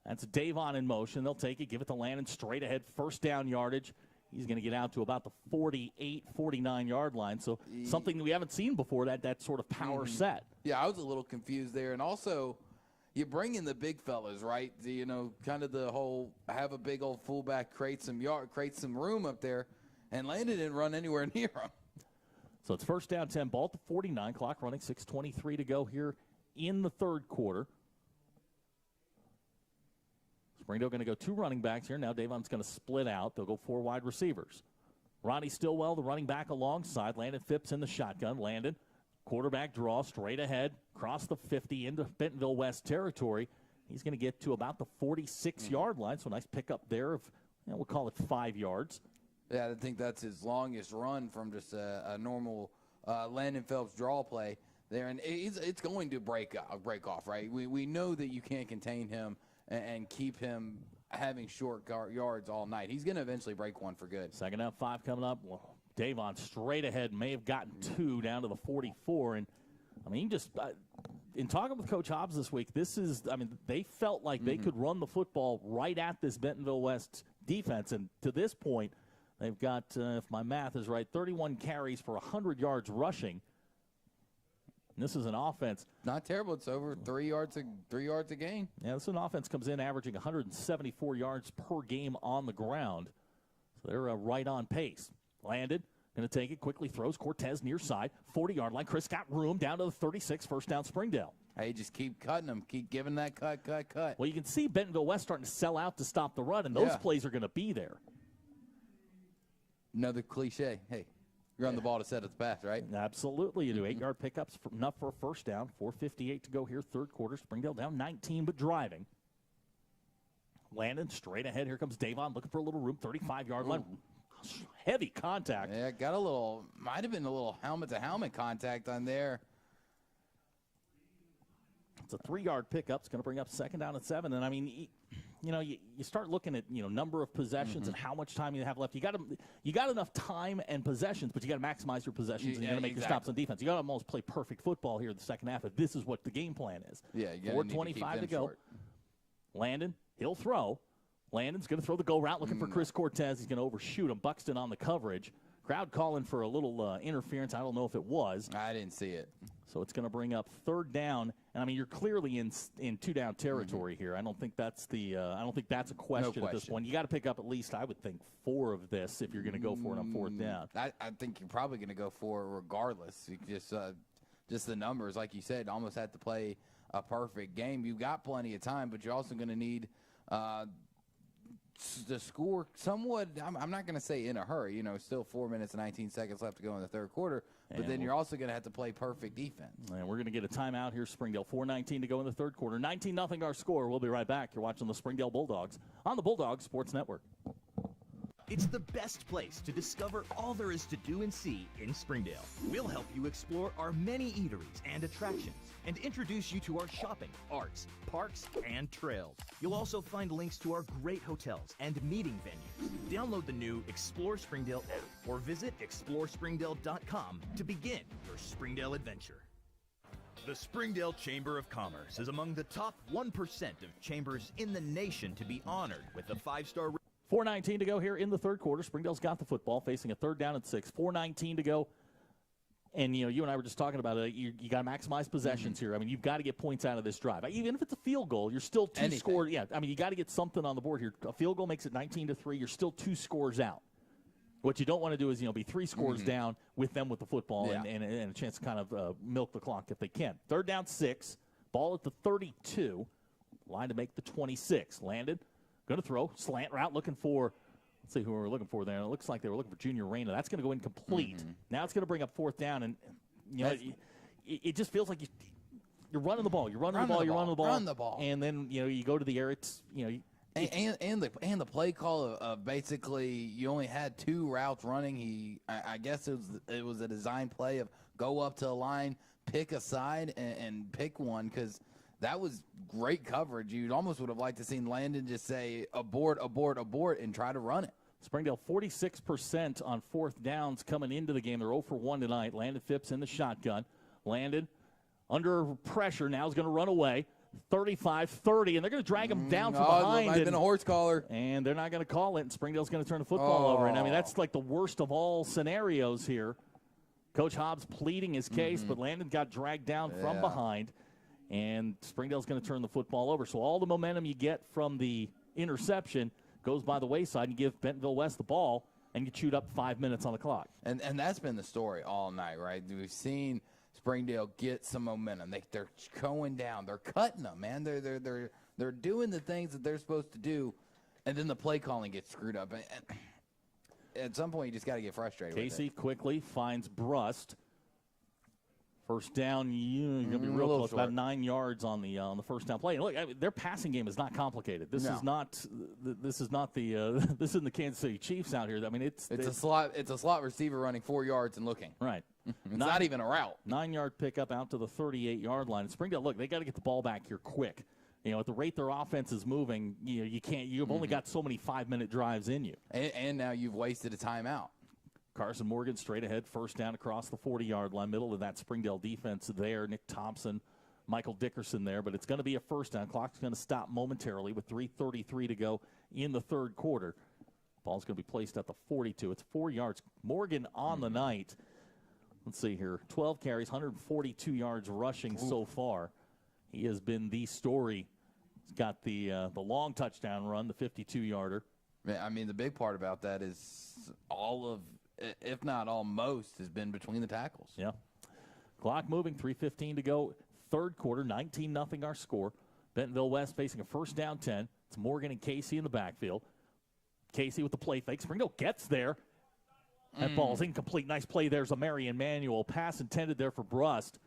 That's Davon in motion. They'll take it, give it to Landon straight ahead, 1st down yardage. He's going to get out to about the 48, 49-yard line. So something we haven't seen before, that sort of power set. Yeah, I was a little confused there. And also, you bring in the big fellas, right? Kind of the whole have a big old fullback, create some room up there. And Landon didn't run anywhere near him. So it's first down 10, ball at the 49, clock running, 6:23 to go here in the third quarter. Springdale going to go 2 running backs here. Now Davon's going to split out. They'll go 4 wide receivers. Ronnie Stillwell, the running back alongside. Landon Phipps in the shotgun. Landon, quarterback draw, straight ahead, across the 50 into Bentonville West territory. He's going to get to about the 46-yard line. So nice pickup there of, we'll call it 5 yards. Yeah, I think that's his longest run from just a normal Landon Phelps draw play there. And it's going to break off, right? We know that you can't contain him and keep him having short yards all night. He's going to eventually break one for good. Second down, 5 coming up. Well, Davon straight ahead, may have gotten 2 down to the 44. And, in talking with Coach Hobbs this week, they felt like they could run the football right at this Bentonville West defense. And to this point, they've got, if my math is right, 31 carries for 100 yards rushing. And this is an offense. Not terrible. It's over 3 yards a game. Yeah, this is an offense comes in averaging 174 yards per game on the ground. So they're right on pace. Landed, going to take it, quickly throws. Cortez near side, 40-yard line. Chris got room down to the 36, first down Springdale. Hey, just keep cutting them. Keep giving that cut. Well, you can see Bentonville West starting to sell out to stop the run, and those plays are going to be there. Another cliche. Hey, you're on the ball to set up the pass, right? Absolutely, you do. 8-yard pickups, enough for a first down. 4:58 to go here, third quarter. Springdale down 19, but driving. Landon straight ahead. Here comes Davon looking for a little room, 35-yard line. Heavy contact. Yeah, might have been a little helmet-to-helmet contact on there. It's a 3-yard pickup. It's going to bring up second down and 7. And, you start looking at, number of possessions and how much time you have left. You got enough time and possessions, but you got to maximize your possessions and you got to make your stops on defense. You got to almost play perfect football here in the second half if this is what the game plan is. Yeah, 4:25 to go. Short. Landon, he'll throw. Landon's going to throw the go route, looking for Chris Cortez. He's going to overshoot him. Buxton on the coverage. Crowd calling for a little interference. I don't know if it was. I didn't see it. So it's going to bring up third down, and you're clearly in 2-down territory here. I don't think that's a question at this point. You got to pick up at least, I would think, 4 of this if you're going to go for it on fourth down. I think you're probably going to go for it regardless. You just the numbers, like you said, almost had to play a perfect game. You've got plenty of time, but you're also going to need the score somewhat. I'm not going to say in a hurry. Still 4 minutes and 19 seconds left to go in the third quarter. But then you're also going to have to play perfect defense. And we're going to get a timeout here, Springdale. 4:19 to go in the third quarter. 19-0 our score. We'll be right back. You're watching the Springdale Bulldogs on the Bulldogs Sports Network. It's the best place to discover all there is to do and see in Springdale. We'll help you explore our many eateries and attractions and introduce you to our shopping, arts, parks, and trails. You'll also find links to our great hotels and meeting venues. Download the new Explore Springdale app or visit explorespringdale.com to begin your Springdale adventure. The Springdale Chamber of Commerce is among the top 1% of chambers in the nation to be honored with a 5-star 4:19 to go here in the third quarter. Springdale's got the football, facing a third down and 6. 4:19 to go. And, you and I were just talking about it. You got to maximize possessions here. You've got to get points out of this drive. Even if it's a field goal, you're still 2 scores. Yeah, you got to get something on the board here. A field goal makes it 19-3. You're still 2 scores out. What you don't want to do is, be 3 scores down with them with the football and a chance to kind of milk the clock if they can. Third down, 6. Ball at the 32. Line to make the 26. Landed. Going to throw, slant route, looking for, let's see who we're looking for there. It looks like they were looking for Junior Reyna. That's going to go incomplete. Now it's going to bring up fourth down, and it just feels like you're running the ball. You're running the ball. And then you go to the air. It's and the play call of basically you only had 2 routes running. I guess it was a design play of go up to a line, pick a side, and pick one because. That was great coverage. You almost would have liked to seen Landon just say abort, abort, abort, and try to run it. Springdale 46% on fourth downs coming into the game. They're 0 for 1 tonight. Landon Phipps in the shotgun. Landon under pressure now is going to run away. 35-30, and they're going to drag them down from It behind. might have been a horse collar. And they're not going to call it, and Springdale's going to turn the football over. And, I mean, that's like the worst of all scenarios here. Coach Hobbs pleading his case, but Landon got dragged down from behind, and Springdale's going to turn the football over. So all the momentum you get from the interception goes by the wayside, and you give Bentonville West the ball, and you chewed up 5 minutes on the clock. And that's been the story all night, right? We've seen Springdale get some momentum. They're going down. They're cutting them, man. They're doing the things that they're supposed to do, and then the play calling gets screwed up. And at some point, you just got to get frustrated Casey with it. quickly finds Brust. First down, you're going to be real close, short. about 9 yards on the first down play. And look, I mean, their passing game is not complicated. This is not the this isn't the Kansas City Chiefs out here. I mean, it's a slot receiver running 4 yards and looking. Right. It's not even a route. 9-yard pickup out to the 38-yard line. And Springdale, look, they got to get the ball back here quick. You know, at the rate their offense is moving, you've only got so many 5-minute drives in you. And now you've wasted a timeout. Carson Morgan straight ahead, first down across the 40-yard line, middle of that Springdale defense there. Nick Thompson, Michael Dickerson there, but it's going to be a first down. Clock's going to stop momentarily with 3:33 to go in the third quarter. Ball's going to be placed at the 42. It's 4 yards. Morgan on the night. Let's see here. 12 carries, 142 yards rushing so far. He has been the story. He's got the long touchdown run, the 52-yarder. I mean, the big part about that is all of, if not almost, has been between the tackles. Yeah. Clock moving, 3:15 to go. Third quarter, 19-0 our score. Bentonville West facing a first down 10. It's Morgan and Casey in the backfield. Casey with the play fake. Springdale gets there. That ball's incomplete. Nice play. There's a Marion Manuel. Pass intended there for Brust.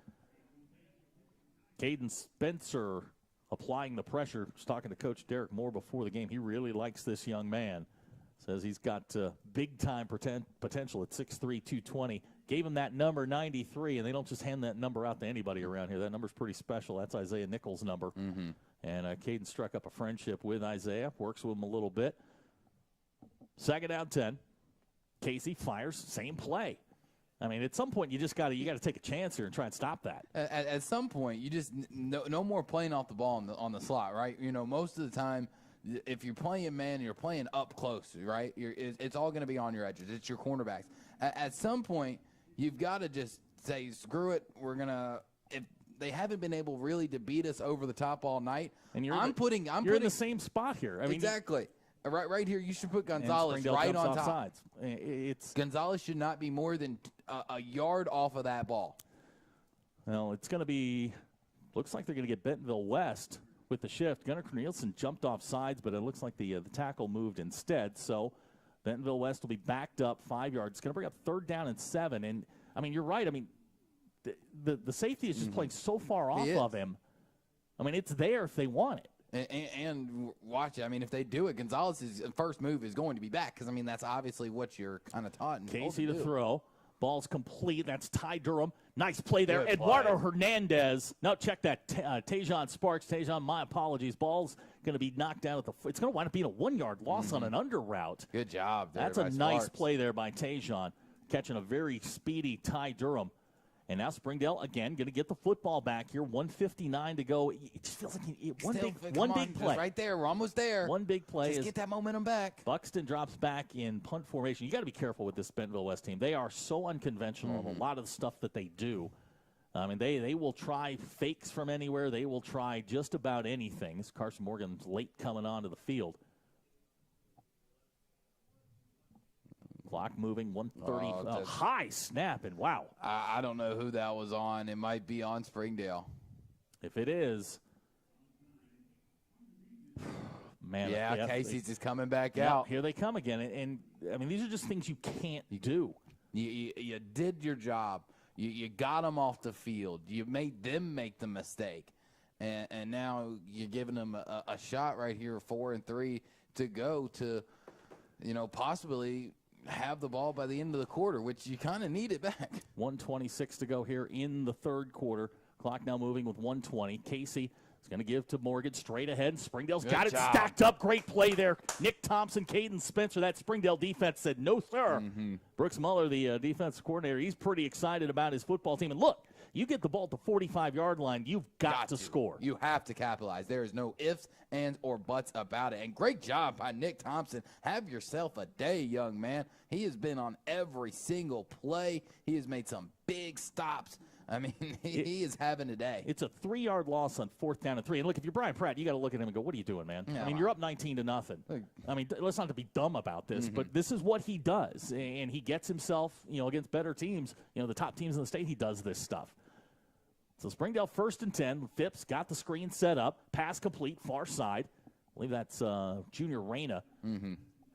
Caden Spencer applying the pressure. Was talking to Coach Derek Moore before the game. He really likes this young man. Says he's got big-time potential at 6'3", 220. Gave him that number 93, and they don't just hand that number out to anybody around here. That number's pretty special. That's Isaiah Nichols' number. And Caden struck up a friendship with Isaiah, works with him a little bit. Second down 10. Casey fires, same play. I mean, at some point you just got to take a chance here and try and stop that. At some point, you just no more playing off the ball on the slot, right? You know, most of the time, if you're playing man, you're playing up close, right? It's all going to be on your edges. It's your cornerbacks. At some point, you've got to just say, screw it. We're gonna. If they haven't been able really to beat us over the top all night, and you're in the same spot here. I mean, exactly. Right here, you should put Gonzalez right on top. Sides. Gonzalez should not be more than a yard off of that ball. Well, it's going to be, looks like they're going to get Bentonville West with the shift. Gunnar Cornelison jumped off sides, but it looks like the tackle moved instead. So Bentonville West will be backed up 5 yards. It's going to bring up third down and 7. And, I mean, you're right. I mean, the safety is just playing so far off of him. I mean, it's there if they want it. And watch it. I mean, if they do it, Gonzalez's first move is going to be back because, I mean, that's obviously what you're kind of taught. Casey to throw. Ball's complete. That's Ty Durham. Nice play there. Good Eduardo play. Hernandez. No, check that. Tajon Sparks. Tajon, my apologies. Ball's going to be knocked down at it's going to wind up being a 1-yard loss on an under route. Good job there. That's a nice play there by Tajon, catching a very speedy Ty Durham. And now Springdale, again, going to get the football back here. 1:59 to go. It just feels like one big play. Right there. We're almost there. One big play. Just get that momentum back. Buxton drops back in punt formation. You got to be careful with this Bentonville West team. They are so unconventional in a lot of the stuff that they do. I mean, they will try fakes from anywhere. They will try just about anything. This Carson Morgan's late coming onto the field. Clock moving, 1:30. High snap, and wow. I don't know who that was on. It might be on Springdale. If it is, man. Yeah, Casey's just coming back out. Here they come again. And I mean, these are just things you can't do. You did your job. You got them off the field. You made them make the mistake. And now you're giving them a shot right here, 4-3 to go to, possibly have the ball by the end of the quarter, which you kind of need it back. 1:26 to go here in the third quarter. Clock now moving with 1:20. Casey is going to give to Morgan straight ahead. Springdale's got it stacked up. Great play there. Nick Thompson, Caden Spencer. That Springdale defense said, no, sir. Brooks Muller, the defensive coordinator, he's pretty excited about his football team. And look, You get the ball at the 45-yard line, you've got to score. You have to capitalize. There is no ifs, ands, or buts about it. And great job by Nick Thompson. Have yourself a day, young man. He has been on every single play. He has made some big stops. I mean, he is having a day. It's a 3-yard loss on 4th down and 3. And look, if you're Brian Pratt, you got to look at him and go, what are you doing, man? I mean, you're up 19-0. I mean, let's not be dumb about this, but this is what he does. And he gets himself, against better teams, the top teams in the state, he does this stuff. So Springdale 1st and 10. Phipps got the screen set up. Pass complete, far side. I believe that's Junior Reyna.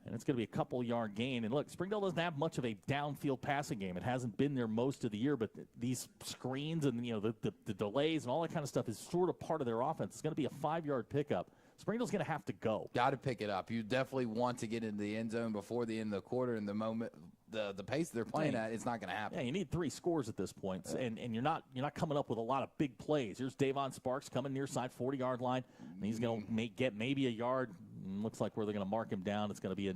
And it's going to be a couple-yard gain. And, look, Springdale doesn't have much of a downfield passing game. It hasn't been there most of the year, but these screens and, the delays and all that kind of stuff is sort of part of their offense. It's going to be a 5-yard pickup. Springdale's going to have to go. Got to pick it up. You definitely want to get into the end zone before the end of the quarter. And the moment, the pace they're playing at, it's not going to happen. Yeah, you need 3 scores at this point, and you're not coming up with a lot of big plays. Here's Davon Sparks coming near side 40-yard line, and he's going to get maybe a yard. Looks like where they're going to mark him down, it's going to be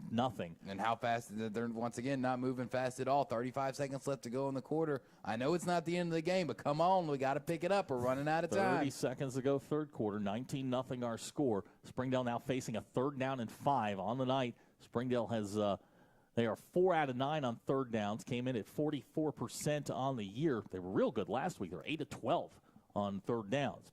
nothing. And how fast? They're, once again, not moving fast at all. 35 seconds left to go in the quarter. I know it's not the end of the game, but come on, we got to pick it up. We're running out of time. 30 seconds to go, third quarter, 19-0 our score. Springdale now facing a 3rd down and 5 on the night. Springdale has they are 4 out of 9 on 3rd downs, came in at 44% on the year. They were real good last week. They're 8 of 12 on 3rd downs.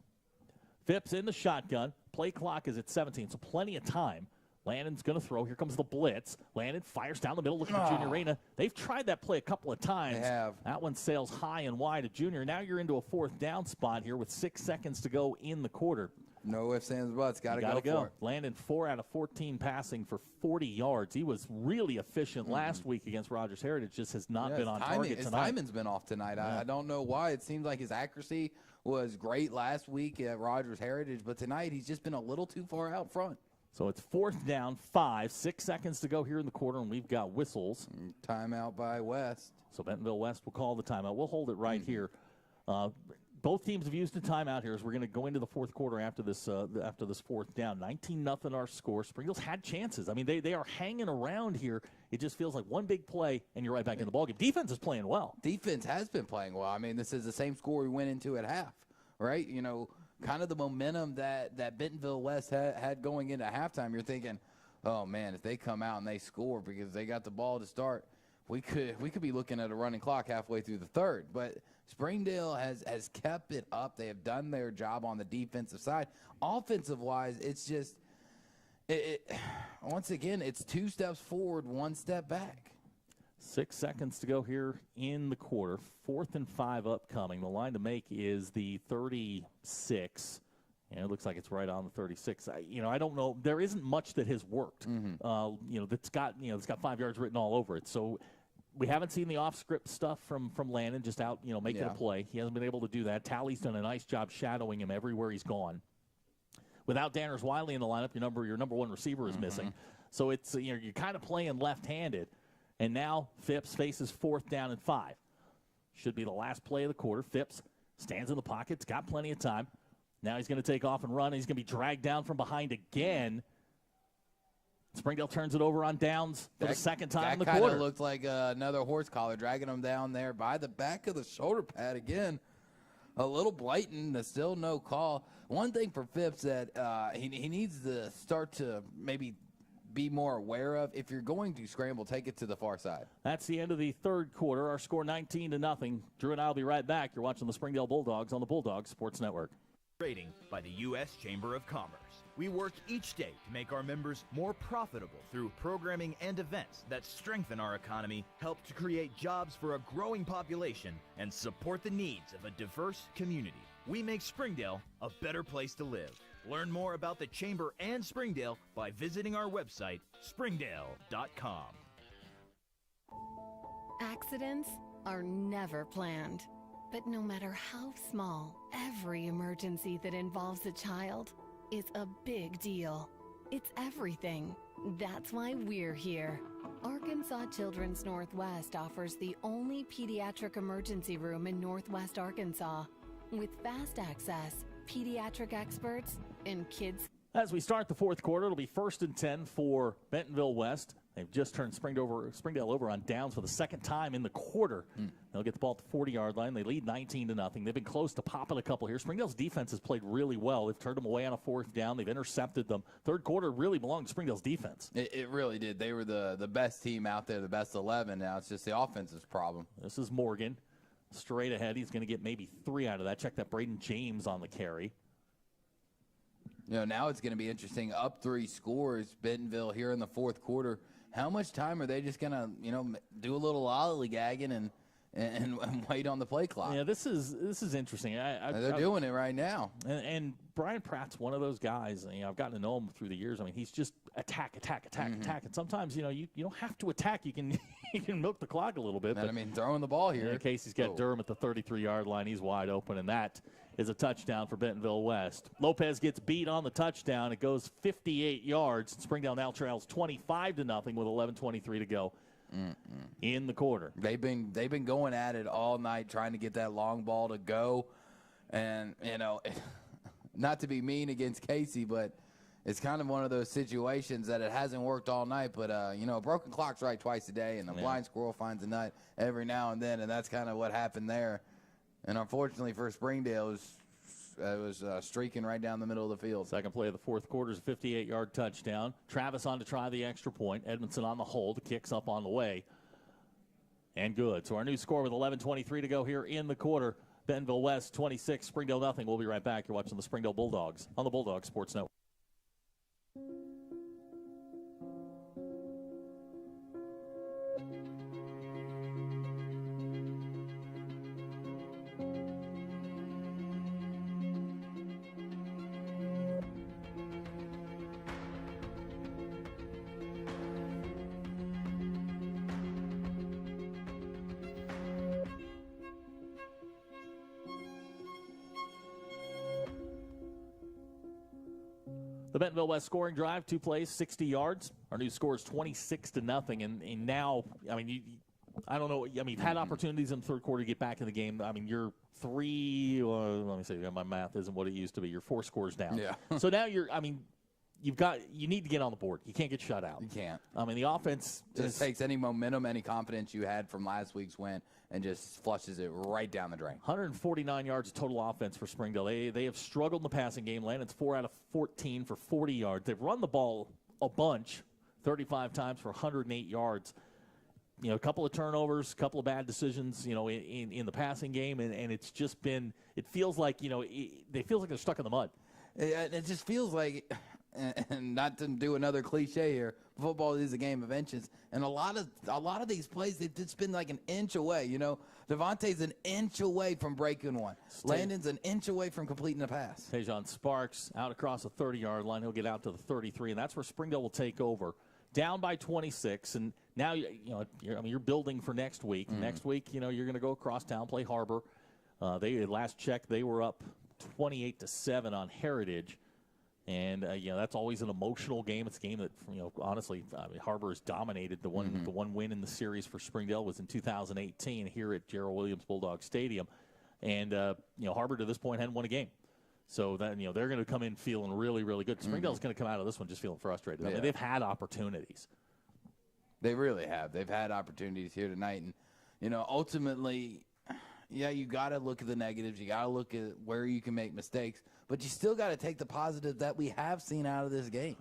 Phipps in the shotgun. Play clock is at 17, so plenty of time. Landon's going to throw. Here comes the blitz. Landon fires down the middle, looking at Junior Reyna. They've tried that play a couple of times. They have. That one sails high and wide to Junior. Now you're into a 4th down spot here with 6 seconds to go in the quarter. No ifs, ands, buts. Got to go for it. Landon 4 out of 14 passing for 40 yards. He was really efficient last week against Rogers Heritage. Just has not been on target tonight. His timing's been off tonight. Yeah. I don't know why. It seems like his accuracy was great last week at Rogers Heritage, but tonight he's just been a little too far out front. So it's 4th down, 5, 6 seconds to go here in the quarter, and we've got whistles. Timeout by West. So Bentonville West will call the timeout. We'll hold it right here. Both teams have used a timeout here as we're going to go into the 4th quarter after this 4th down. 19-0 our score. Springdale's had chances. I mean, they are hanging around here. It just feels like one big play, and you're right back in the ballgame. Defense is playing well. Defense has been playing well. I mean, this is the same score we went into at half, right? Kind of the momentum that Bentonville West had going into halftime. You're thinking, oh, man, if they come out and they score because they got the ball to start, we could be looking at a running clock halfway through the 3rd. But Springdale has kept it up. They have done their job on the defensive side. Offensive-wise, it's just once again, it's 2 steps forward, 1 step back. 6 seconds to go here in the quarter. 4th and 5 upcoming. The line to make is the 36. And it looks like it's right on the 36. I don't know. There isn't much that has worked. That's got 5 yards written all over it. So we haven't seen the off-script stuff from Landon, just out, making a play. He hasn't been able to do that. Talley's done a nice job shadowing him everywhere he's gone. Without Danners Wiley in the lineup, your number 1 receiver is missing. So it's you're kind of playing left-handed. And now Phipps faces 4th down and 5. Should be the last play of the quarter. Phipps stands in the pocket. He's got plenty of time. Now he's going to take off and run. He's going to be dragged down from behind again. Springdale turns it over on downs for the second time in the quarter. That kind of looked like another horse collar, dragging him down there by the back of the shoulder pad again. A little blatant. There's still no call. One thing for Phipps that he needs to start to maybe be more aware of. If you're going to scramble, take it to the far side. That's the end of the 3rd quarter. Our score 19-0. Drew and I will be right back. You're watching the Springdale Bulldogs on the Bulldogs Sports Network. Rating by the U.S. Chamber of Commerce. We work each day to make our members more profitable through programming and events that strengthen our economy, help to create jobs for a growing population, and support the needs of a diverse community. We make Springdale a better place to live. Learn more about the Chamber and Springdale by visiting our website, springdale.com. Accidents are never planned. But no matter how small, every emergency that involves a child is a big deal. It's everything. That's why we're here. Arkansas Children's Northwest offers the only pediatric emergency room in Northwest Arkansas with fast access, pediatric experts, and kids. As we start the 4th quarter, it'll be 1st and 10 for Bentonville West. They've just turned Springdale over on downs for the second time in the quarter. They'll get the ball at the 40-yard line. They lead 19-0. They've been close to popping a couple here. Springdale's defense has played really well. They've turned them away on a fourth down. They've intercepted them. Third quarter really belonged to Springdale's defense. It really did. They were the best team out there, the best 11. Now it's just the offensive problem. This is Morgan. Straight ahead. He's going to get maybe 3 out of that. Check that Braden James on the carry. Now it's going to be interesting. Up 3 scores, Bentonville here in the fourth quarter. How much time are they just going to, do a little lollygagging and wait on the play clock? Yeah, this is interesting. They're doing it right now. And Brian Pratt's one of those guys. I've gotten to know him through the years. I mean, he's just attack. And sometimes, you don't have to attack. You can milk the clock a little bit. But throwing the ball here. In case he's got Durham at the 33-yard line. He's wide open, and that is a touchdown for Bentonville West. Lopez gets beat on the touchdown. It goes 58 yards. Springdale now trails 25-0 with 11:23 to go in the quarter. They've been going at it all night trying to get that long ball to go. And, not to be mean against Casey, but it's kind of one of those situations that it hasn't worked all night. But, a broken clock's right twice a day, and a blind squirrel finds a nut every now and then, and that's kind of what happened there. And unfortunately for Springdale, it was streaking right down the middle of the field. Second play of the fourth quarter is a 58-yard touchdown. Travis on to try the extra point. Edmondson on the hold. Kicks up on the way. And good. So our new score with 11:23 to go here in the quarter. Bentonville West 26, Springdale nothing. We'll be right back. You're watching the Springdale Bulldogs on the Bulldog Sports Network. The Bentonville West scoring drive, 2 plays, 60 yards. Our new score is 26-0. And now, I don't know. You've had opportunities in the third quarter to get back in the game. You're 3, let me see, my math isn't what it used to be. You're 4 scores down. Yeah. So now you need to get on the board. You can't get shut out. You can't. The offense just takes any momentum, any confidence you had from last week's win, and just flushes it right down the drain. 149 yards of total offense for Springdale. They have struggled in the passing game. Landon's 4 out of 14 for 40 yards. They've run the ball a bunch, 35 times for 108 yards. A couple of turnovers, a couple of bad decisions, in the passing game, and it's just been. It feels like they feel like they're stuck in the mud. It just feels like. And not to do another cliche here, football is a game of inches, and a lot of these plays they've just been like an inch away. Devontae's an inch away from breaking one. Landon's an inch away from completing a pass. Tajon Sparks out across the 30-yard line. He'll get out to the 33, and that's where Springdale will take over. Down by 26, and now you're building for next week. Next week, you're going to go across town, play Harbor. They last check they were up 28-7 on Heritage. And that's always an emotional game. It's a game that honestly, Harbor has dominated. The one win in the series for Springdale was in 2018 here at Gerald Williams Bulldog Stadium, and Harbor to this point hadn't won a game. So that they're going to come in feeling really, really good. Springdale's going to come out of this one just feeling frustrated. Yeah. They've had opportunities. They really have. They've had opportunities here tonight, and ultimately, you got to look at the negatives. You got to look at where you can make mistakes. But you still got to take the positive that we have seen out of this game.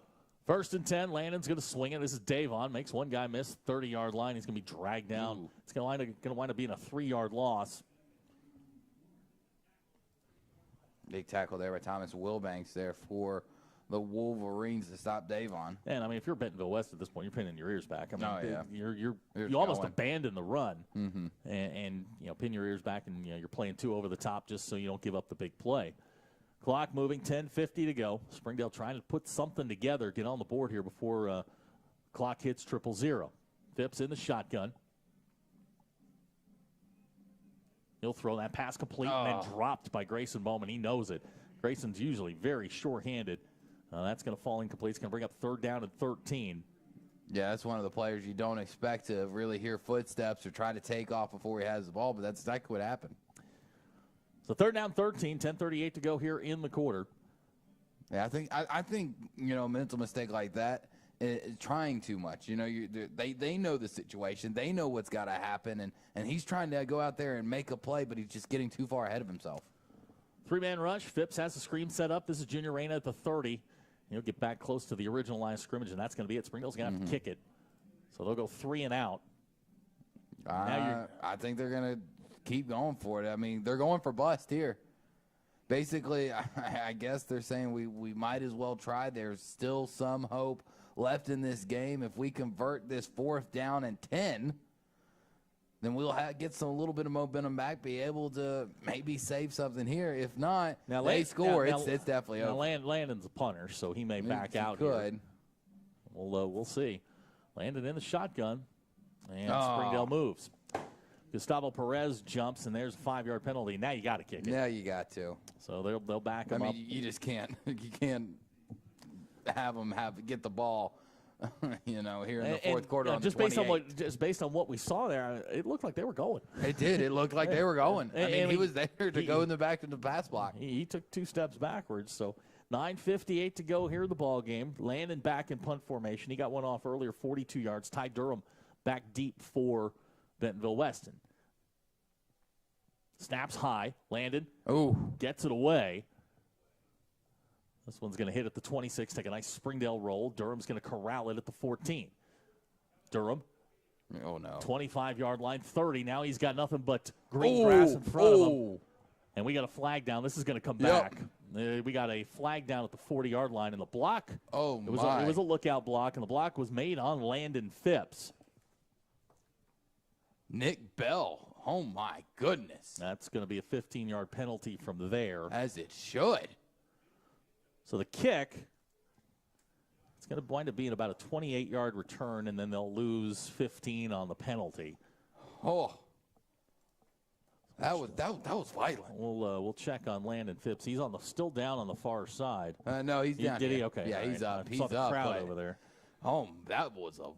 1st and 10, Landon's going to swing it. This is Davon. Makes one guy miss, 30-yard line. He's going to be dragged down. Ooh. It's going to wind up being a 3-yard loss. Big tackle there by Thomas Wilbanks there for the Wolverines to stop Davon. And, if you're Bentonville West at this point, you're pinning your ears back. Yeah. You almost abandon the run and pin your ears back, and you're playing 2 over the top just so you don't give up the big play. Clock moving, 10:50 to go. Springdale trying to put something together, get on the board here before clock hits 0-0. Phipps in the shotgun. He'll throw that pass complete and then dropped by Grayson Bowman. He knows it. Grayson's usually very sure-handed. That's going to fall incomplete. It's going to bring up 3rd down and 13. Yeah, that's one of the players you don't expect to really hear footsteps or try to take off before he has the ball, but that's exactly what happened. So 3rd down, 13, 10:38 to go here in the quarter. Yeah, I think a mental mistake like that trying too much. You know, they know the situation. They know what's got to happen, and he's trying to go out there and make a play, but he's just getting too far ahead of himself. 3-man rush. Phipps has the screen set up. This is Junior Reyna at the 30. He'll get back close to the original line of scrimmage, and that's going to be it. Springdale's going to have to kick it. So they'll go 3 and out. I think they're going to keep going for it. I mean, they're going for bust here. Basically, I guess they're saying we might as well try. There's still some hope left in this game. If we convert this 4th down and 10, then we'll get a little bit of momentum back, be able to maybe save something here. If not, they score. It's definitely over. Landon's a punter, so he may back out here. We'll see. Landon in the shotgun, and Springdale moves. Gustavo Perez jumps, and there's a 5-yard penalty. Now you got to kick it. Now you got to. So they'll back him up. I mean, you just can't. You can't have them get the ball. You know, here in the fourth quarter on just the 28. based on what we saw there, it looked like they were going. It did. It looked like they were going. I mean, he was there to go in the back to the pass block. He took 2 steps backwards. So 9:58 to go here in the ball game. Landon back in punt formation. He got one off earlier, 42 yards. Ty Durham back deep for Bentonville Weston. Snaps high. Landon gets it away. This one's going to hit at the 26, take a nice Springdale roll. Durham's going to corral it at the 14. Durham. Oh, no. 25-yard line, 30. Now he's got nothing but green grass in front of him. And we got a flag down. This is going to come back. We got a flag down at the 40-yard line. And the block, it was a lookout block, and the block was made on Landon Phipps. Nick Bell. Oh, my goodness. That's going to be a 15-yard penalty from there. As it should. So the kick, it's going to wind up being about a 28-yard return, and then they'll lose 15 on the penalty. Oh, that was violent. We'll check on Landon Phipps. He's still down on the far side. No, he's down. Did he? Okay. Yeah, he's up. I saw the crowd over there. Oh, that was a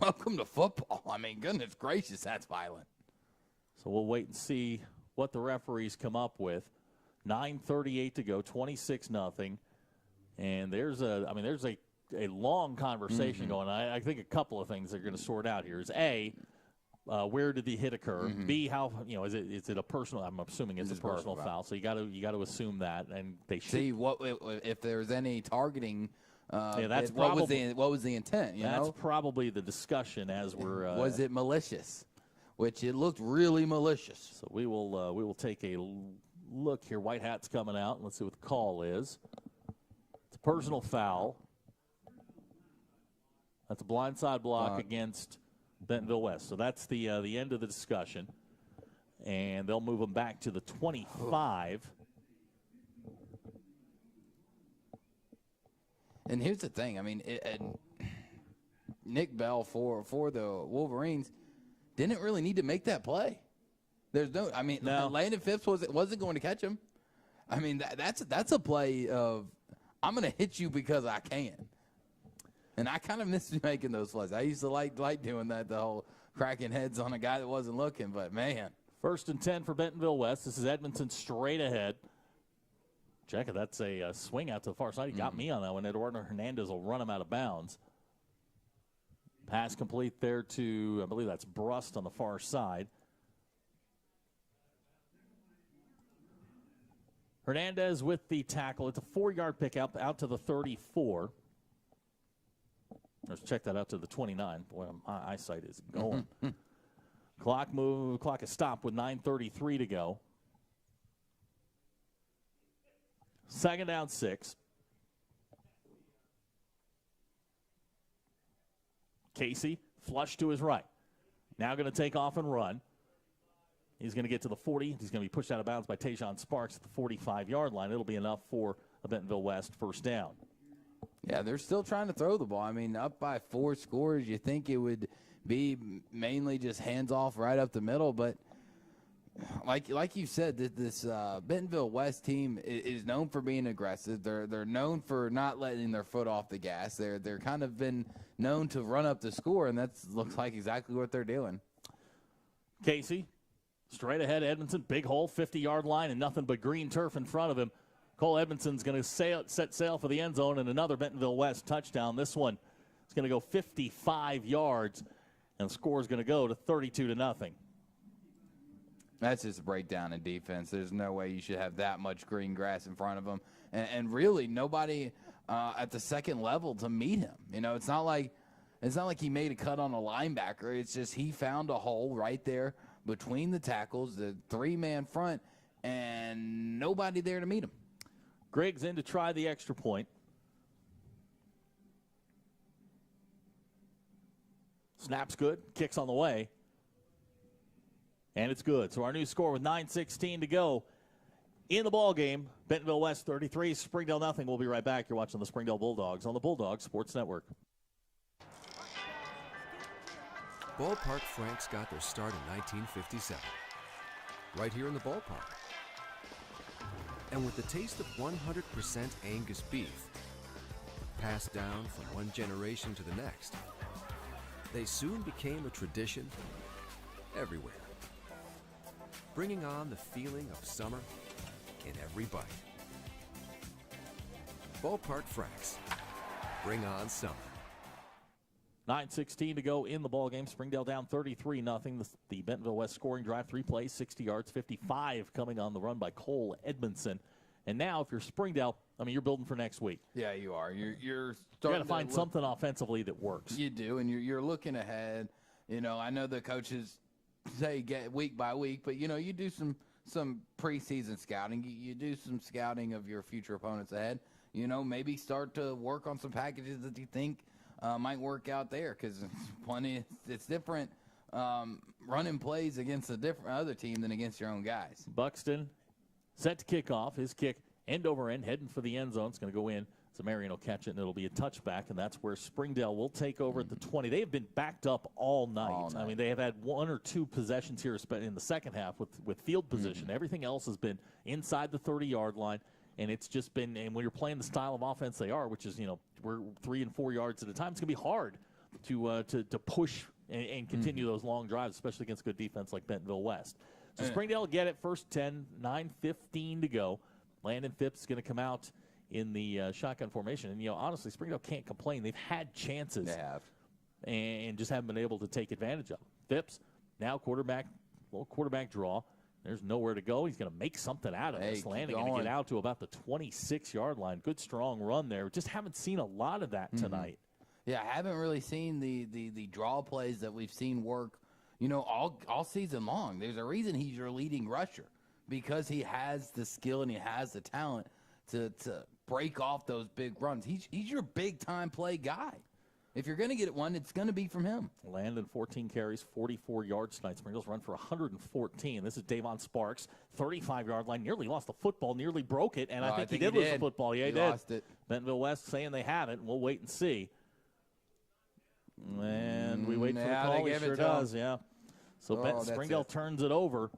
welcome to football. I mean, goodness gracious, that's violent. So we'll wait and see what the referees come up with. 9:38 to go, 26-0, and there's a long conversation going on. I think a couple of things they're going to sort out here is A, where did the hit occur? B, how is it a personal? I'm assuming it's a personal foul. So you got to assume that, and they should see what if there's any targeting. That's what was the intent? That's probably the discussion as we're. Was it malicious? Which it looked really malicious. So we will take a look here. White hat's coming out. Let's see what the call is. It's a personal foul. That's a blindside block against Bentonville West. So that's the end of the discussion. And they'll move them back to the 25. And here's the thing. I mean, Nick Bell for the Wolverines didn't really need to make that play. There's Landon Phipps wasn't going to catch him. I mean, that's a play of I'm going to hit you because I can. And I kind of miss making those plays. I used to like doing that, the whole cracking heads on a guy that wasn't looking. But, man. 1st and 10 for Bentonville West. This is Edmonton straight ahead. Check it. That's a swing out to the far side. He got me on that one. Eduardo Hernandez will run him out of bounds. Pass complete there to, I believe that's Brust on the far side. Hernandez with the tackle. It's a 4-yard pickup out to the 34. Let's check that out to the 29. Boy, my eyesight is going. Clock is stopped with 9:33 to go. 2nd down, 6. Casey, flush to his right. Now going to take off and run. He's going to get to the 40. He's going to be pushed out of bounds by Tajon Sparks at the 45-yard line. It'll be enough for a Bentonville West 1st down. Yeah, they're still trying to throw the ball. I mean, up by 4 scores, you think it would be mainly just hands off right up the middle. But like you said, this Bentonville West team is known for being aggressive. They're known for not letting their foot off the gas. They're kind of been known to run up the score, and that looks like exactly what they're doing. Casey, straight ahead, Edmonton, big hole, 50-yard line, and nothing but green turf in front of him. Cole Edmondson's going to set sail for the end zone and another Bentonville West touchdown. This one is going to go 55 yards, and the score is going to go to 32-0. That's just a breakdown in defense. There's no way you should have that much green grass in front of him, and really nobody at the second level to meet him. You know, it's not like he made a cut on a linebacker. It's just he found a hole right there between the tackles, the three-man front, and nobody there to meet him. Griggs in to try the extra point. Snap's good. Kicks on the way. And it's good. So our new score with 9:16 to go in the ball game. Bentonville West 33, Springdale nothing. We'll be right back. You're watching the Springdale Bulldogs on the Bulldogs Sports Network. Ballpark Franks got their start in 1957. Right here in the ballpark. And with the taste of 100% Angus beef, passed down from one generation to the next, they soon became a tradition everywhere, bringing on the feeling of summer in every bite. Ballpark Franks, bring on summer. 9:16 to go in the ball game. Springdale down 33-0. The Bentonville West scoring drive, 3 plays, 60 yards, 55 coming on the run by Cole Edmondson. And now, if you're Springdale, I mean, you're building for next week. Yeah, you are. You're You starting got to find something offensively that works. You do, and you're looking ahead. You know, I know the coaches say get week by week, but you know, you do some preseason scouting. You do some scouting of your future opponents ahead. You know, maybe start to work on some packages that you think might work out there, because it's different running plays against a different other team than against your own guys. Buxton set to kick off. His kick end over end, heading for the end zone. It's going to go in. Marion will catch it, and it'll be a touchback, and that's where Springdale will take over at the 20. They have been backed up all night. I mean, they have had 1 or 2 possessions here in the second half with field position. Everything else has been inside the 30-yard line, and it's just been – and when you're playing the style of offense they are, which is, you know, we're 3 and 4 yards at a time, it's going to be hard to push and continue those long drives, especially against good defense like Bentonville West. So Springdale get it, first 10, 9:15 to go. Landon Phipps is going to come out in the shotgun formation. And, you know, honestly, Springdale can't complain. They've had chances. They have. And just haven't been able to take advantage of them. Phipps, now quarterback draw. There's nowhere to go. He's going to make something out of this. Landon going to get out to about the 26-yard line. Good, strong run there. Just haven't seen a lot of that tonight. Yeah, I haven't really seen the draw plays that we've seen work, you know, all season long. There's a reason he's your leading rusher, because he has the skill and he has the talent to break off those big runs. He's your big-time play guy. If you're going to get one, it's going to be from him. Landon, 14 carries, 44 yards tonight. Springdale's run for 114. This is Davon Sparks, 35-yard line. Nearly lost the football, nearly broke it, and I think he did lose the football. Yeah, he did. Lost it. Bentonville West saying they have it, and we'll wait and see. And we wait for the call. He sure does, yeah. So Springdale turns it over.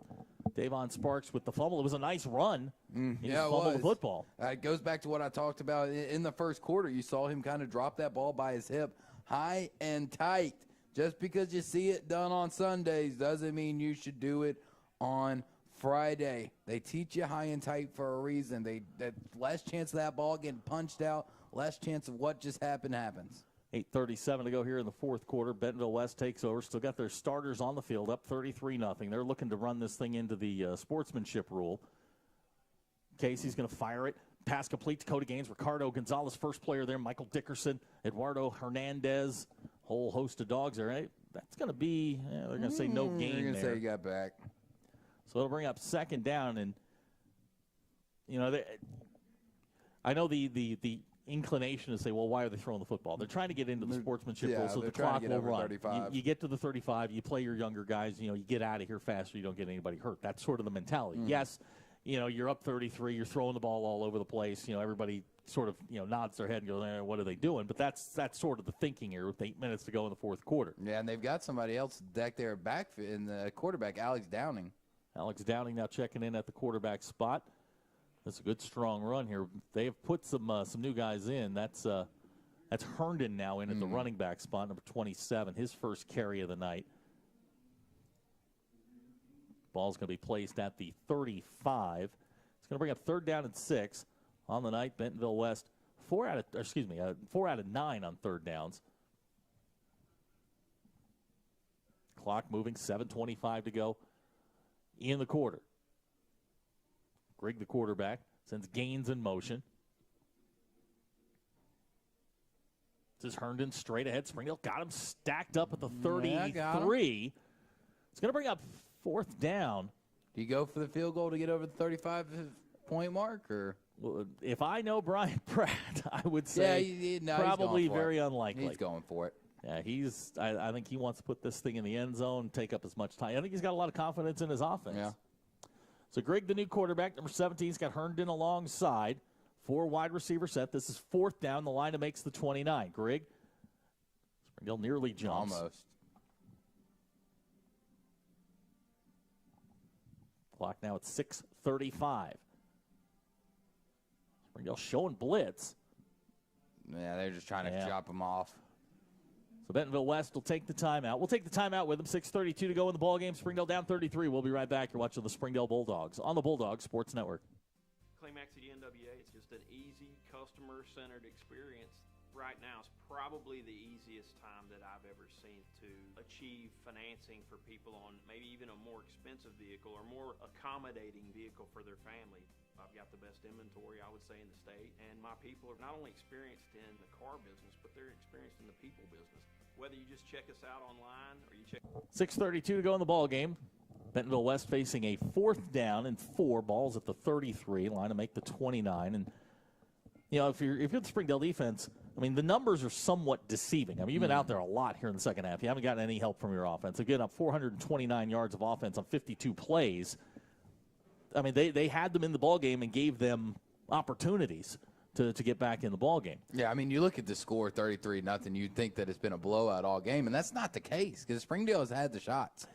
Davon Sparks with the fumble. It was a nice run. He just fumbled the football. It goes back to what I talked about in the first quarter. You saw him kind of drop that ball by his hip high and tight. Just because you see it done on Sundays doesn't mean you should do it on Friday. They teach you high and tight for a reason. That less chance of that ball getting punched out, less chance of what just happened happens. 8:37 to go here in the fourth quarter. Bentonville West takes over. Still got their starters on the field, up 33-0. They're looking to run this thing into the sportsmanship rule. Casey's going to fire it. Pass complete to Dakota Gaines. Ricardo Gonzalez, first player there. Michael Dickerson, Eduardo Hernandez, whole host of dogs there. Right? That's going to be, they're going to say no gain They're going there. to say he got back. So it'll bring up second down. And, you know, I know the inclination to say, well, why are they throwing the football? They're trying to get into the sportsmanship rule, so the clock will run. You get to the 35, you play your younger guys, you know, you get out of here faster, you don't get anybody hurt. That's sort of the mentality. Yes, you know, you're up 33, you're throwing the ball all over the place. You know, everybody sort of, you know, nods their head and goes, what are they doing? But that's sort of the thinking here with 8 minutes to go in the fourth quarter. Yeah, and they've got somebody else back there back in the quarterback, Alex Downing. Alex Downing now checking in at the quarterback spot. That's a good, strong run here. They have put some new guys in. That's Herndon now in at the running back spot, number 27, his first carry of the night. Ball's going to be placed at the 35. It's going to bring up third down and 6. on the night. Bentonville West, 4 out of 9 on third downs. Clock moving, 7:25 to go in the quarter. Grigg, the quarterback, sends Gaines in motion. This is Herndon straight ahead. Springdale got him stacked up at the 33. It's going to bring up fourth down. Do you go for the field goal to get over the 35-point mark? Or? Well, if I know Brian Pratt, I would say probably very unlikely. He's going for it. Yeah, I think he wants to put this thing in the end zone, take up as much time. I think he's got a lot of confidence in his offense. Yeah. So Grigg, the new quarterback, number 17, he's got Herndon alongside. 4 wide receiver set. This is fourth down. The line that makes the 29. Grigg, Springdale nearly jumps. Almost. Clock now at 6:35. Springdale showing blitz. Yeah, they're just trying to chop him off. So Bentonville West will take the timeout. We'll take the timeout with them. 6:32 to go in the ballgame. Springdale down 33. We'll be right back. You're watching the Springdale Bulldogs on the Bulldog Sports Network. Climax at NWA, it's just an easy, customer-centered experience. Right now is probably the easiest time that I've ever seen to achieve financing for people on maybe even a more expensive vehicle or more accommodating vehicle for their family. I've got the best inventory, I would say, in the state, and my people are not only experienced in the car business, but they're experienced in the people business. Whether you just check us out online or you check... 6:32 to go in the ballgame. Bentonville West facing a fourth down and 4. Balls at the 33. Line to make the 29. And, you know, if you're the Springdale defense, I mean, the numbers are somewhat deceiving. I mean, you've been out there a lot here in the second half. You haven't gotten any help from your offense. They're getting up 429 yards of offense on 52 plays. I mean, they had them in the ballgame and gave them opportunities to get back in the ballgame. Yeah, I mean, you look at the score, 33-0, you'd think that it's been a blowout all game, and that's not the case because Springdale has had the shots.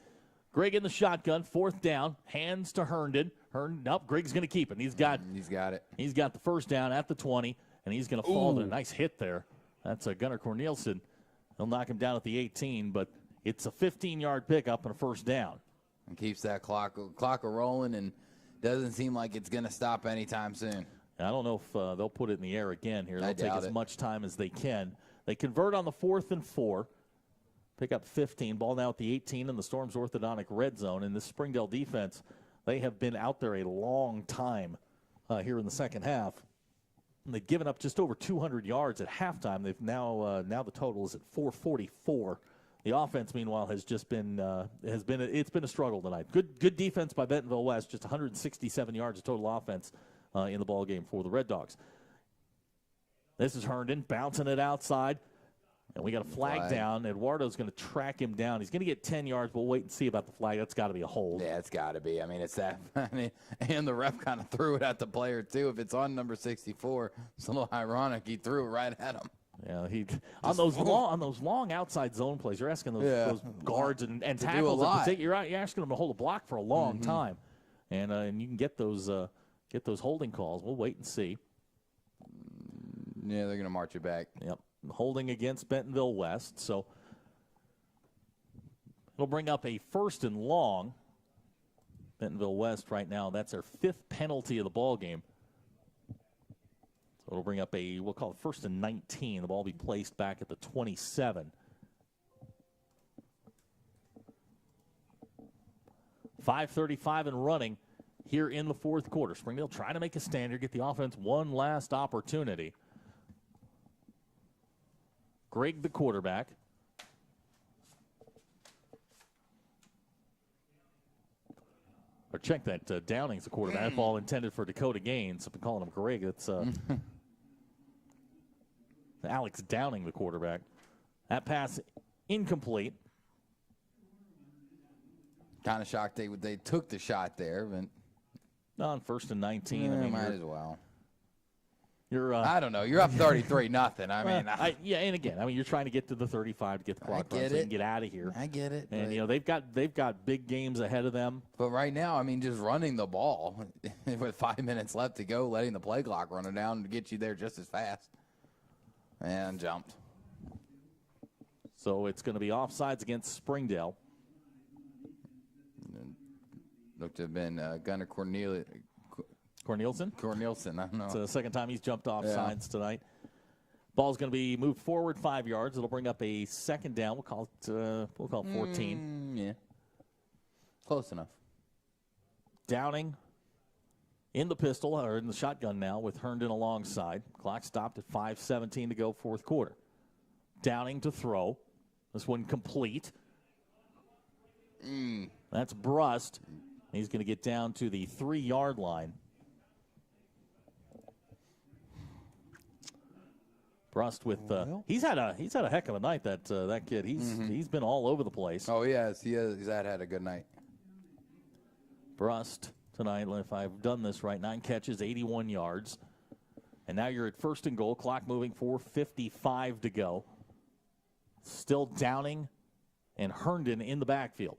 Grigg in the shotgun, fourth down, hands to Herndon. Grigg's going to keep it. He's got it. He's got the first down at the 20, and he's going to fall to a nice hit there. That's Gunnar Cornelison. He'll knock him down at the 18, but it's a 15-yard pickup and a first down. And keeps that clock rolling and doesn't seem like it's going to stop anytime soon. I don't know if they'll put it in the air again here. They'll take as much time as they can. They convert on the 4th and 4. Pick up 15. Ball now at the 18 in the Storm's orthodontic red zone. And this Springdale defense, they have been out there a long time here in the second half. And they've given up just over 200 yards at halftime. They've now the total is at 444. The offense, meanwhile, has just been it's been a struggle tonight. Good defense by Bentonville West, just 167 yards of total offense in the ball game for the Red Dogs. This is Herndon bouncing it outside. And we got a flag down. Eduardo's going to track him down. He's going to get 10 yards. We'll wait and see about the flag. That's got to be a hold. Yeah, it's got to be. I mean, it's that. I mean, and the ref kind of threw it at the player, too. If it's on number 64, it's a little ironic. He threw it right at him. Yeah, on those long outside zone plays, you're asking those guards and tackles. You're asking them to hold a block for a long time. And you can get those holding calls. We'll wait and see. Yeah, they're going to march it back. Yep. Holding against Bentonville West. So it'll bring up a 1st and long. Bentonville West right now, that's their 5th penalty of the ball game. So it'll bring up we'll call it 1st and 19. The ball will be placed back at the 27. 5:35 and running here in the 4th quarter. Springdale trying to make a stand here, get the offense one last opportunity. Grigg, the quarterback. Or check that. Downing's the quarterback. That ball intended for Dakota Gaines. I've been calling him Grigg. It's Alex Downing, the quarterback. That pass incomplete. Kind of shocked they took the shot there, but on 1st and 19. Yeah, I mean, might as well. I don't know. You're up 33-0. I mean, and again, I mean, you're trying to get to the 35 to get the clock run so you can get out of here. I get it. And you know they've got big games ahead of them. But right now, I mean, just running the ball with 5 minutes left to go, letting the play clock run down to get you there just as fast, and jumped. So it's going to be offsides against Springdale. Looked to have been Gunnar Cornelison. I don't know. It's the second time he's jumped off sides tonight. Ball's going to be moved forward 5 yards. It'll bring up a second down. We'll call it 14. Yeah. Close enough. Downing in the pistol, or in the shotgun now, with Herndon alongside. Clock stopped at 5:17 to go, fourth quarter. Downing to throw. This one complete. That's Brust. He's going to get down to the 3-yard line. Brust with he's had a heck of a night, that kid. He's been all over the place. Oh yes, he has. He's had a good night. Brust tonight, if I've done this right, 9 catches, 81 yards. And now you're at first and goal. Clock moving, 4:55 to go. Still Downing and Herndon in the backfield.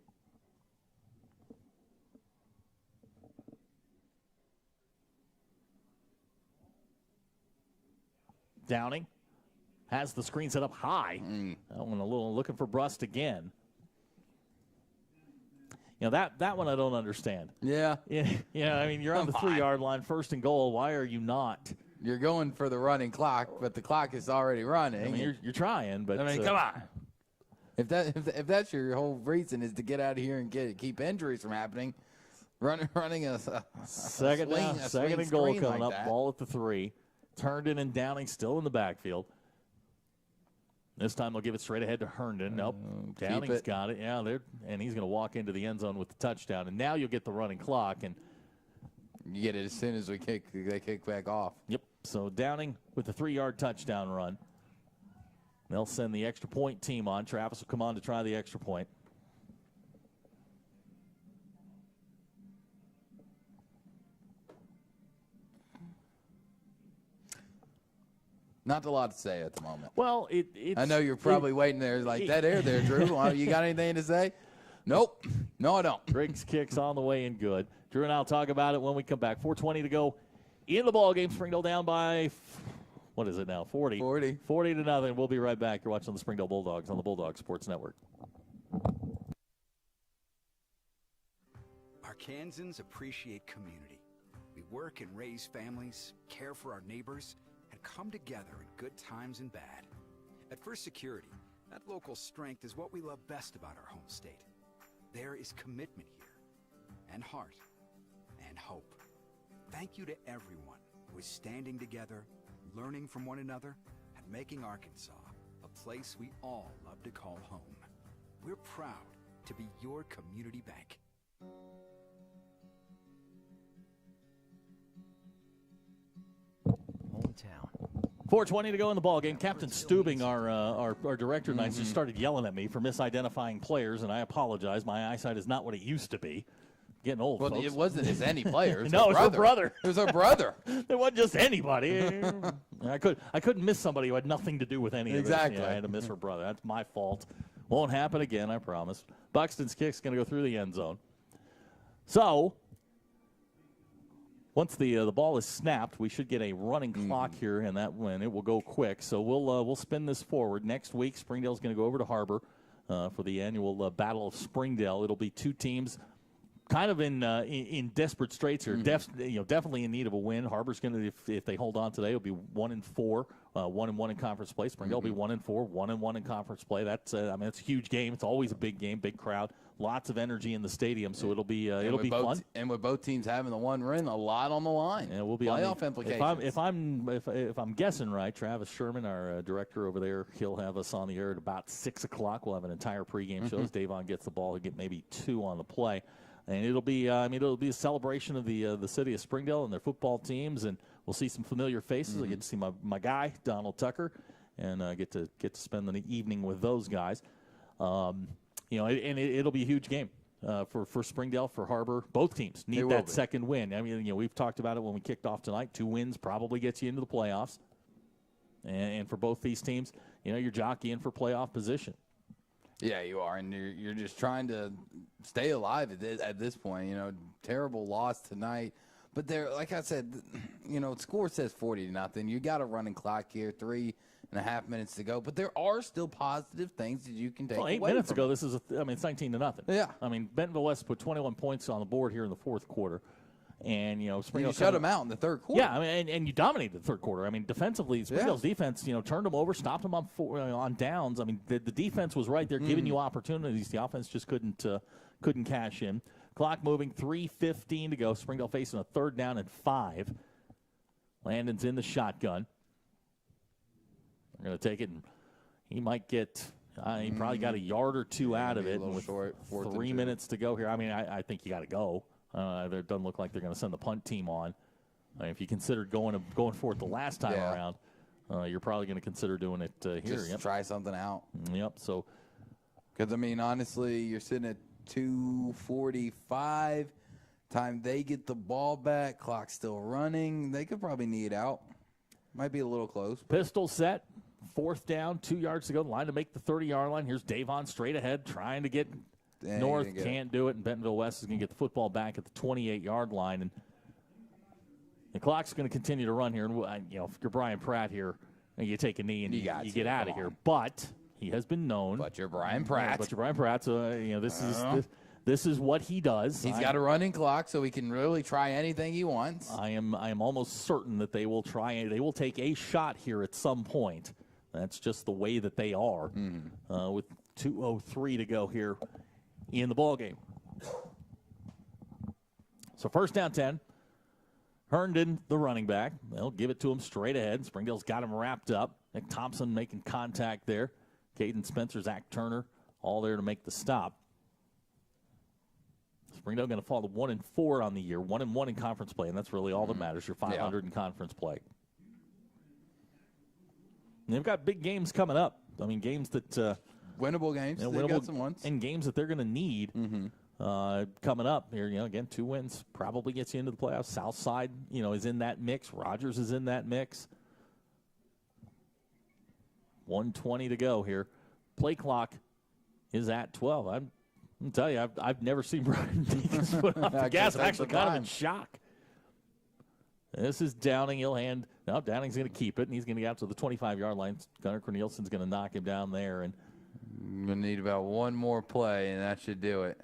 Downing has the screen set up high. That one looking for Brust again. You know, that one I don't understand. Yeah. Yeah, I mean, you're on the 3-yard line, first and goal. Why are you not? You're going for the running clock, but the clock is already running. I mean, you're trying, but I mean, come on. If that's your whole reason is to get out of here and keep injuries from happening, running a second and goal coming up, ball at the 3. Herndon and Downing still in the backfield. This time they'll give it straight ahead to Herndon. Nope. Downing's got it. Yeah, and he's going to walk into the end zone with the touchdown. And now you'll get the running clock. And you get it as soon as they kick back off. Yep. So Downing with the 3-yard touchdown run. They'll send the extra point team on. Travis will come on to try the extra point. Not a lot to say at the moment. Well, I know you're probably waiting there like that air there, Drew. You got anything to say? Nope. No, I don't. Griggs kicks on the way in good. Drew and I'll talk about it when we come back. 4:20 to go in the ball game. Springdale down by, what is it now, 40? 40 to nothing. We'll be right back. You're watching the Springdale Bulldogs on the Bulldog Sports Network. Arkansans appreciate community. We work and raise families, care for our neighbors, and come together in good times and bad. At First Security, that local strength is what we love best about our home state. There is commitment here, and heart, and hope. Thank you to everyone who is standing together, learning from one another, and making Arkansas a place we all love to call home. We're proud to be your community bank. Hometown. 4:20 to go in the ball game. Captain Stubing, our director tonight, just started yelling at me for misidentifying players, and I apologize. My eyesight is not what it used to be. Getting old, well, folks. It wasn't his any players. No, it's her brother. It was her brother. It wasn't just anybody. I couldn't miss somebody who had nothing to do with any of this. Exactly. Yeah, I had to miss her brother. That's my fault. Won't happen again, I promise. Buxton's kick's going to go through the end zone. So, once the ball is snapped, we should get a running clock here, and that when it will go quick. So we'll spin this forward. Next week, Springdale's going to go over to Harbor for the annual Battle of Springdale. It'll be two teams kind of in desperate straits here. Definitely in need of a win. Harbor's going to, if they hold on today, it'll be 1-4, 1-1 in conference play. Springdale will be 1-4, 1-1 in conference play. That's it's a huge game. It's always a big game, big crowd, lots of energy in the stadium. So it'll be fun. And with both teams having the one win, a lot on the line. And we'll be playoff implications. If I'm guessing right, Travis Sherman, our director over there, he'll have us on the air at about 6 o'clock. We'll have an entire pregame show as Davon gets the ball. He'll get maybe 2 on the play. And it'll be a celebration of the city of Springdale and their football teams, and we'll see some familiar faces. I get to see my guy Donald Tucker, and get to spend the evening with those guys. And it'll be a huge game for Springdale, for Harbor. Both teams need that second win. I mean, we've talked about it when we kicked off tonight. 2 wins probably gets you into the playoffs, and for both these teams, you're jockeying for playoff position. Yeah, you are, and you're just trying to stay alive at this point. Terrible loss tonight, but there, like I said, score says 40-0. You got a running clock here, 3.5 minutes to go, but there are still positive things that you can take. Well, 8 away minutes from ago, it. this is it's 19-0. Yeah, I mean, Bentonville West put 21 points on the board here in the fourth quarter. And, Springdale you shut them out in the third quarter. Yeah, I mean, and you dominated the third quarter. I mean, defensively, Springdale's defense, turned them over, stopped them on downs. I mean, the defense was right there giving you opportunities. The offense just couldn't cash in. Clock moving, 3:15 to go. Springdale facing a 3rd down and 5. Landon's in the shotgun. They're going to take it, and he might get he probably got a yard or two out of it. And with short, 3 minutes to go here, I mean, I think you got to go. It doesn't look like they're going to send the punt team on. If you considered going for it the last time around, you're probably going to consider doing it here. Just try something out. Yep. So, because, I mean, honestly, you're sitting at 2:45. Time they get the ball back, clock's still running. They could probably knee it out. Might be a little close. Pistol set, 4th down, 2 yards to go. Line to make the 30-yard line. Here's Davon straight ahead, trying to get north. Can't do it, and Bentonville West is going to get the football back at the 28-yard line. And the clock's going to continue to run here. And if you're Brian Pratt here, you take a knee and you get out of here. But he has been known. But you're Brian Pratt. So this is what he does. He's got a running clock, so he can really try anything he wants. I am almost certain that they will take a shot here at some point. That's just the way that they are. With 2:03 to go here in the ball game. So 1st down 10. Herndon, the running back. They'll give it to him straight ahead. Springdale's got him wrapped up. Nick Thompson making contact there. Caden Spencer, Zach Turner, all there to make the stop. Springdale going to fall to 1-4 on the year, 1-1 in conference play, and that's really all that matters. You're 500 in conference play. And they've got big games coming up. I mean, games that winnable games. They've got some ones, and games that they're going to need coming up here. Again, 2 wins probably gets you into the playoffs. Southside, is in that mix. Rogers is in that mix. 1:20 to go here. Play clock is at 12. I'm tell you, I've never seen Brian take his foot off the gas. I'm actually kind of in shock. This is Downing. Downing's going to keep it, and he's going to get out to the 25-yard line. Gunnar Corneliuson's going to knock him down there. And we'll need about one more play, and that should do it.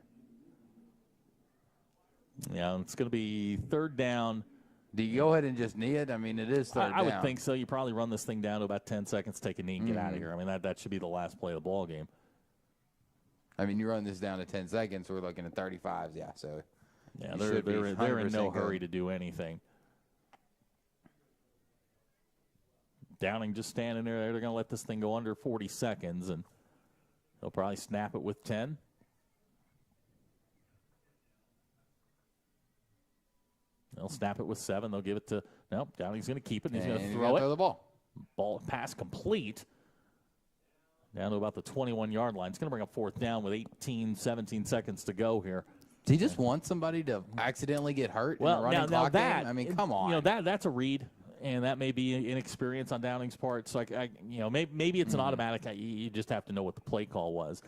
Yeah, it's going to be 3rd down. Do you go ahead and just knee it? I mean, it is 3rd down. I would think so. You probably run this thing down to about 10 seconds, take a knee, and get out of here. I mean, that should be the last play of the ball game. I mean, you run this down to 10 seconds, we're looking at 35s, So yeah, they're in no hurry to do anything. Downing just standing there. They're going to let this thing go under 40 seconds, and they'll probably snap it with 10. They'll snap it with 7. They'll give it to Downing's going to keep it. And he's going to throw the ball. Pass complete. Down to about the 21-yard line. It's going to bring up 4th down with 17 seconds to go here. Do you just want somebody to accidentally get hurt in a running clock game? I mean, come on. That's a read, and that may be inexperience on Downing's part. So, maybe it's an automatic. You just have to know what the play call was.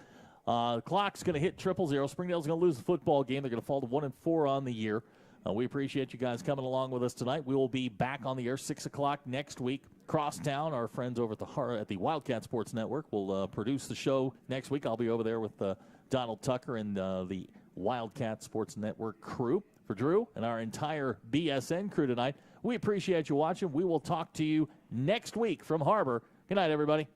The clock's going to hit 000. Springdale's going to lose the football game. They're going to fall to 1-4 on the year. We appreciate you guys coming along with us tonight. We will be back on the air 6 o'clock next week. Crosstown, our friends over at the Wildcat Sports Network, will produce the show next week. I'll be over there with Donald Tucker and the Wildcat Sports Network crew. For Drew and our entire BSN crew tonight, we appreciate you watching. We will talk to you next week from Harbor. Good night, everybody.